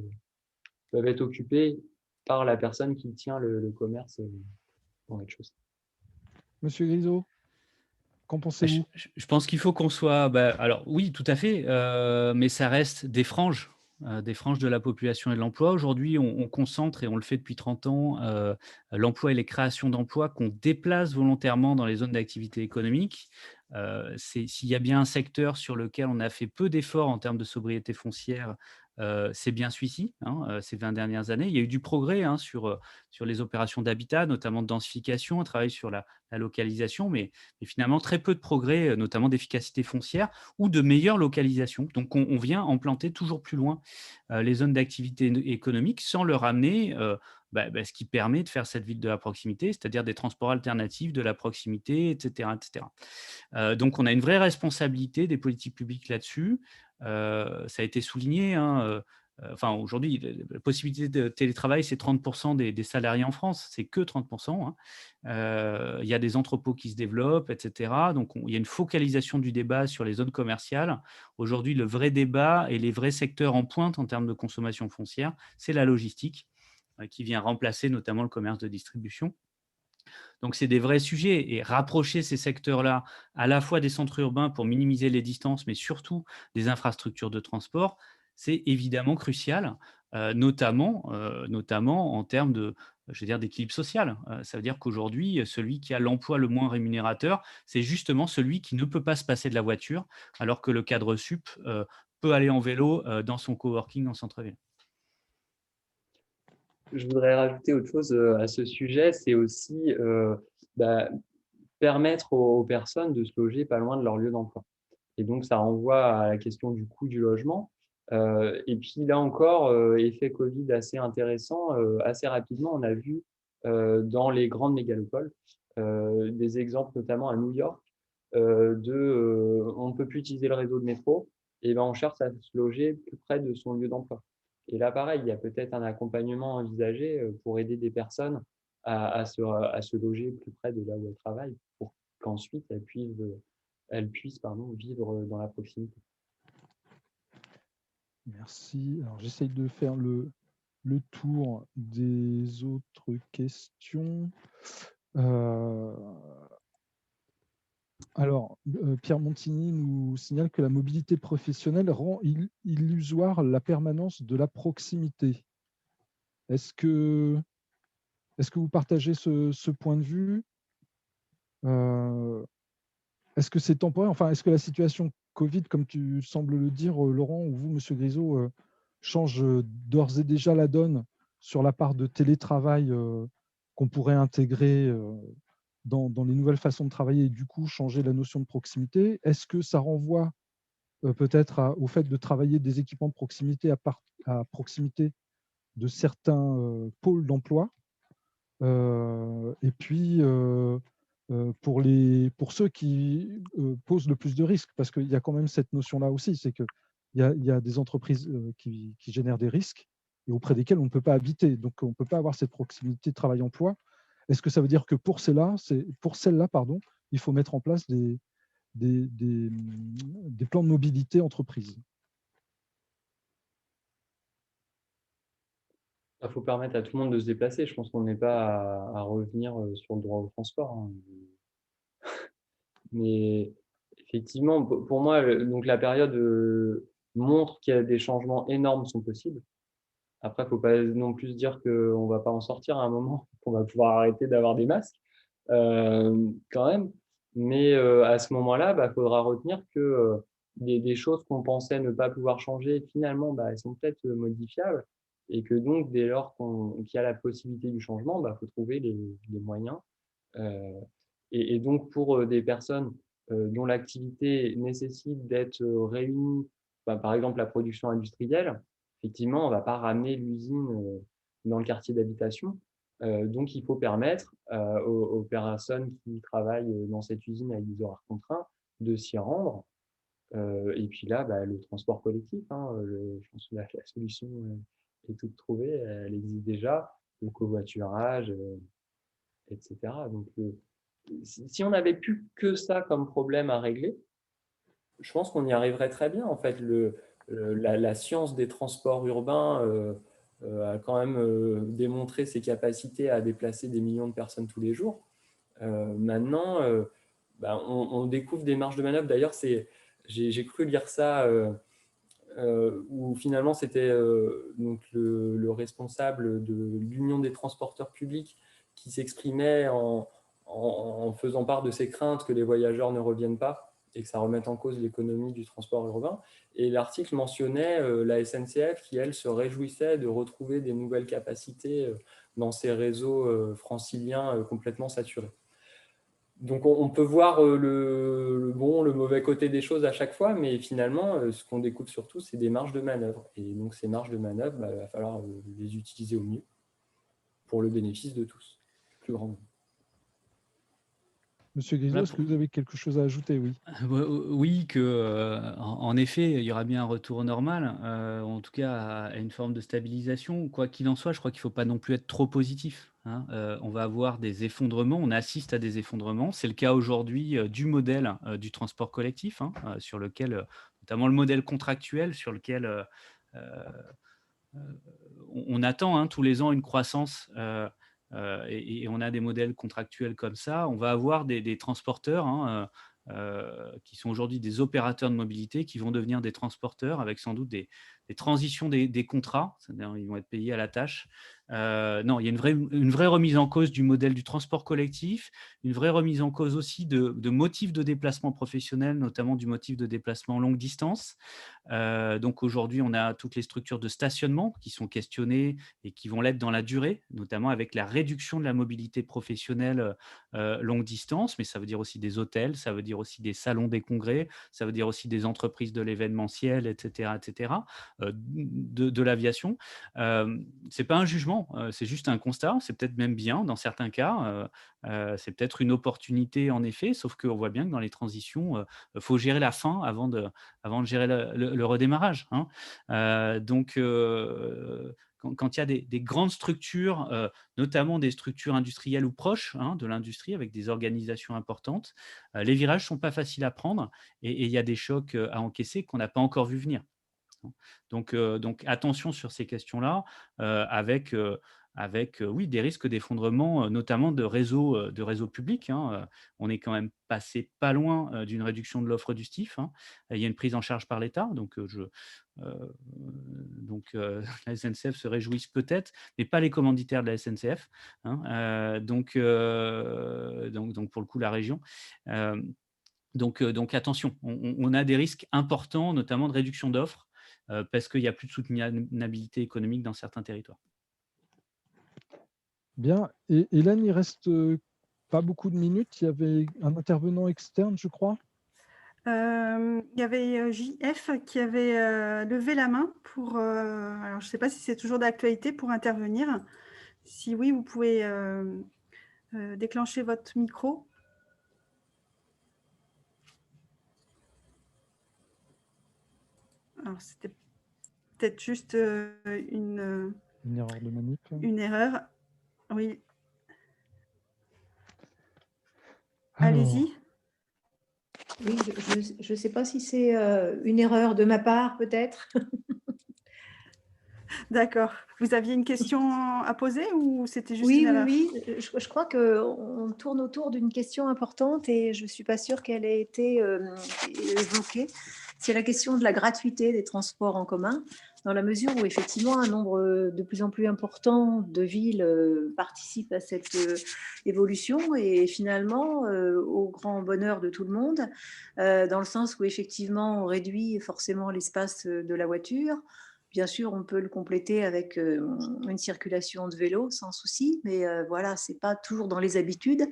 peuvent être occupées par la personne qui tient le commerce dans le rez-de-chaussée. Monsieur Grisot, qu'en pensez-vous? Je pense qu'il faut qu'on soit… alors oui, tout à fait, mais ça reste des franges de la population et de l'emploi. Aujourd'hui, on concentre, et on le fait depuis 30 ans, l'emploi et les créations d'emplois qu'on déplace volontairement dans les zones d'activité économique. S'il y a bien un secteur sur lequel on a fait peu d'efforts en termes de sobriété foncière, c'est bien celui-ci, ces 20 dernières années. Il y a eu du progrès sur les opérations d'habitat, notamment de densification, un travail sur la localisation, mais finalement très peu de progrès, notamment d'efficacité foncière ou de meilleure localisation. Donc, on vient implanter toujours plus loin les zones d'activité économique sans leur amener ce qui permet de faire cette ville de la proximité, c'est-à-dire des transports alternatifs, de la proximité, etc. etc. Donc, on a une vraie responsabilité des politiques publiques là-dessus. Ça a été souligné. Aujourd'hui, la possibilité de télétravail, c'est 30% des salariés en France. C'est que 30%. Il y a des entrepôts qui se développent, etc. Donc, il y a une focalisation du débat sur les zones commerciales. Aujourd'hui, le vrai débat et les vrais secteurs en pointe en termes de consommation foncière, c'est la logistique qui vient remplacer notamment le commerce de distribution. Donc, c'est des vrais sujets. Et rapprocher ces secteurs-là à la fois des centres urbains pour minimiser les distances, mais surtout des infrastructures de transport, c'est évidemment crucial, notamment en termes d'équilibre social. Ça veut dire qu'aujourd'hui, celui qui a l'emploi le moins rémunérateur, c'est justement celui qui ne peut pas se passer de la voiture, alors que le cadre sup peut aller en vélo dans son coworking en centre-ville. Je voudrais rajouter autre chose à ce sujet, c'est aussi permettre aux personnes de se loger pas loin de leur lieu d'emploi. Et donc, ça renvoie à la question du coût du logement. Et puis là encore, effet Covid assez intéressant. Assez rapidement, on a vu dans les grandes mégalopoles des exemples, notamment à New York, on ne peut plus utiliser le réseau de métro, et ben on cherche à se loger plus près de son lieu d'emploi. Et là, pareil, il y a peut-être un accompagnement envisagé pour aider des personnes à se loger plus près de là où elles travaillent, pour qu'ensuite elles puissent vivre dans la proximité. Merci. Alors, j'essaye de faire le tour des autres questions. Alors, Pierre Montigny nous signale que la mobilité professionnelle rend illusoire la permanence de la proximité. Est-ce que vous partagez ce point de vue? Est-ce que c'est temporaire? Enfin, est-ce que la situation Covid, comme tu sembles le dire, Laurent, ou vous, Monsieur Grisot, change d'ores et déjà la donne sur la part de télétravail qu'on pourrait intégrer dans les nouvelles façons de travailler et du coup changer la notion de proximité? Est-ce que ça renvoie peut-être au fait de travailler des équipements de proximité à proximité de certains pôles d'emploi? Et puis, pour ceux qui posent le plus de risques, parce qu'il y a quand même cette notion-là aussi, c'est qu'il y a des entreprises qui génèrent des risques et auprès desquelles on ne peut pas habiter. Donc, on ne peut pas avoir cette proximité travail-emploi. Est-ce que ça veut dire que pour celles-là, pardon, il faut mettre en place des plans de mobilité entreprise? Il faut permettre à tout le monde de se déplacer. Je pense qu'on n'est pas à revenir sur le droit au transport, hein. Mais effectivement, pour moi, donc la période montre qu'il y a des changements énormes sont possibles. Après, il ne faut pas non plus se dire qu'on ne va pas en sortir à un moment, qu'on va pouvoir arrêter d'avoir des masques quand même. Mais à ce moment-là, il faudra retenir que des choses qu'on pensait ne pas pouvoir changer, finalement, elles sont peut-être modifiables. Et que donc, dès lors qu'il y a la possibilité du changement, il faut trouver les moyens. Euh, et donc, pour des personnes dont l'activité nécessite d'être réunie, par exemple la production industrielle, effectivement, on ne va pas ramener l'usine dans le quartier d'habitation. Donc, il faut permettre aux personnes qui travaillent dans cette usine avec des horaires contraints de s'y rendre. Et puis là, le transport collectif, hein, je pense que la solution est toute trouvée, elle existe déjà, le covoiturage, etc. Donc, si on n'avait plus que ça comme problème à régler, je pense qu'on y arriverait très bien. En fait, la science des transports urbains a quand même démontré ses capacités à déplacer des millions de personnes tous les jours. Maintenant, on découvre des marges de manœuvre. D'ailleurs, j'ai cru lire ça où finalement c'était donc le responsable de l'Union des transporteurs publics qui s'exprimait en faisant part de ses craintes que les voyageurs ne reviennent pas et que ça remette en cause l'économie du transport urbain. Et l'article mentionnait la SNCF qui, elle, se réjouissait de retrouver des nouvelles capacités dans ses réseaux franciliens complètement saturés. Donc, on peut voir le bon, le mauvais côté des choses à chaque fois, mais finalement, ce qu'on découvre surtout, c'est des marges de manœuvre. Et donc, ces marges de manœuvre, il va falloir les utiliser au mieux pour le bénéfice de tous, plus grand. Monsieur Grisot, est-ce que vous avez quelque chose à ajouter? Oui. Oui, en effet, il y aura bien un retour normal, en tout cas à une forme de stabilisation. Quoi qu'il en soit, je crois qu'il ne faut pas non plus être trop positif, hein. On va avoir des effondrements, on assiste à des effondrements. C'est le cas aujourd'hui du modèle du transport collectif, hein, sur lequel, notamment le modèle contractuel, sur lequel euh, on attend, hein, tous les ans une croissance. Et on a des modèles contractuels comme ça. On va avoir des transporteurs, hein, qui sont aujourd'hui des opérateurs de mobilité, qui vont devenir des transporteurs avec sans doute des transitions des contrats. C'est-à-dire ils vont être payés à la tâche. Non, il y a une vraie remise en cause du modèle du transport collectif, une vraie remise en cause aussi de motifs de déplacement professionnel, notamment du motif de déplacement longue distance. Donc aujourd'hui, on a toutes les structures de stationnement qui sont questionnées et qui vont l'être dans la durée, notamment avec la réduction de la mobilité professionnelle longue distance, mais ça veut dire aussi des hôtels, ça veut dire aussi des salons des congrès, ça veut dire aussi des entreprises de l'événementiel, etc., de l'aviation. C'est pas un jugement, c'est juste un constat, c'est peut-être même bien dans certains cas, c'est peut-être une opportunité en effet, sauf qu'on voit bien que dans les transitions, faut gérer la fin avant de gérer le redémarrage, hein. Donc, quand il y a des grandes structures, notamment des structures industrielles ou proches, hein, de l'industrie, avec des organisations importantes, les virages ne sont pas faciles à prendre et il y a des chocs à encaisser qu'on n'a pas encore vu venir. Donc attention sur ces questions-là, avec avec oui, des risques d'effondrement, notamment de réseaux publics, hein. On est quand même passé pas loin d'une réduction de l'offre du STIF, hein. Il y a une prise en charge par l'État, la SNCF se réjouisse peut-être, mais pas les commanditaires de la SNCF, hein. Donc pour le coup, la région. Donc attention, on a des risques importants, notamment de réduction d'offres, parce qu'il n'y a plus de soutenabilité économique dans certains territoires. Bien. Et Hélène, il reste pas beaucoup de minutes. Il y avait un intervenant externe, je crois. Il y avait JF qui avait levé la main pour. Alors, je ne sais pas si c'est toujours d'actualité pour intervenir. Si oui, vous pouvez déclencher votre micro. Alors, c'était peut-être juste une erreur de manip. Une erreur. Oui. Alors, allez-y. Oui, je ne sais pas si c'est une erreur de ma part, peut-être. D'accord. Vous aviez une question à poser ou c'était juste Oui, une erreur? oui. Je crois qu'on tourne autour d'une question importante et je ne suis pas sûre qu'elle ait été évoquée. C'est la question de la gratuité des transports en commun, dans la mesure où effectivement un nombre de plus en plus important de villes participent à cette évolution et finalement au grand bonheur de tout le monde, dans le sens où effectivement on réduit forcément l'espace de la voiture. Bien sûr, on peut le compléter avec une circulation de vélo sans souci, mais voilà, ce n'est pas toujours dans les habitudes.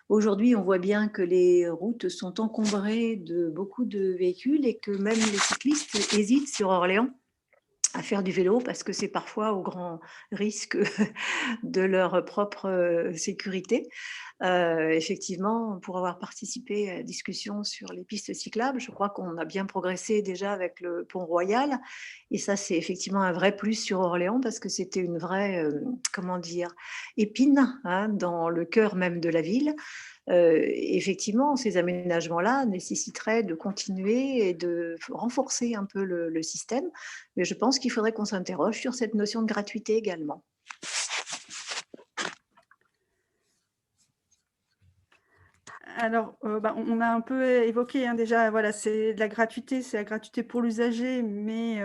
Aujourd'hui, on voit bien que les routes sont encombrées de beaucoup de véhicules et que même les cyclistes hésitent sur Orléans à faire du vélo parce que c'est parfois au grand risque de leur propre sécurité. Effectivement, pour avoir participé à la discussion sur les pistes cyclables, je crois qu'on a bien progressé déjà avec le pont Royal. Et ça, c'est effectivement un vrai plus sur Orléans parce que c'était une vraie, épine dans le cœur même de la ville. Effectivement, ces aménagements-là nécessiteraient de continuer et de renforcer un peu le système. Mais je pense qu'il faudrait qu'on s'interroge sur cette notion de gratuité également. Alors, on a un peu évoqué déjà, voilà, c'est de la gratuité, c'est la gratuité pour l'usager, mais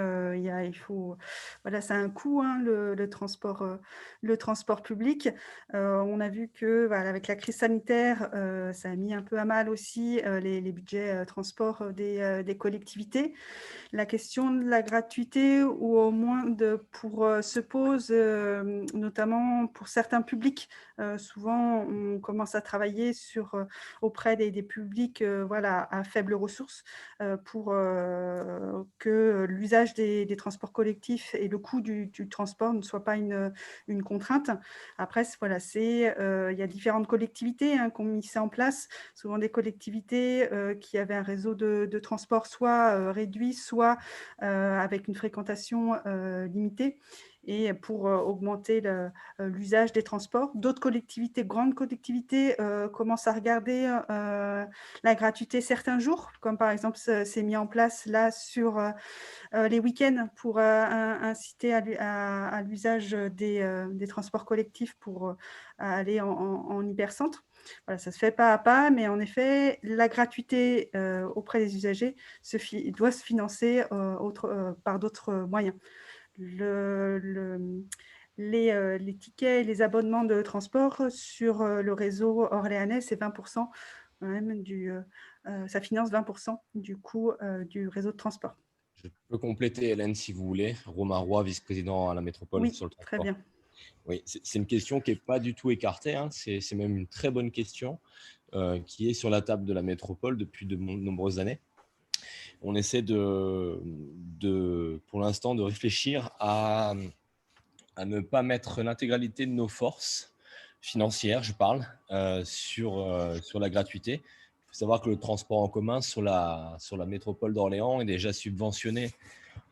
voilà, ça a un coût, hein, le transport public. On a vu que, voilà, avec la crise sanitaire, ça a mis un peu à mal aussi les budgets transport des collectivités. La question de la gratuité, ou au moins se pose, notamment pour certains publics. Souvent, on commence à travailler auprès des publics voilà, à faibles ressources pour que l'usage des transports collectifs et le coût du transport ne soit pas une contrainte. Après, voilà, il y a différentes collectivités qui ont mis ça en place, souvent des collectivités qui avaient un réseau de transport soit réduit, soit avec une fréquentation limitée, et pour augmenter l'usage des transports. D'autres collectivités, grandes collectivités, commencent à regarder la gratuité certains jours, comme par exemple c'est mis en place là sur les week-ends pour inciter à l'usage des transports collectifs pour aller en hypercentre. Voilà, ça se fait pas à pas, mais en effet, la gratuité auprès des usagers doit se financer par d'autres moyens. Les tickets et les abonnements de transport sur le réseau orléanais, c'est 20%, même ça finance 20% du coût du réseau de transport. Je peux compléter, Hélène, si vous voulez. Romain Roy, vice-président à la métropole Oui, sur le transport. très bien. Oui, c'est une question qui n'est pas du tout écartée, hein. C'est même une très bonne question qui est sur la table de la métropole depuis de nombreuses années. On essaie pour l'instant de réfléchir à ne pas mettre l'intégralité de nos forces financières, je parle, sur la gratuité. Il faut savoir que le transport en commun sur la métropole d'Orléans est déjà subventionné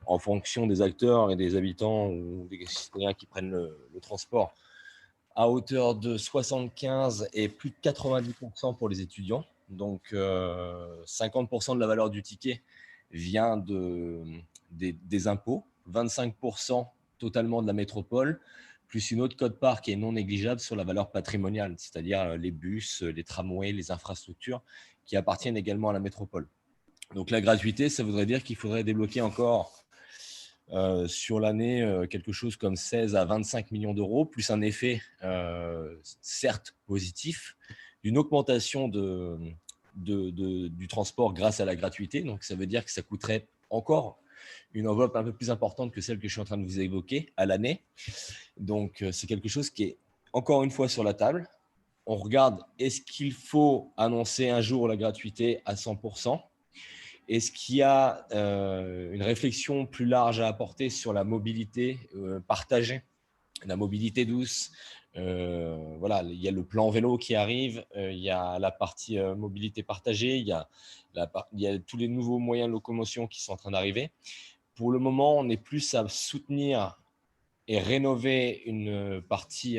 en fonction des acteurs et des habitants ou des citoyens qui prennent le transport, à hauteur de 75 et plus de 90% pour les étudiants. Donc, 50% de la valeur du ticket vient des impôts, 25% totalement de la métropole, plus une autre quote-part qui est non négligeable sur la valeur patrimoniale, c'est-à-dire les bus, les tramways, les infrastructures qui appartiennent également à la métropole. Donc la gratuité, ça voudrait dire qu'il faudrait débloquer encore sur l'année quelque chose comme 16 à 25 millions d'euros, plus un effet certes positif d'une augmentation du transport grâce à la gratuité. Donc ça veut dire que ça coûterait encore une enveloppe un peu plus importante que celle que je suis en train de vous évoquer à l'année. Donc c'est quelque chose qui est encore une fois sur la table. On regarde, est-ce qu'il faut annoncer un jour la gratuité à 100%? Est-ce qu'il y a une réflexion plus large à apporter sur la mobilité partagée, la mobilité douce? Voilà, il y a le plan vélo qui arrive, il y a la partie mobilité partagée, il y a tous les nouveaux moyens de locomotion qui sont en train d'arriver. Pour le moment, on est plus à soutenir et rénover une partie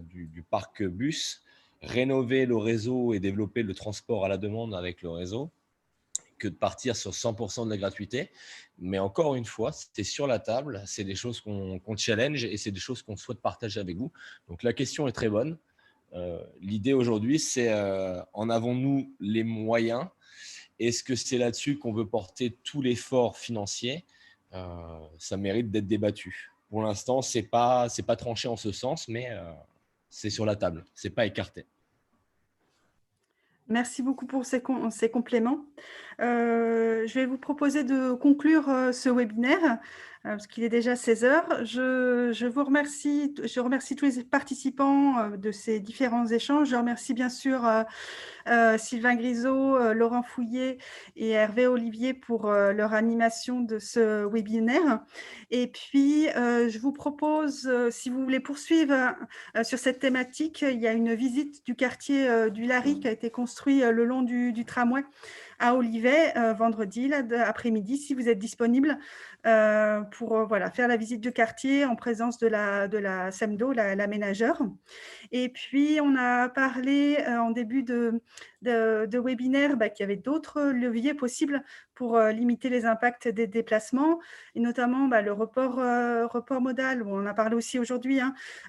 du parc bus, rénover le réseau et développer le transport à la demande avec le réseau, que de partir sur 100% de la gratuité. Mais encore une fois, c'est sur la table, c'est des choses qu'on challenge et c'est des choses qu'on souhaite partager avec vous. Donc la question est très bonne. L'idée aujourd'hui, c'est en avons-nous les moyens? Est-ce que c'est là-dessus qu'on veut porter tout l'effort financier? Ça mérite d'être débattu. Pour l'instant, c'est pas tranché en ce sens, mais c'est sur la table, c'est pas écarté. Merci beaucoup pour ces compléments. Je vais vous proposer de conclure ce webinaire parce qu'il est déjà 16 heures. Je remercie tous les participants de ces différents échanges. Je remercie bien sûr Sylvain Grisot, Laurent Fouillet et Hervé Olivier pour leur animation de ce webinaire. Et puis, je vous propose, si vous voulez poursuivre sur cette thématique, il y a une visite du quartier du Lary qui a été construit le long du tramway à Olivet vendredi après-midi, si vous êtes disponible pour faire la visite du quartier en présence de la SEMDO, l'aménageur. Et puis, on a parlé en début de webinaire qu'il y avait d'autres leviers possibles pour limiter les impacts des déplacements, et notamment le report modal, où on a parlé aussi aujourd'hui,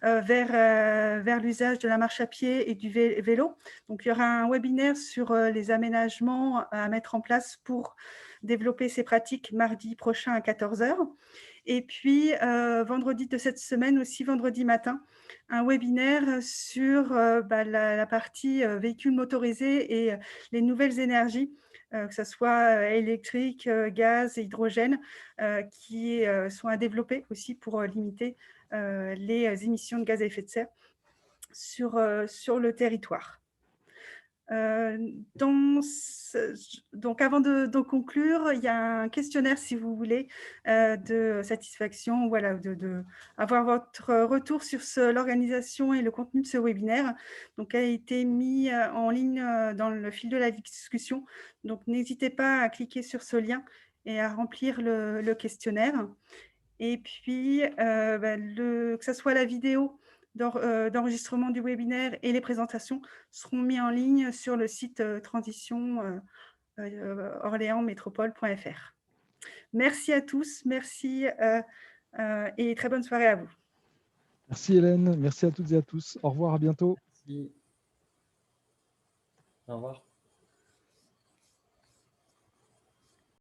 vers l'usage de la marche à pied et du vélo. Donc, il y aura un webinaire sur les aménagements à mettre en place pour développer ces pratiques mardi prochain à 14 h. Et puis, vendredi de cette semaine, aussi vendredi matin, un webinaire sur la partie véhicules motorisés et les nouvelles énergies, que ce soit électrique, gaz et hydrogène, qui sont à développer aussi pour limiter les émissions de gaz à effet de serre sur le territoire. Donc, avant de conclure, il y a un questionnaire, si vous voulez, de satisfaction, de avoir votre retour sur l'organisation et le contenu de ce webinaire. Donc, a été mis en ligne dans le fil de la discussion. Donc, n'hésitez pas à cliquer sur ce lien et à remplir le questionnaire. Et puis, que ce soit la vidéo d'enregistrement du webinaire et les présentations seront mis en ligne sur le site transition orléansmétropole.fr. Merci à tous, merci et très bonne soirée à vous. Merci Hélène, merci à toutes et à tous. Au revoir, à bientôt. Merci. Au revoir.